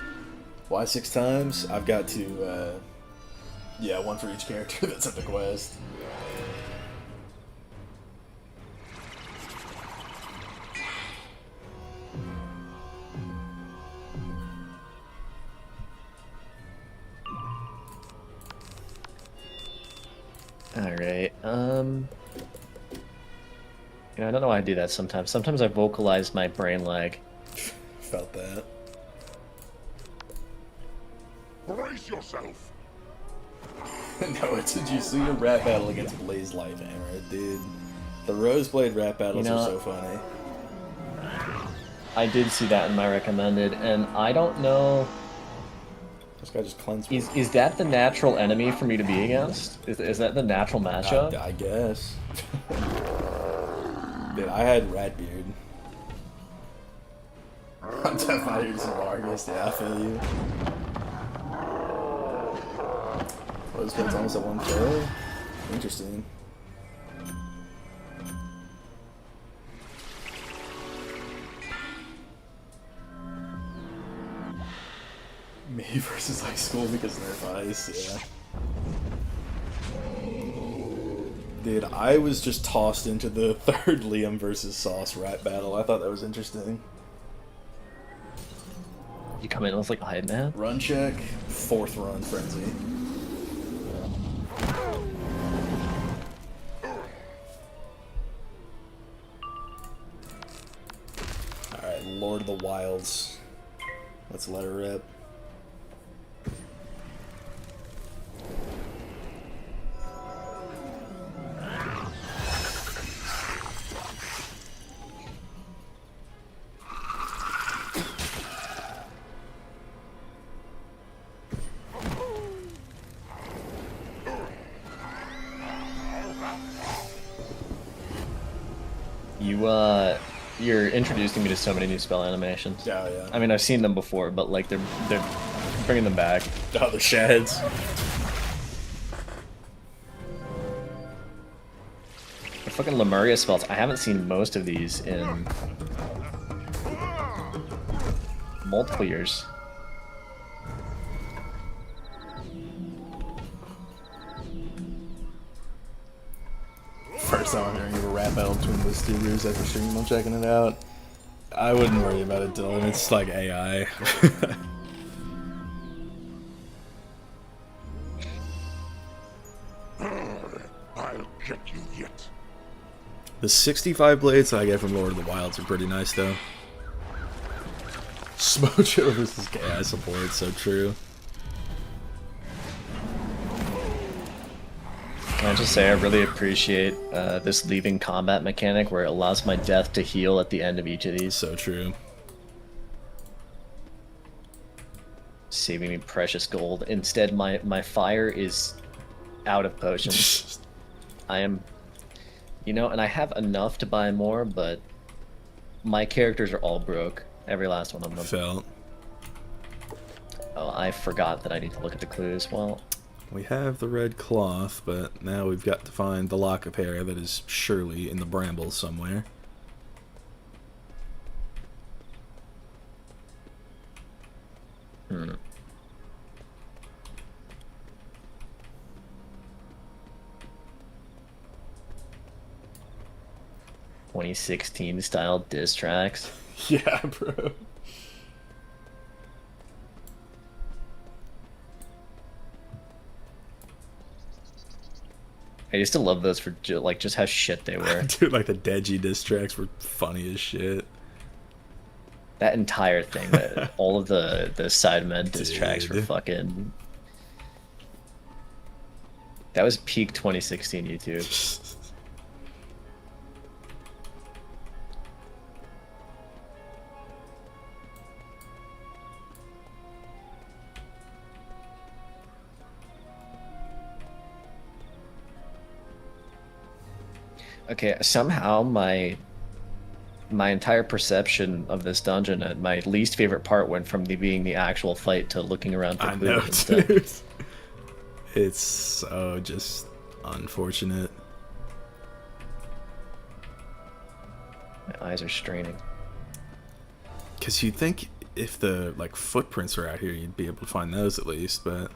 Why 6 times? I've got to, one for each character that's at the quest. Alright, I don't know why I do that sometimes. Sometimes I vocalize my brain lag. Felt that. Brace yourself. No, did you see your rap battle against Blaze Lighthammer, dude? The Roseblade rap battles are so funny. I did see that in my recommended, and I don't know... This guy just cleansed me. Is that the natural enemy for me to be against? Is that the natural matchup? I guess. Dude, I had Ratbeard. I'm definitely using Barghest. Yeah, I feel you. Oh, this one's almost at 1K? Interesting. Me versus high school because they're ice, yeah. Dude, I was just tossed into the third Liam versus Sauce rat battle. I thought that was interesting. You come in with like a hide man? Run check, 4th run frenzy. Alright, Lord of the Wilds. Let's let her rip. You're introducing me to so many new spell animations. Yeah, yeah. I mean, I've seen them before, but like they're bringing them back. Oh, the shads. The fucking Lemuria spells. I haven't seen most of these in multiple years. First time I'm hearing of a rap battle between those two groups after streaming. I'm checking it out. I wouldn't worry about it, Dylan. It's like AI. I'll get you yet. The 65 blades that I get from Lord of the Wilds are pretty nice, though. Smojo versus KI support, so true. Can I just say I really appreciate this leaving combat mechanic where it allows my death to heal at the end of each of these. So true. Saving me precious gold. Instead, my fire is out of potions. I am... You know, and I have enough to buy more, but my characters are all broke. Every last one of them. Felt. Oh, I forgot that I need to look at the clues. Well... We have the red cloth, but now we've got to find the lock of hair that is surely in the brambles somewhere. Hmm. ...2016 style diss tracks. Yeah, bro. I used to love those for like just how shit they were. Dude, like the Deji diss tracks were funny as shit. That entire thing, all of the Sidemen diss tracks were fucking... That was peak 2016 YouTube. Okay, somehow my entire perception of this dungeon, my least favorite part went from being the actual fight to looking around for clues instead. Dude. It's so just unfortunate. My eyes are straining. Because you'd think if the like footprints are out here, you'd be able to find those at least, but...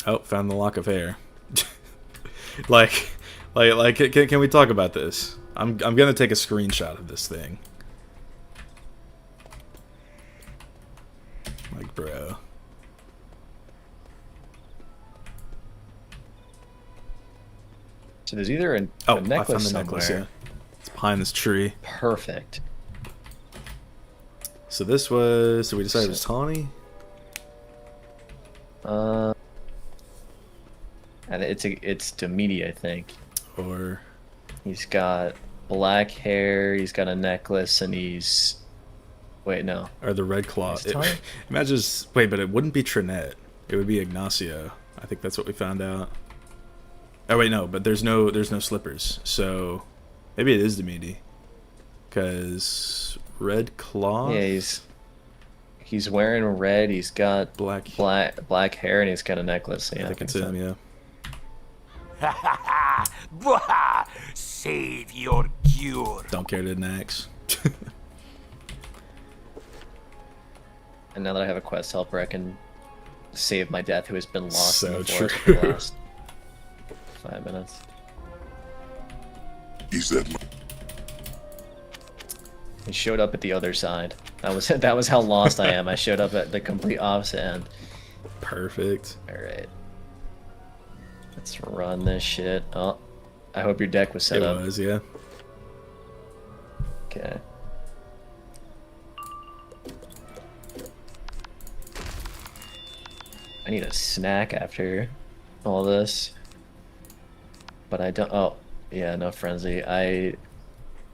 Oh, found the lock of hair. Can we talk about this? I'm gonna take a screenshot of this thing. Like, bro. So there's either a necklace I found the somewhere. necklace, yeah. It's behind this tree. Perfect. So this was... So we decided it was Tawny? And it's Demidi, I think. Or He's got black hair, he's got a necklace, and he's... Wait, no. or the Red Claw. His tongue? Imagine, wait, but it wouldn't be Trinette. It would be Ignacio. I think that's what we found out. Oh wait, no, but there's no slippers, so maybe it is Demidi. Cause Red Claw. Yeah, he's wearing red. He's got black hair, and he's got a necklace. Yeah, I think it's him. Yeah. Ha ha ha! Bwah! Save your cure. Don't care to next. And now that I have a quest helper, I can save my death, who has been lost in So the forest true. for the last 5 minutes. Is that my... He showed up at the other side. That was how lost I am. I showed up at the complete opposite end. Perfect. Alright. Let's run this shit. Oh, I hope your deck was set up. It was, yeah. Okay. I need a snack after all this. But I don't... Oh, yeah, no frenzy. I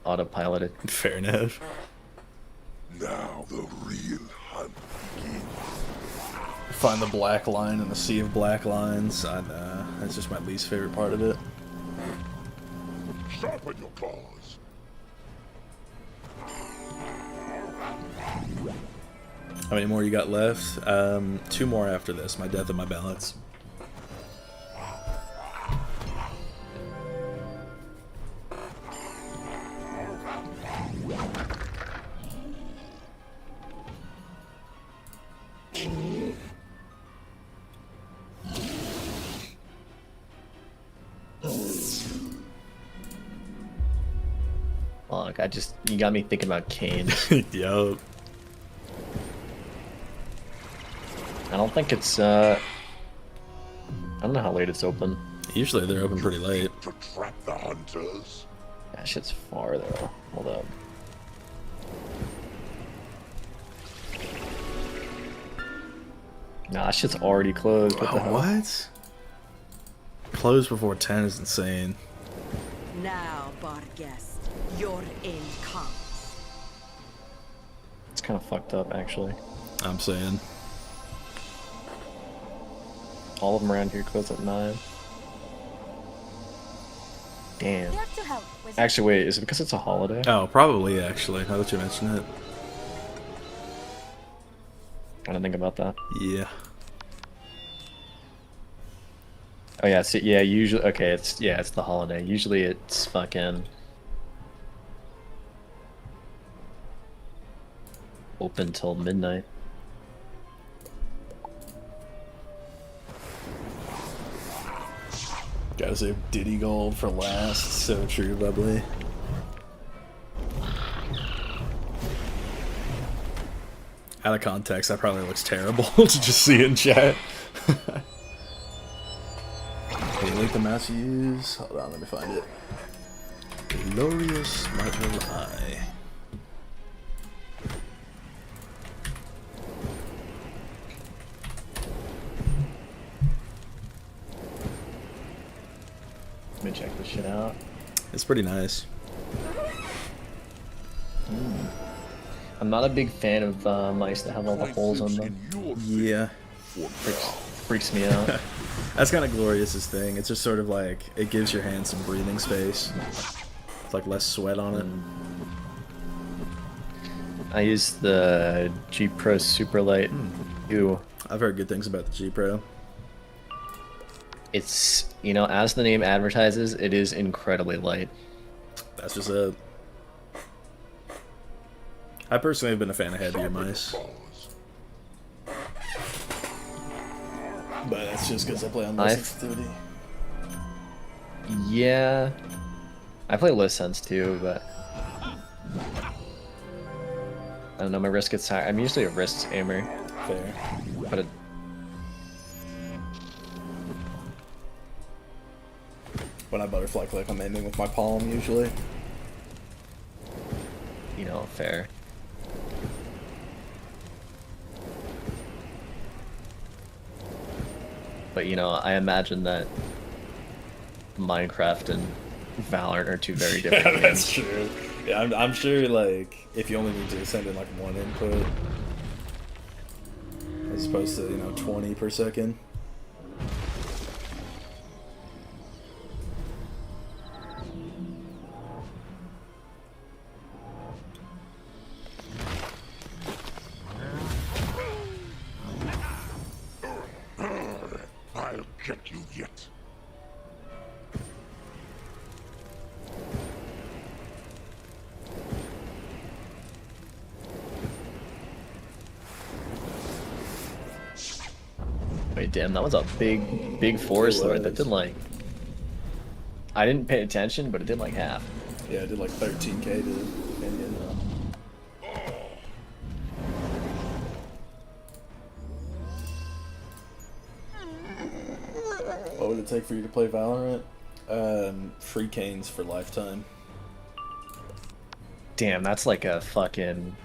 autopiloted. Fair enough. Now the real hunt begins. Find the black line in the sea of black lines. I know. That's just my least favorite part of it. Sharpen your claws. How many more you got left? 2 more after this. My death and my balance. Fuck, you got me thinking about Kane. Yup. I don't think it's, I don't know how late it's open. Usually they're open pretty late. To trap the hunters. That shit's far though. Hold up. Nah, that shit's already closed. What the hell? What? Close before 10 is insane. Now, Barghest, your end comes. It's kind of fucked up, actually. I'm saying. All of them around here close at 9. Damn. We have to help. Wizard. Actually, wait, is it because it's a holiday? Oh, probably actually. Now that you mention it. I didn't think about that. Yeah. Oh yeah, so, yeah, usually, okay, it's the holiday. Usually it's fucking open till midnight. Gotta save Diddy Gold for last. So true, bubbly. Out of context, that probably looks terrible to just see in chat. Okay, link the mouse you use. Hold on, let me find it. Glorious Marble Eye. Let me check this shit out. It's pretty nice. I'm not a big fan of mice that have all the holes on them. Yeah. Freaks me out. That's kind of Glorious's thing. It's just sort of like, it gives your hand some breathing space. It's like less sweat on it. I use the G Pro Superlight. Ew. I've heard good things about the G Pro. It's, you know, as the name advertises, it is incredibly light. That's just it. I personally have been a fan of heavier mice. But that's just because I play on low sensitivity. Yeah. I play low sense too, but I don't know, my wrist gets higher. I'm usually a wrist aimer. Fair. But when I butterfly click, I'm aiming with my palm usually. You know, fair. But you know, I imagine that Minecraft and Valorant are two very different games. That's true. Yeah, I'm sure, like, if you only need to send in, like, one input, as opposed to, you know, 20 per second. I'll get you yet. Wait, damn, that was a big forest lord. That did like... I didn't pay attention, but it did like half. Yeah, I did like 13k to Indian. What would it take for you to play Valorant? Free canes for lifetime. Damn, that's like a fucking...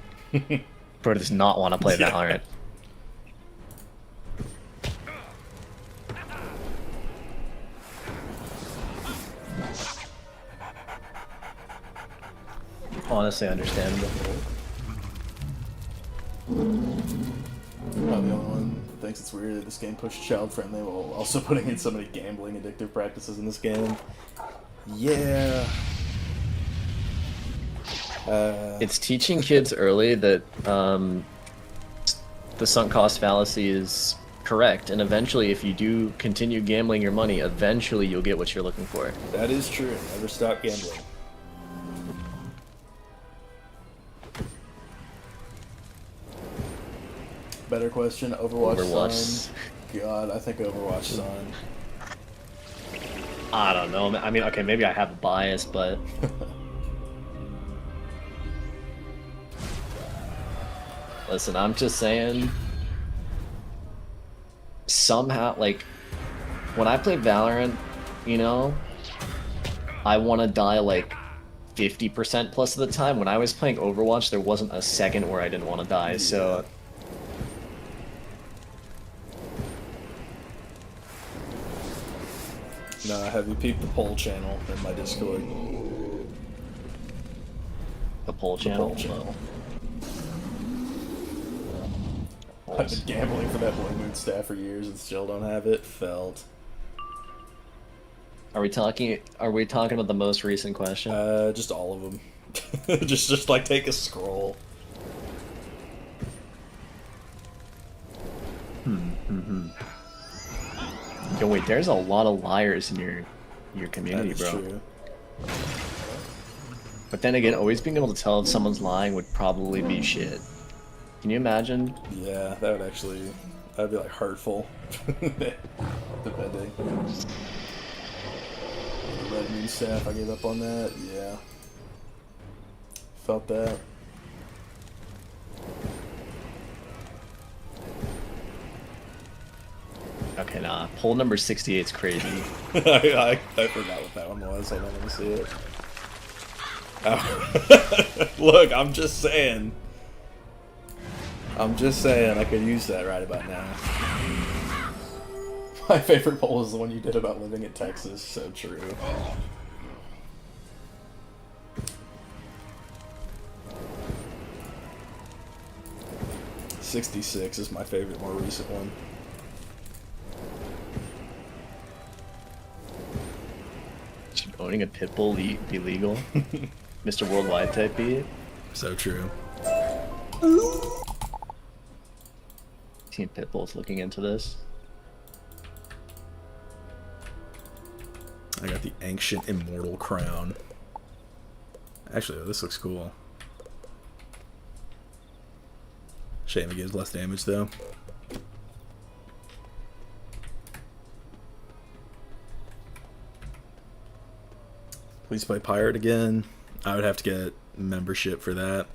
Bro does not want to play Valorant. Honestly understandable. I'm not the only one who thinks it's weird that this game pushed child friendly while also putting in so many gambling addictive practices in this game. Yeah. It's teaching kids early that the sunk cost fallacy is correct, and eventually if you do continue gambling your money, eventually you'll get what you're looking for. That is true. Never stop gambling. Better question, Overwatch. Sun. God, I think Overwatch Sun. I don't know. I mean, okay, maybe I have a bias, but... Listen, I'm just saying... Somehow, like... When I play Valorant, you know... I want to die, like, 50% plus of the time. When I was playing Overwatch, there wasn't a second where I didn't want to die, so... No, have you peeped the poll channel in my Discord? The poll channel? I've been gambling for that Blue Moon staff for years and still don't have it. Felt. Are we talking about the most recent question? Just all of them. just like take a scroll. Yo, wait, there's a lot of liars in your community, bro. True. But then again, always being able to tell if someone's lying would probably be shit. Can you imagine? Yeah, that would be like hurtful. Depending. The Red Moon staff, I gave up on that. Yeah. Felt that. Okay, nah. Poll number 68 is crazy. I forgot what that one was. Hold on, let me see it. Oh. Look, I'm just saying. I could use that right about now. My favorite poll is the one you did about living in Texas. So true. 66 is my favorite, more recent one. Should owning a pit bull be legal? Mr. Worldwide type beat? So true. Team Pitbull's looking into this. I got the Ancient Immortal Crown. Actually, this looks cool. Shame it gives less damage, though. Please play Pirate again. I would have to get membership for that.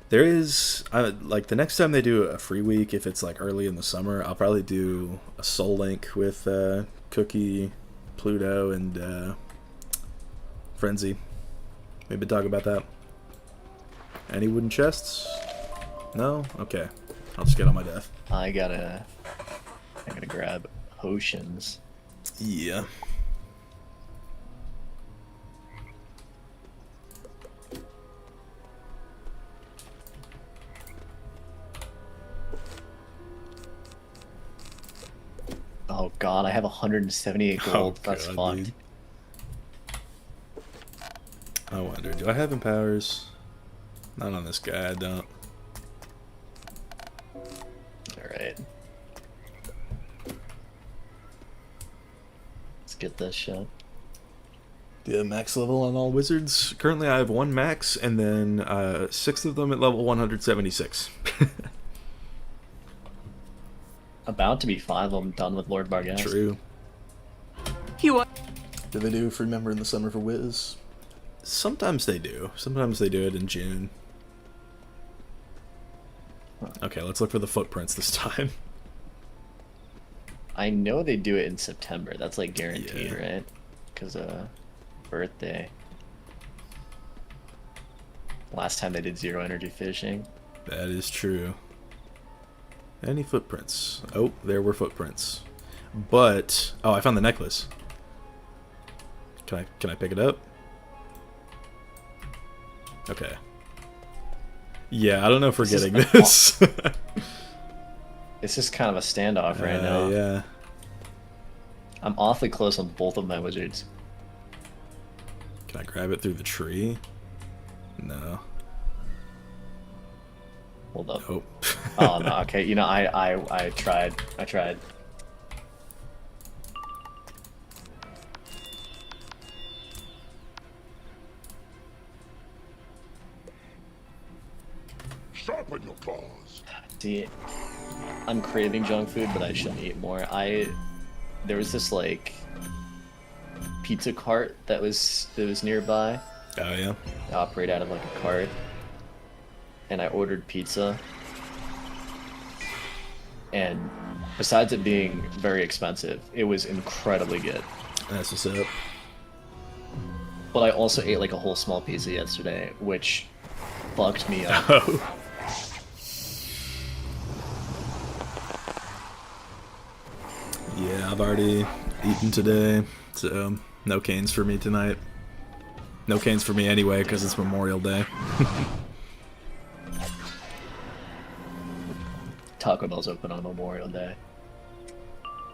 There is, like, the next time they do a free week, if it's, like, early in the summer, I'll probably do a Soul Link with Cookie, Pluto, and Frenzy. Maybe talk about that. Any wooden chests? No? Okay. I'll just get on my death. I gotta grab potions. Yeah. god, I have 178 gold. That's God, fucked. dude. I wonder, do I have empowers? Not on this guy, I don't. Alright. Let's get this shit. Do you have max level on all wizards? Currently I have 1 max, and then 6 of them at level 176. About to be 5 of them done with Lord Barghest. True. You are. Do they do free member in the summer for Wiz? Sometimes they do. Sometimes they do it in June. Okay, let's look for the footprints this time. I know they do it in September. That's like guaranteed, Yeah. right? Because birthday. Last time they did 0 energy fishing. That is true. Any footprints? Oh, there were footprints. But oh, I found the necklace. Can I pick it up? Okay. Yeah, I don't know if we're getting this. It's just kind of a standoff right now. Yeah. I'm awfully close on both of my wizards. Can I grab it through the tree? No. Hold up. Nope. Oh no. Okay. You know, I tried. I tried. Sharpen your claws. See, I'm craving junk food, but I shouldn't eat more. There was this like pizza cart that was nearby. Oh yeah. I operate out of like a cart, and I ordered pizza. And besides it being very expensive, it was incredibly good. That's what's up. But I also ate like a whole small pizza yesterday, which fucked me up. Oh. Yeah, I've already eaten today, so no canes for me tonight. No canes for me anyway, because it's Memorial Day. Taco Bell's open on Memorial Day.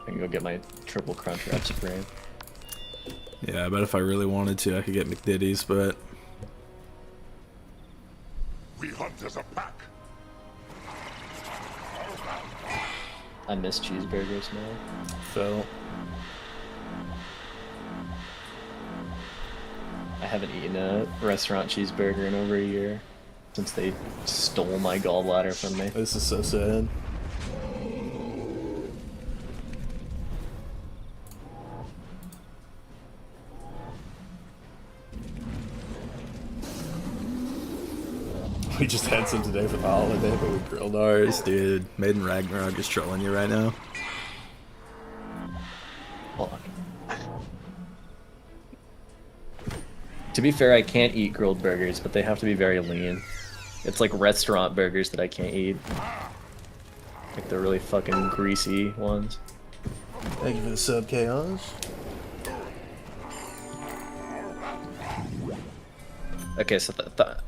I can go get my triple crunch wrap supreme. Yeah, I bet if I really wanted to, I could get McDiddy's, but We hunt as a pack. I miss cheeseburgers now. So, I haven't eaten a restaurant cheeseburger in over a year since they stole my gallbladder from me. this is so sad. We just had some today for the holiday, but we grilled ours. dude, Maiden Ragnarok is trolling you right now. Fuck. To be fair, I can't eat grilled burgers, but they have to be very lean. It's like restaurant burgers that I can't eat. Like the really fucking greasy ones. Thank you for the sub, Chaos. Okay, so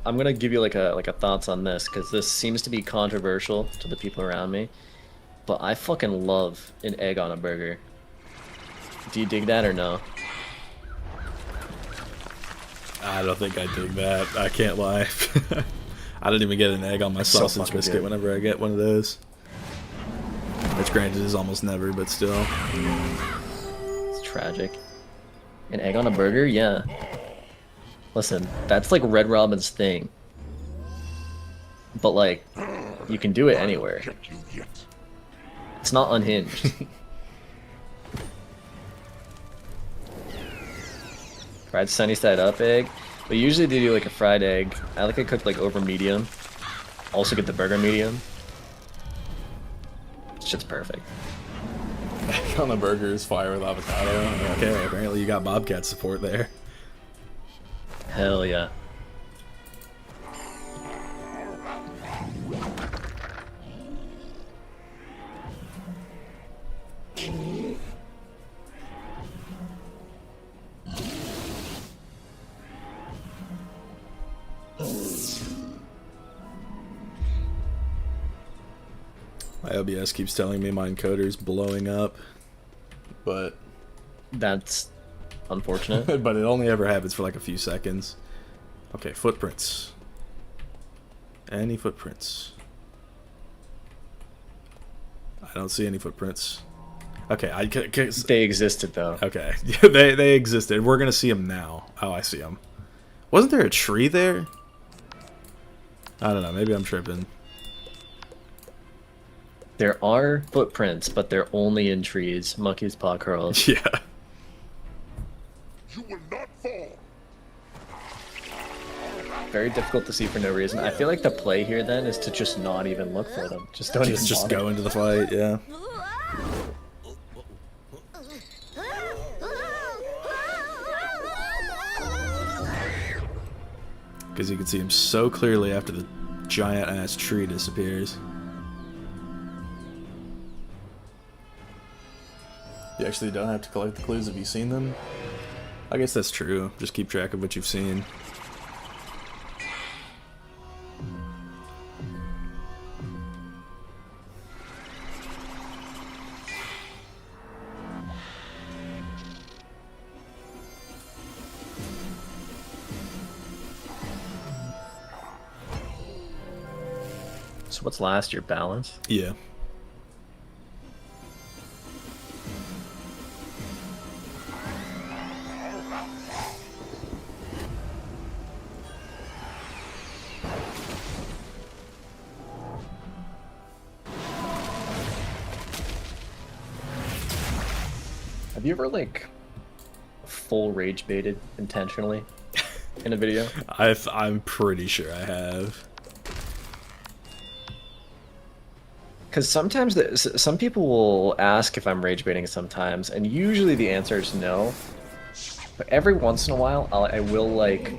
I'm gonna give you like a thoughts on this because this seems to be controversial to the people around me, but I fucking love an egg on a burger. Do you dig that or no? I don't think I dig that. I can't lie. I don't even get an egg on my So sausage fucking biscuit good. whenever I get one of those. Which granted is almost never, but still. It's tragic. An egg on a burger? Yeah. Listen, that's like Red Robin's thing. But like, you can do it anywhere. Get you yet. It's not unhinged. Fried sunny side up egg. But usually they do like a fried egg. I like it cooked like over medium. Also get the burger medium. Shit's perfect. On the burger is fire with avocado. Okay, apparently you got Bobcat support there. Hell yeah. My OBS keeps telling me my encoder's blowing up. but That's unfortunate. but it only ever happens for like a few seconds. Okay, footprints. Any footprints? I don't see any footprints. Okay, They existed though. okay, they existed. We're gonna see them now. Oh, I see them. Wasn't there a tree there? I don't know. Maybe I'm tripping. There are footprints, but they're only in trees. Monkey's paw curls. Yeah. You will not fall. Very difficult to see for no reason. I feel like the play here then is to just not even look for them. Just don't even Just bother. go into the fight. Yeah. Because you can see him so clearly after the giant ass tree disappears. You actually don't have to collect the clues if you've seen them. I guess that's true. Just keep track of what you've seen. So what's last? Your balance? Yeah. Have you ever like full rage baited intentionally in a video? I'm pretty sure I have. Because sometimes some people will ask if I'm rage baiting sometimes, and usually the answer is no. But every once in a while, I will like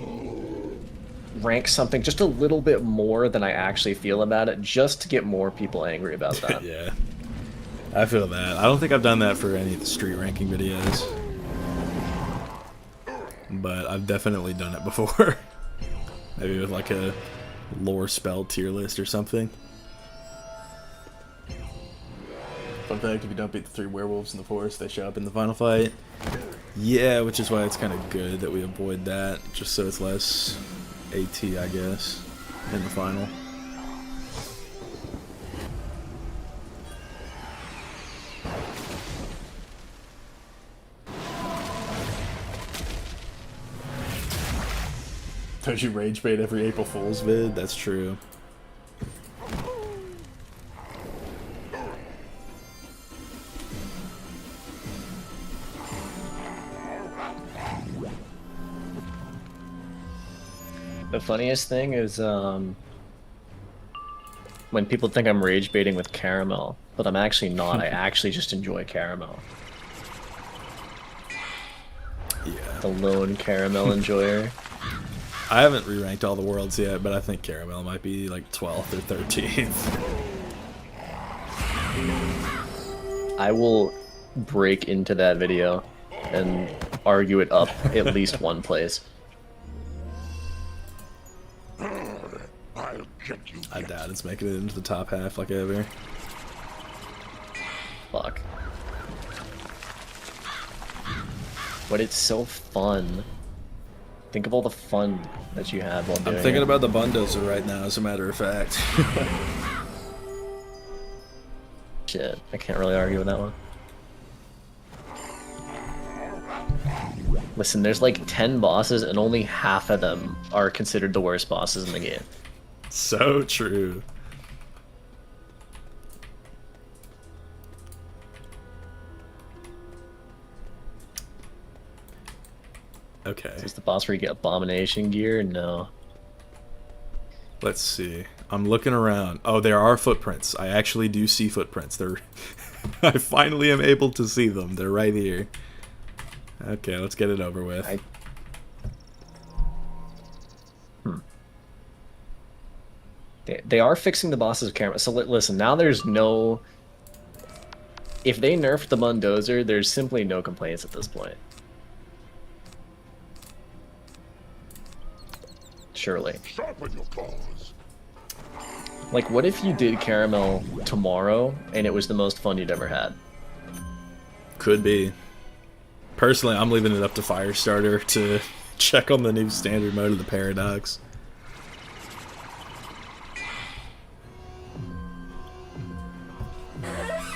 rank something just a little bit more than I actually feel about it, just to get more people angry about that. Yeah. I feel that. I don't think I've done that for any of the street ranking videos. But I've definitely done it before. Maybe with like a lore spell tier list or something. Fun fact, if you don't beat the 3 werewolves in the forest, they show up in the final fight. Yeah, which is why it's kind of good that we avoid that, just so it's less AT, I guess, in the final. Don't you rage bait every April Fool's vid? That's true. The funniest thing is when people think I'm rage baiting with caramel, but I'm actually not. I actually just enjoy caramel. Yeah. The lone caramel enjoyer. I haven't re-ranked all the worlds yet, but I think Caramel might be like 12th or 13th. I will break into that video and argue it up at least one place. I'll get you. I doubt it's making it into the top half like ever. Fuck. But it's so fun. Think of all the fun that you have while doing I'm thinking it. about the Bundozer right now, as a matter of fact. Shit, I can't really argue with that one. Listen, there's like 10 bosses and only half of them are considered the worst bosses in the game. So true. Okay. Is this the boss where you get abomination gear? No. Let's see. I'm looking around. Oh, there are footprints. I actually do see footprints. They're I finally am able to see them. They're right here. Okay, let's get it over with. They are fixing the bosses with camera. So listen, now there's no... If they nerfed the Bulldozer, there's simply no complaints at this point. Surely. Sharpen your claws. Like, what if you did Caramel tomorrow and it was the most fun you'd ever had? Could be. Personally, I'm leaving it up to Firestarter to check on the new standard mode of the Paradox.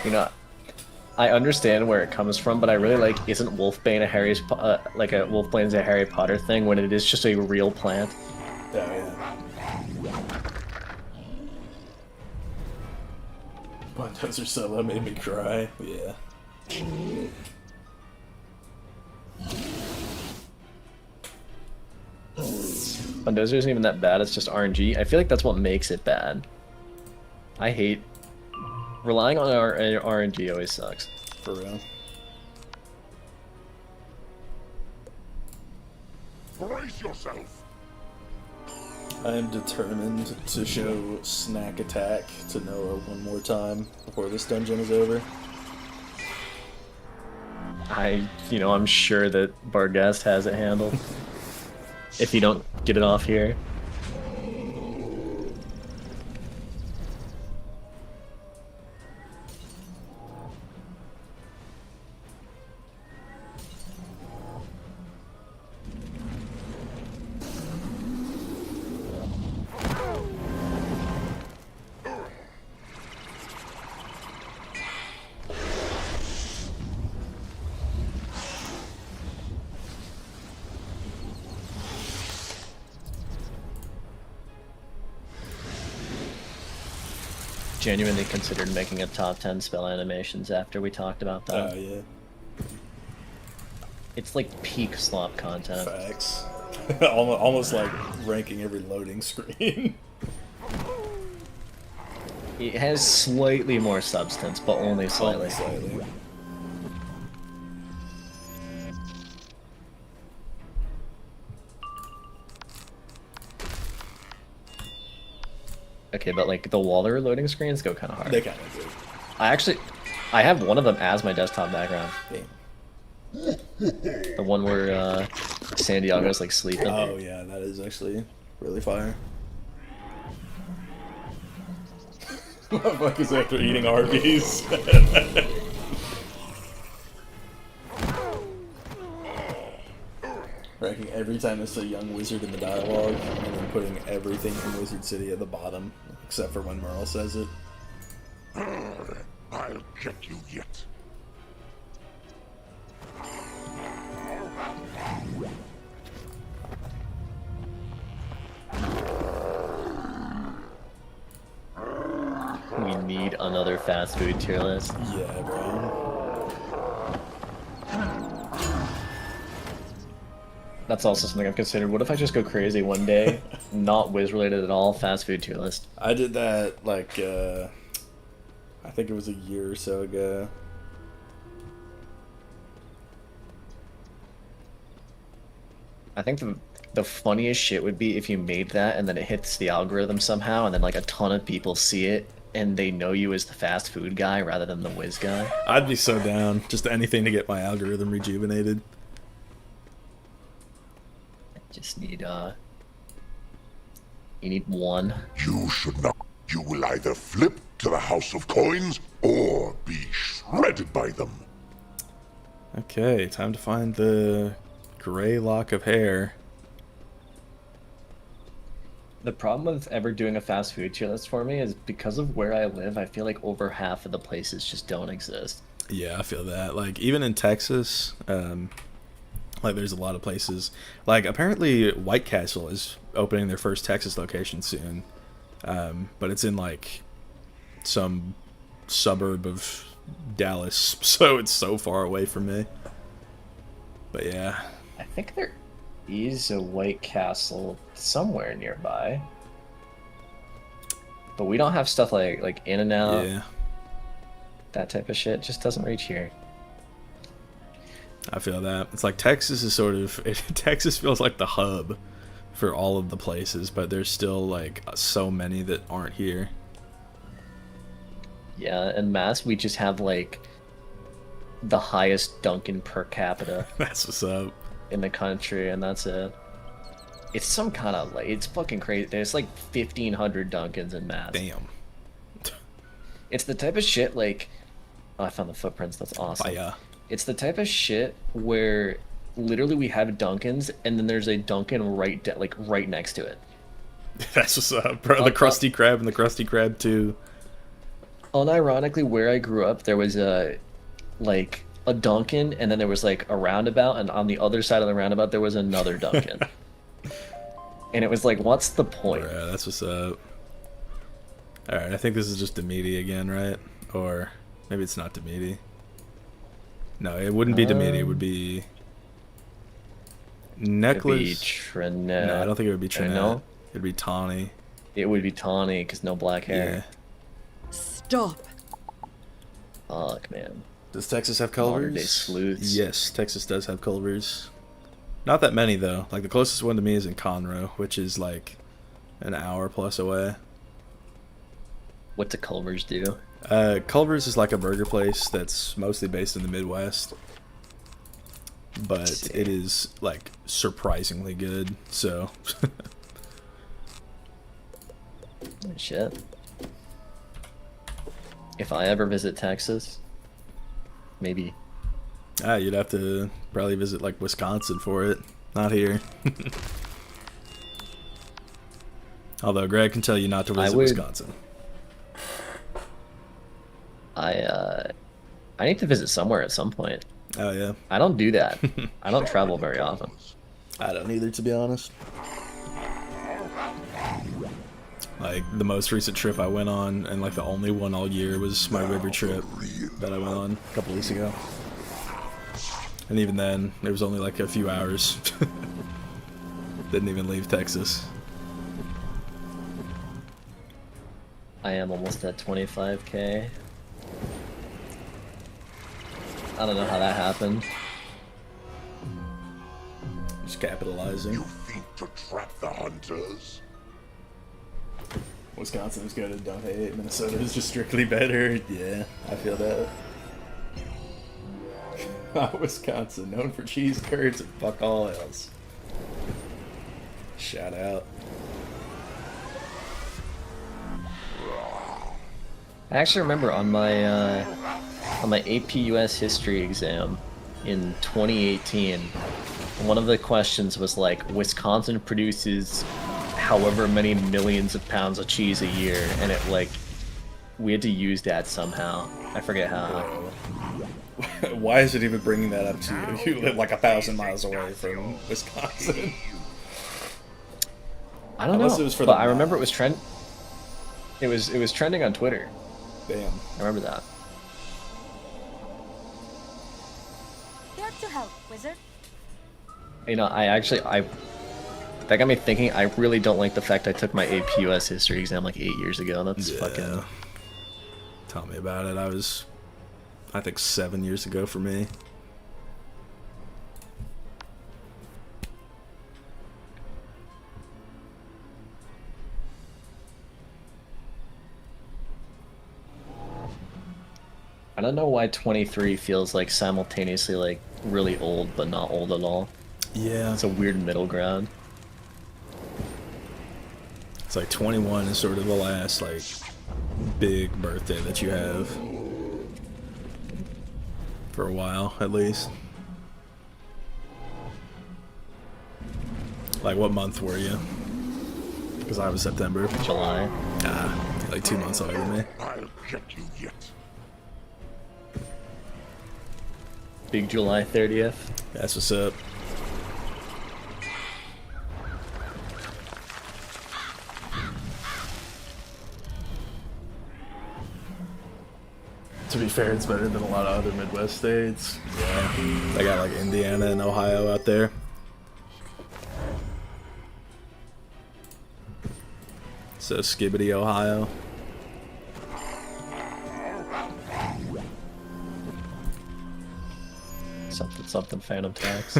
You know, I understand where it comes from, but I really like, isn't Wolfbane like a Wolfbane's a Harry Potter thing when it is just a real plant? Oh, yeah. Bulldozer solo made me cry. Yeah. Bulldozer isn't even that bad, it's just RNG. I feel like that's what makes it bad. I hate... Relying on our RNG always sucks. For real. Brace yourself. I am determined to show Snack Attack to Noah one more time before this dungeon is over. I'm sure that Barghest has it handled. If you don't get it off here. Genuinely considered making a top 10 spell animations after we talked about that. Oh, yeah. It's like peak slop content. Facts. Almost like ranking every loading screen. It has slightly more substance, but only slightly. Okay, but like the Waller loading screens go kind of hard. They kind of do. I have one of them as my desktop background. Damn. The one where San Diego's like sleeping. Oh yeah, that is actually really fire. What the fuck is after eating Arby's? Ranking every time there's a young wizard in the dialogue, and then putting everything in Wizard City at the bottom, except for when Merle says it. I'll get you yet. We need another fast food tier list. Yeah, bro. That's also something I've considered. What if I just go crazy one day? Not Wiz related at all, fast food tier list. I did that like I think it was a year or so ago. I think the funniest shit would be if you made that and then it hits the algorithm somehow and then like a ton of people see it and they know you as the fast food guy rather than the Wiz guy. I'd be so down. Just anything to get my algorithm rejuvenated. Just need you need one. You should not. You will either flip to the House of Coins or be shredded by them. Okay, time to find the gray lock of hair. The problem with ever doing a fast food tier list for me is because of where I live, I feel like over half of the places just don't exist. Yeah, I feel that. Like, even in Texas, like, there's a lot of places. Like, apparently White Castle is opening their first Texas location soon. But it's in, like, some suburb of Dallas, so it's so far away from me. But, yeah. I think there is a White Castle somewhere nearby. But we don't have stuff like In-N-Out. Yeah. That type of shit just doesn't reach here. I feel that. It's like Texas is sort of... Texas feels like the hub for all of the places, but there's still, like, so many that aren't here. Yeah, in Mass, we just have, like, the highest Dunkin' per capita. That's what's up. In the country, and that's it. It's some kind of, like, it's fucking crazy. There's, like, 1,500 Dunkins in Mass. Damn. It's the type of shit, like... Oh, I found the footprints. That's awesome. Fire. It's the type of shit where literally we have Dunkins, and then there's a Dunkin' right next to it. That's what's up, bro. The Krusty Krab and the Krusty Krab 2. Unironically, where I grew up, there was a Dunkin', and then there was like a roundabout, and on the other side of the roundabout there was another Dunkin'. And it was like, what's the point? Yeah, that's what's up. Alright, I think this is just Demeti again, right? Or maybe it's not Demeti. No, it wouldn't be Demeti, it would be Necklace. It'd be Trinette. No, I don't think it would be Trinette. No? It'd be Tawny. It would be Tawny, because no black hair. Stop. Fuck, man. Does Texas have Culvers? Modern day sleuths. Yes, Texas does have Culvers. Not that many, though. Like, the closest one to me is in Conroe, which is, like, an hour plus away. What do Culvers do? Culvers is like a burger place that's mostly based in the Midwest. But it is, like, surprisingly good, so... Shit. If I ever visit Texas, maybe. You'd have to probably visit, like, Wisconsin for it. Not here. Although Greg can tell you not to visit Wisconsin. I need to visit somewhere at some point. Oh, yeah? I don't do that. I don't travel very often. I don't either, to be honest. Like, the most recent trip I went on, and like the only one all year, was my river trip that I went on a couple weeks ago. And even then, it was only like a few hours. Didn't even leave Texas. I am almost at 25k. I don't know how that happened. Just capitalizing. You think to trap the hunters? Wisconsin's good, don't hate. Minnesota is just strictly better. Yeah, I feel that. Wisconsin, known for cheese curds and fuck all else. Shout out. I actually remember on my AP US history exam in 2018, one of the questions was like, Wisconsin produces however many millions of pounds of cheese a year, and it like, we had to use that somehow. I forget how. Why is it even bringing that up to you? You live like 1,000 miles away from Wisconsin. I don't know, it was for but I remember it was It was trending on Twitter. Damn. I remember that. Here to help, wizard. You know, that got me thinking, I really don't like the fact I took my AP US history exam like 8 years ago. That's fucking... Tell me about it. I think 7 years ago for me. I don't know why 23 feels like simultaneously like really old but not old at all. Yeah. It's a weird middle ground. It's like 21 is sort of the last like big birthday that you have. For a while, at least. Like, what month were you? Because I was September. July. Like 2 months older than me. I'll get you yet. Big July 30th. That's what's up. To be fair, it's better than a lot of other Midwest states. Yeah. I got like Indiana and Ohio out there. So Skibbity, Ohio. Something Phantom Tax.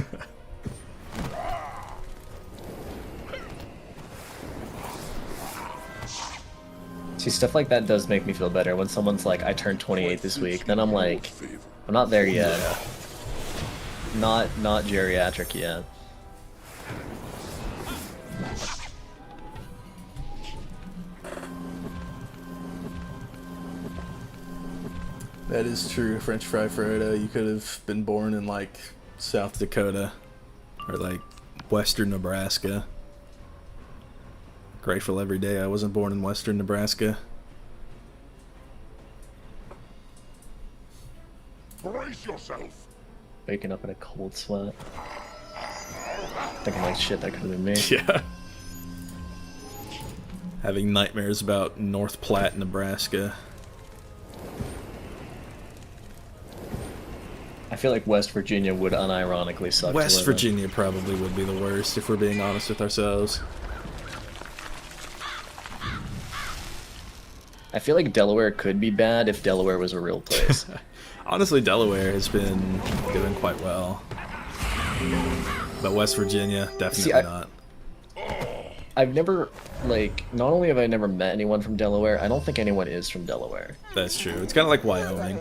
See, stuff like that does make me feel better when someone's like, I turned 28 this week. Then I'm like, I'm not there yet. Not geriatric yet. That is true, French Fry Frodo. You could have been born in, like, South Dakota. Or, like, western Nebraska. Grateful every day I wasn't born in western Nebraska. Brace yourself. Waking up in a cold sweat. Thinking like, shit, that could have been me. Yeah. Having nightmares about North Platte, Nebraska. I feel like West Virginia would unironically suck. West Virginia probably would be the worst, if we're being honest with ourselves. I feel like Delaware could be bad if Delaware was a real place. Honestly, Delaware has been doing quite well. But West Virginia, definitely not. I've never, like, not only have I never met anyone from Delaware, I don't think anyone is from Delaware. That's true. It's kind of like Wyoming.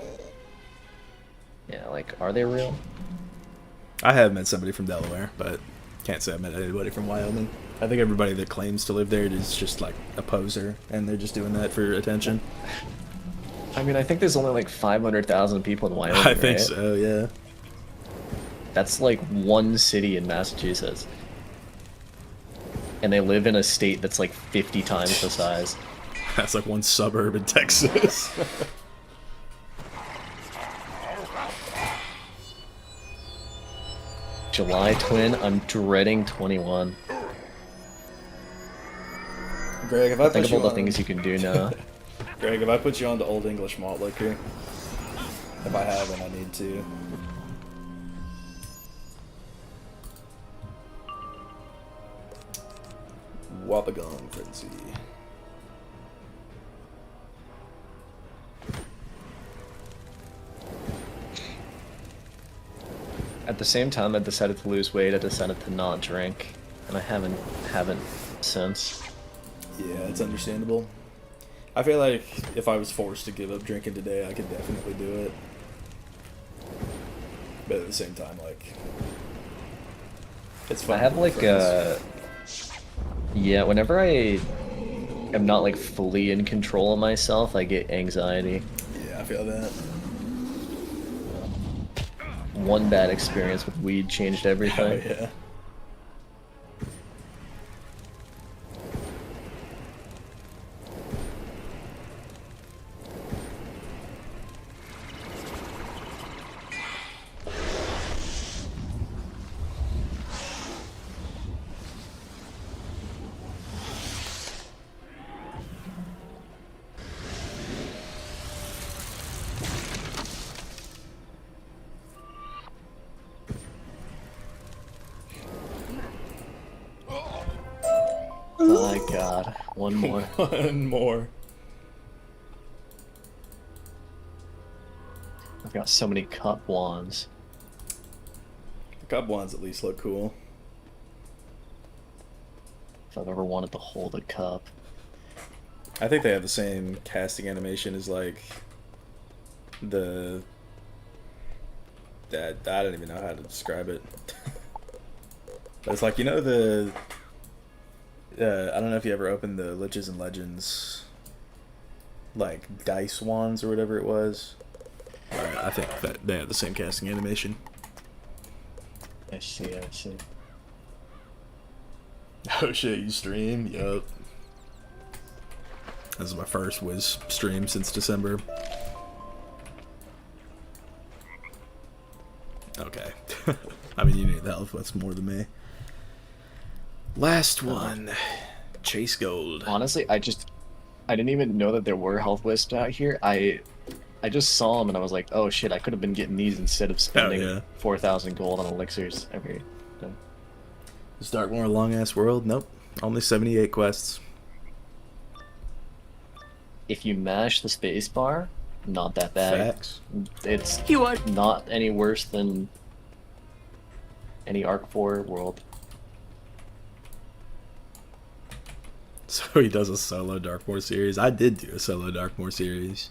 Yeah, like, are they real? I have met somebody from Delaware, but can't say I've met anybody from Wyoming. I think everybody that claims to live there is just, like, a poser, and they're just doing that for attention. I mean, I think there's only, like, 500,000 people in Wyoming, I think right? so, yeah. That's, like, one city in Massachusetts. And they live in a state that's, like, 50 times the size. That's, like, one suburb in Texas. July twin, I'm dreading 21. Greg, if I Think put of all you the on... things you can do now. Greg, if I put you on to Old English malt liquor, if I haven't, I need to. Wapagon Frenzy. At the same time, I decided to lose weight. I decided to not drink, and I haven't since. Yeah, it's understandable. I feel like if I was forced to give up drinking today, I could definitely do it. But at the same time, like, it's fun. I have like yeah, whenever I am not like fully in control of myself, I get anxiety. Yeah, I feel that. One bad experience with weed changed everything. Oh, yeah. Oh my god, one more. One more. I've got so many cup wands. The cup wands at least look cool. If I've ever wanted to hold a cup. I think they have the same casting animation as like the that I don't even know how to describe it. But it's like, you know, the I don't know if you ever opened the Liches and Legends like dice wands or whatever it was. I think that they have the same casting animation. I see. Oh shit, you stream? Yup. This is my first Wiz stream since December. Okay. I mean, you need the health, that's more than me. Last one. Chase Gold. Honestly, I didn't even know that there were health wisps out here. I just saw them and I was like, oh shit, I could have been getting these instead of spending 4,000 gold on elixirs every day. This Darkmoor long ass world? Nope. Only 78 quests. If you mash the space bar, not that bad. Facts. It's not any worse than any Arc 4 world. So he does a solo Darkmoor series. I did do a solo Darkmoor series.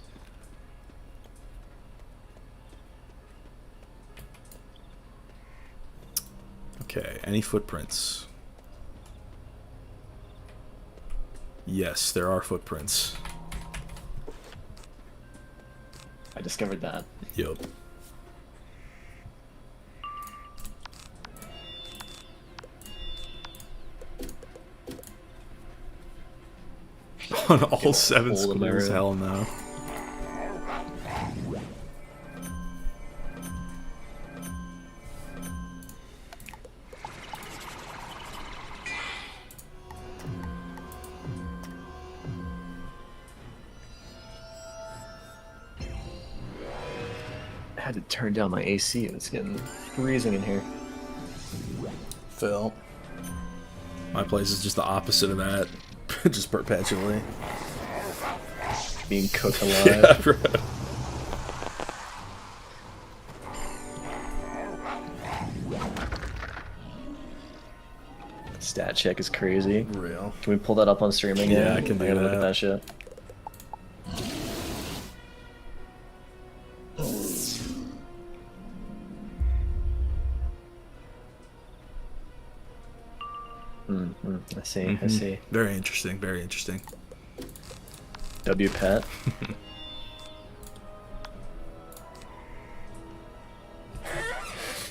Okay, any footprints? Yes, there are footprints. I discovered that. Yup. On all 7 schools, hell no. I had to turn down my AC. It's getting freezing in here. Phil. My place is just the opposite of that. Just perpetually. Being cooked alive. Yeah, bro. Stat check is crazy. Real. Can we pull that up on streaming? Yeah, I can do gotta that. Look at that shit. I see, I see. Very interesting, very interesting. W pet.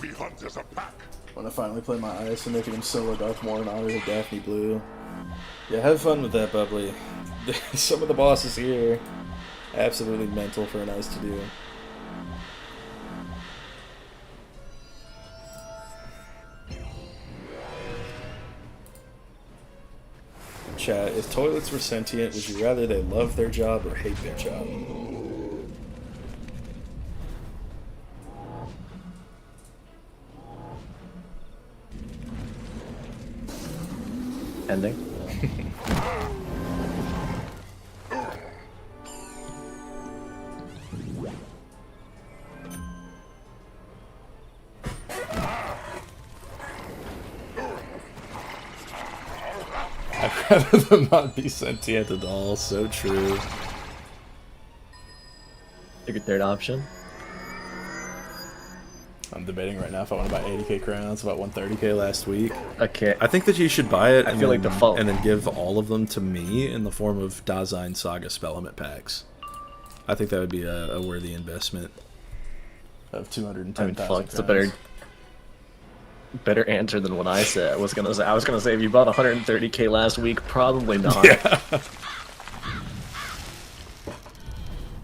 We hunt as a pack. When I finally play my ice and making him solo Darkmoor in honor of Daphne Blue. Yeah, have fun with that, Bubbly. Some of the bosses here, absolutely mental for an ice to do. Chat, if toilets were sentient, would you rather they love their job or hate their job? Ending. I'd rather them not be sentient at all, so true. Pick a third option. I'm debating right now if I want to buy 80k crowns, about 130k last week. Okay. I think that you should buy it I and, feel then, like default. and then give all of them to me in the form of Dasein Saga spell limit packs. I think that would be a worthy investment of 210,000 I mean, fuck, it's a better answer than what I said. I was gonna say if you bought 130k last week, probably not. Yeah.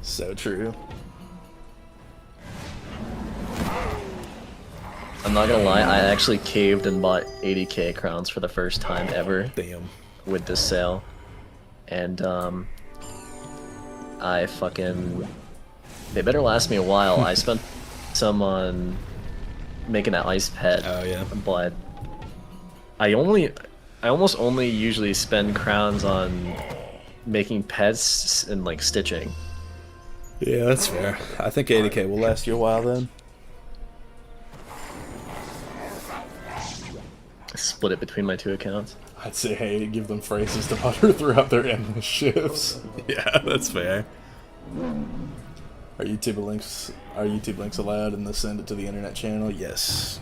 So true. I'm not gonna lie, I actually caved and bought 80k crowns for the first time ever. Damn. With this sale. And I fucking... They better last me a while. I spent some on making that ice pet. Oh yeah. But I almost only usually spend crowns on making pets and like stitching. Yeah, that's fair. I think 80k will last you a while then. Split it between my 2 accounts. I'd say, hey, give them phrases to mutter throughout their endless shifts. Yeah, that's fair. Are YouTube links allowed in the send it to the internet channel? Yes.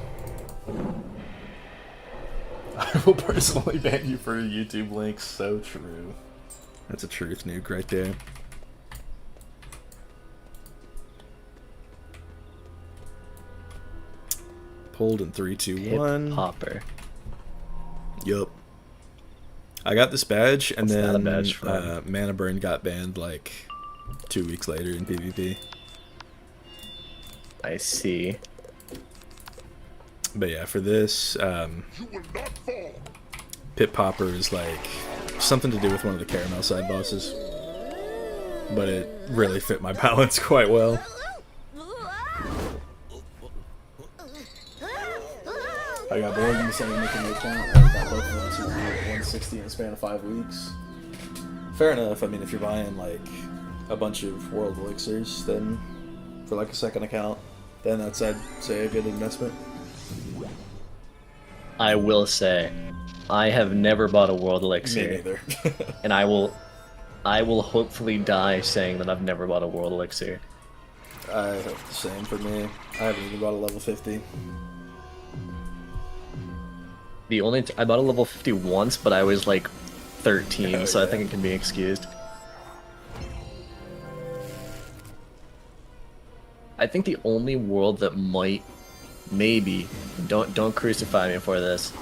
I will personally ban you for YouTube links. So true. That's a truth nuke right there. Pulled in 3, 2, 1. Hip hopper. Yup. I got this badge, and What's that a then badge from? Mana Burn got banned like 2 weeks later in PvP. I see. But yeah, for this, Pit Popper is like something to do with one of the caramel side bosses. But it really fit my balance quite well. I got bored and decided to make a new account. I got both of them to 160 in a span of 5 weeks. Fair enough. I mean, if you're buying like a bunch of world elixirs, then for like a second account, then that's, I'd say, a good investment. I will say, I have never bought a world elixir. Me neither. And I will hopefully die saying that I've never bought a world elixir. I hope the same for me. I haven't even bought a level 50. I bought a level 50 once, but I was like 13, Oh, so yeah. I think it can be excused. I think the only world that might, maybe, don't crucify me for this,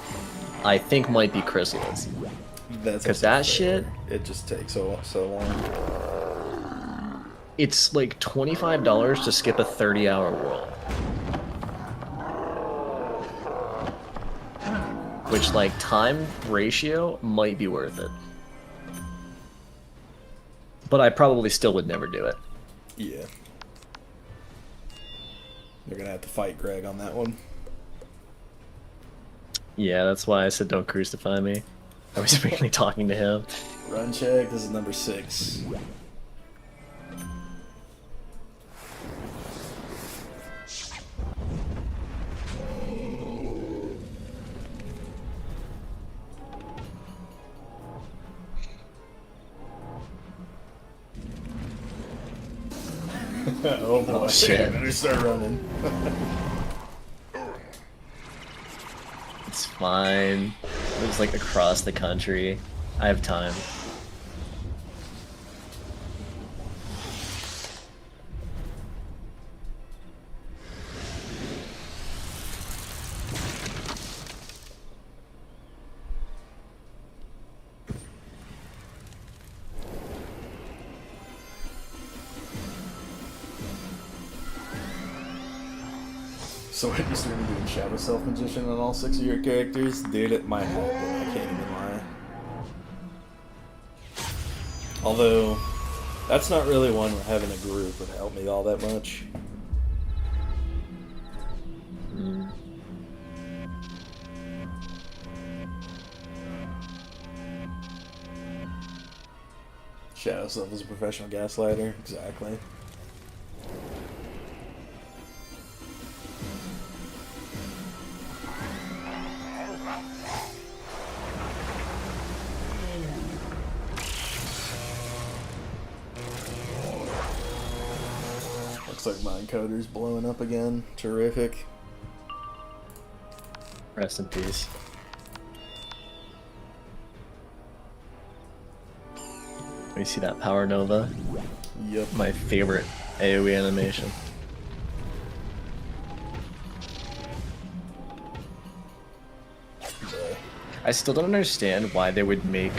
I think might be Chrysalis. That's Because that shit, it just takes so long. it's like $25 to skip a 30-hour world. Which, like, time ratio might be worth it. But I probably still would never do it. Yeah. You're gonna have to fight Greg on that one. Yeah, that's why I said don't crucify me. I was mainly talking to him. Run check, this is number 6. Oh boy, shit. Better start running. It's fine. It was like across the country. I have time. So what, you started doing Shadow Self Magician on all 6 of your characters? Dude, it might happen, I can't even lie. Although, that's not really one where having a group would help me all that much. Shadow Self is a professional gaslighter, exactly. Looks like Mind Coder's blowing up again. Terrific. Rest in peace. You see that Power Nova? Yep. My favorite AoE animation. I still don't understand why they would make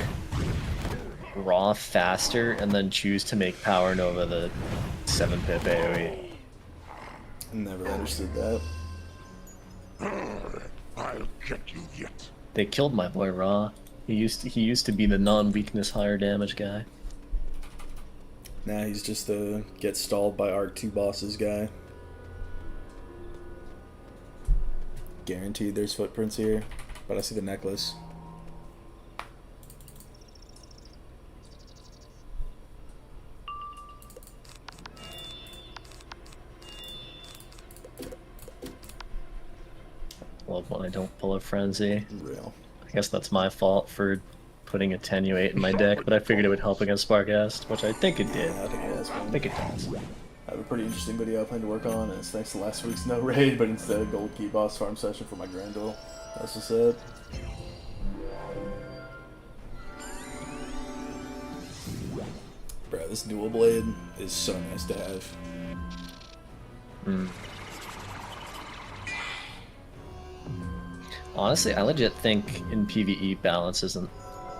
Raw faster and then choose to make Power Nova the 7-pip AoE. Never understood that. I'll get you yet. They killed my boy Raw. He used to be the non-weakness higher damage guy. Now he's just a get stalled by Arc 2 bosses guy. Guaranteed there's footprints here, but I see the necklace. Love when I don't pull a frenzy. Real. I guess that's my fault for putting attenuate in my deck, but I figured it would help against Barghest, which I think it did. Yeah, I think it has I one. think it does. I have a pretty interesting video I plan to work on, and it's thanks to last week's no raid, but instead a gold key boss farm session for my grand duel. That's what's up. Bro, this dual blade is so nice to have. Honestly, I legit think in PvE balance isn't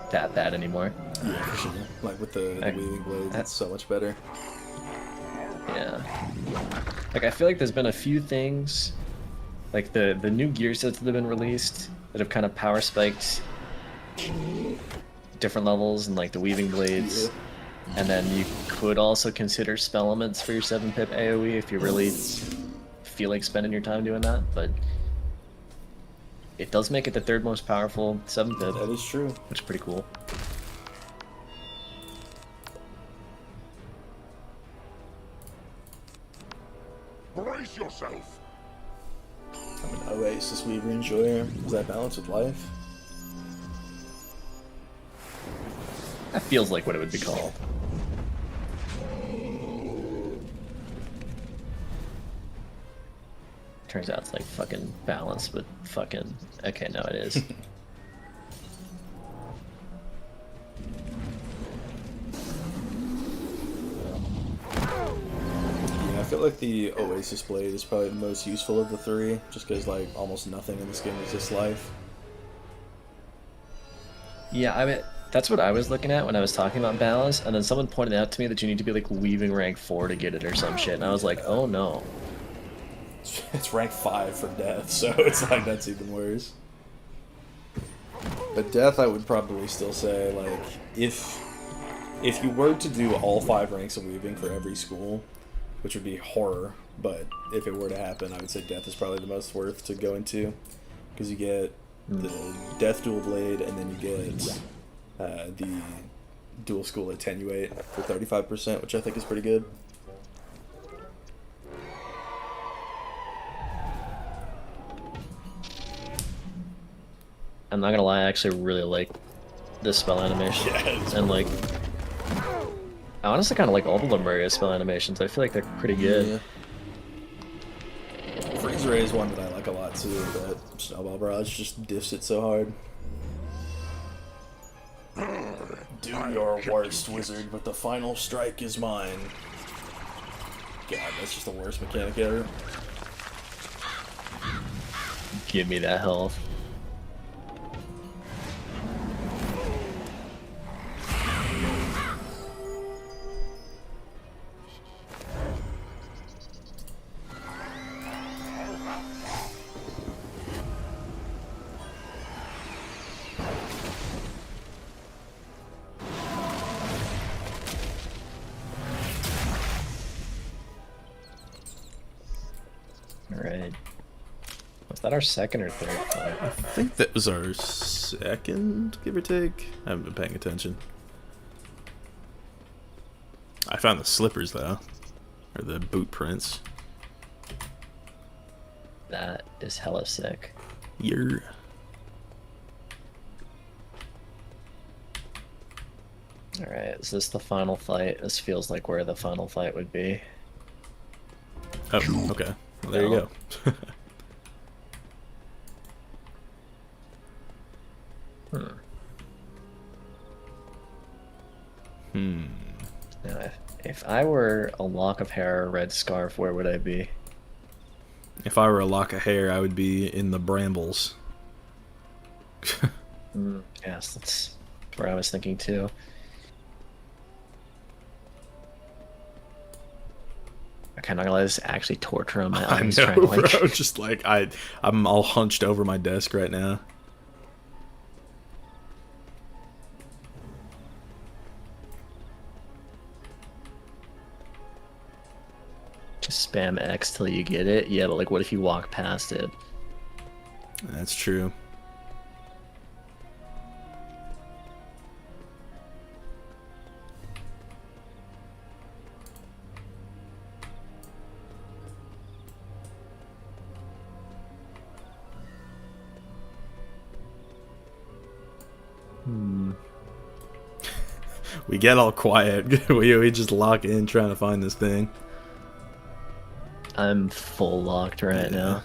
that bad anymore. Yeah, for sure. Like with the weaving blades, it's so much better. Yeah. Like, I feel like there's been a few things, like the new gear sets that have been released that have kind of power spiked different levels, and like the weaving blades. Yeah. And then you could also consider spell elements for your 7-pip AoE if you really feel like spending your time doing that, but it does make it the 3rd most powerful 7-pip, That is true. which is pretty cool. Brace yourself. I'm an Oasis Weaver Enjoyer. Does that balance with life? That feels like what it would be called. Turns out it's like fucking balance, but fucking... Okay, no, it is. Yeah, I feel like like the Oasis Blade is probably the most useful of the three, just because like almost nothing in this game resists life. Yeah, I mean, that's what I was looking at when I was talking about Ballast, and then someone pointed out to me that you need to be like weaving rank 4 to get it or some shit, and I was like, oh no. It's rank 5 for death, so it's like that's even worse. But death, I would probably still say, like, if you were to do all 5 ranks of weaving for every school, which would be horror, but if it were to happen, I would say death is probably the most worth to go into, because you get the death dual blade, and then you get the dual school attenuate for 35%, which I think is pretty good. I'm not gonna lie, I actually really like this spell animation. Yeah, and like, I honestly kind of like all the Lemuria spell animations. I feel like they're pretty good. Yeah. Freeze Ray is one that I like a lot too, but Snowball Barrage just diffs it so hard. Do your worst, wizard, but the final strike is mine. God, that's just the worst mechanic ever. Give me that health. Alright. Was that our second or third fight? I think that was our second, give or take. I haven't been paying attention. I found the slippers though, or the boot prints. That is hella sick. Yeah. Alright, is this the final fight? This feels like where the final fight would be. Oh, okay. Well, there you go. Now, if I were a lock of hair or a red scarf, where would I be? If I were a lock of hair, I would be in the brambles. Yes, that's where I was thinking too. Okay, not gonna let this actually torture on my eyes. I know, bro. Just like I'm all hunched over my desk right now. Just spam X till you get it. Yeah, but like, what if you walk past it? That's true. We get all quiet. we just lock in trying to find this thing. I'm full locked right now.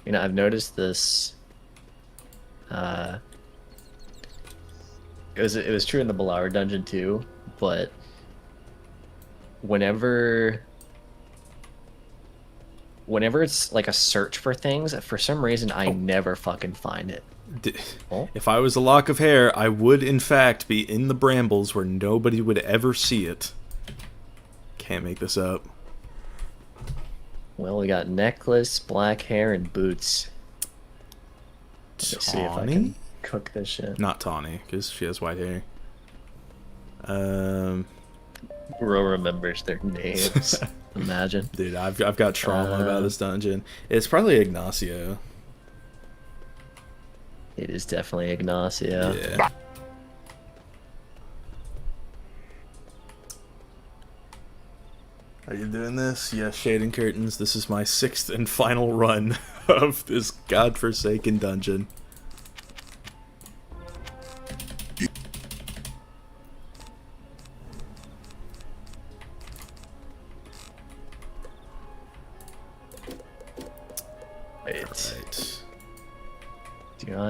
You know, I've noticed this. It was true in the Balar dungeon too, but whenever it's like a search for things, for some reason I never fucking find it. If I was a lock of hair, I would in fact be in the brambles where nobody would ever see it. Can't make this up. Well, we got necklace, black hair, and boots. Let's see if I can cook this shit. Not Tawny, because she has white hair. Ro remembers their names. Imagine. Dude, I've got trauma about this dungeon. It's probably Ignacio. It is definitely Ignacio. Yeah. Are you doing this? Yes, Shading Curtains. This is my 6th and final run of this godforsaken dungeon.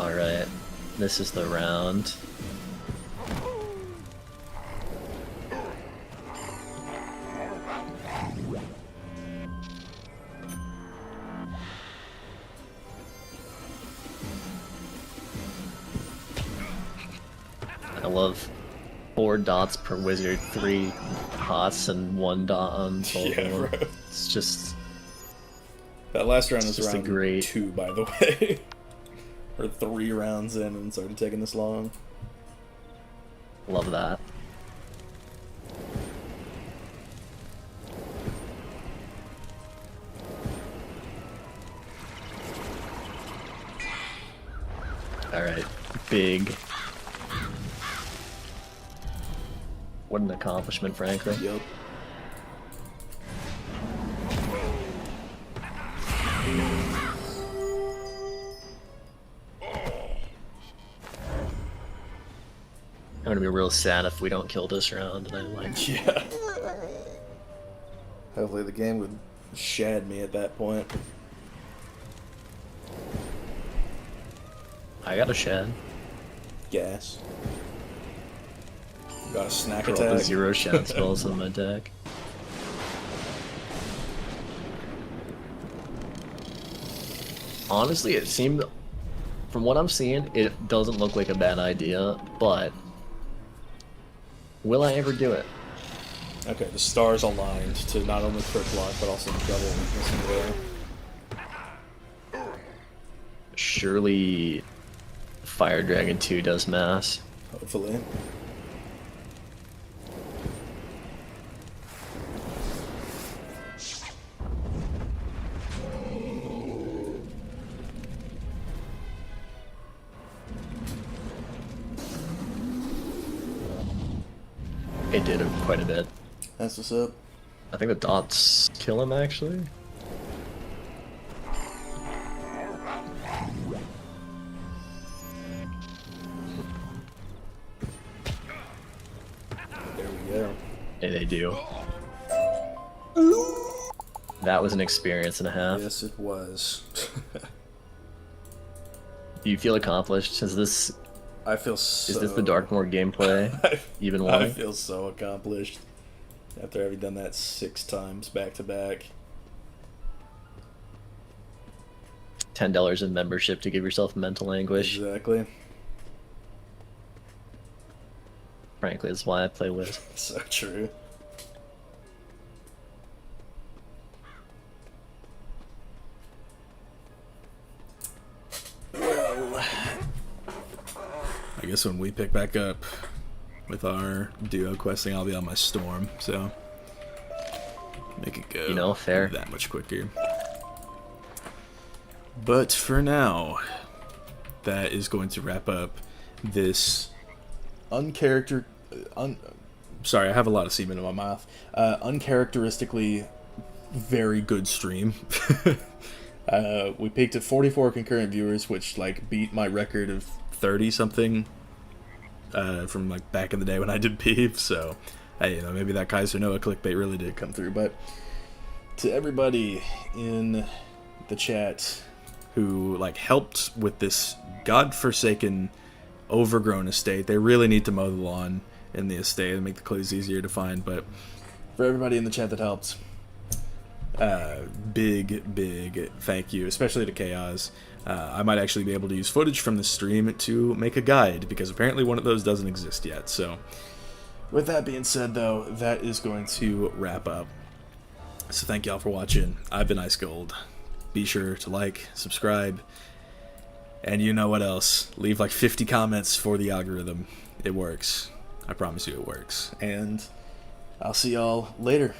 Alright, this is the round. I love 4 dots per wizard, 3 hots, and 1 dot on both of them. Bro. It's just... That last round was just a round great... 2, by the way. Or 3 rounds in and started taking this long. Love that. Alright, big. What an accomplishment, frankly. Yup. I'm gonna be real sad if we don't kill this round, and I'm like... Yeah. Hopefully the game would shad me at that point. I got a shed. Gas. Got a snack For all the attack. 0 shad spells on my deck. Honestly, it seemed... From what I'm seeing, it doesn't look like a bad idea, but... Will I ever do it? Okay, the stars aligned to not only crit block, but also double weakness and will. Surely... Fire Dragon 2 does mass. Hopefully. It did quite a bit. That's what's up. I think the dots kill him, actually. There we go. And they do. That was an experience and a half. Yes, it was. Do you feel accomplished? Is this I feel so... Is this the Darkmoor gameplay? Even one? I feel so accomplished after having done that 6 times back to back. $10 in membership to give yourself mental anguish. Exactly. Frankly, that's why I play Wiz. So true. Well, I guess when we pick back up with our duo questing, I'll be on my storm, so make it go, you know, fair, that much quicker. But for now, that is going to wrap up this sorry, I have a lot of semen in my mouth. Uncharacteristically very good stream. We peaked at 44 concurrent viewers, which like beat my record of 30 something from like back in the day when I did Peep. So hey, you know, maybe that Kaiser Noah clickbait really did come through. But to everybody in the chat who like helped with this godforsaken overgrown estate, they really need to mow the lawn in the estate and make the clues easier to find. But for everybody in the chat that helped, big thank you, especially to Chaos. I might actually be able to use footage from the stream to make a guide, because apparently one of those doesn't exist yet. So with that being said, though, that is going to wrap up. So thank y'all for watching. I've been Ice Gold. Be sure to like, subscribe, and you know what else. Leave like 50 comments for the algorithm. It works. I promise you it works. And I'll see y'all later.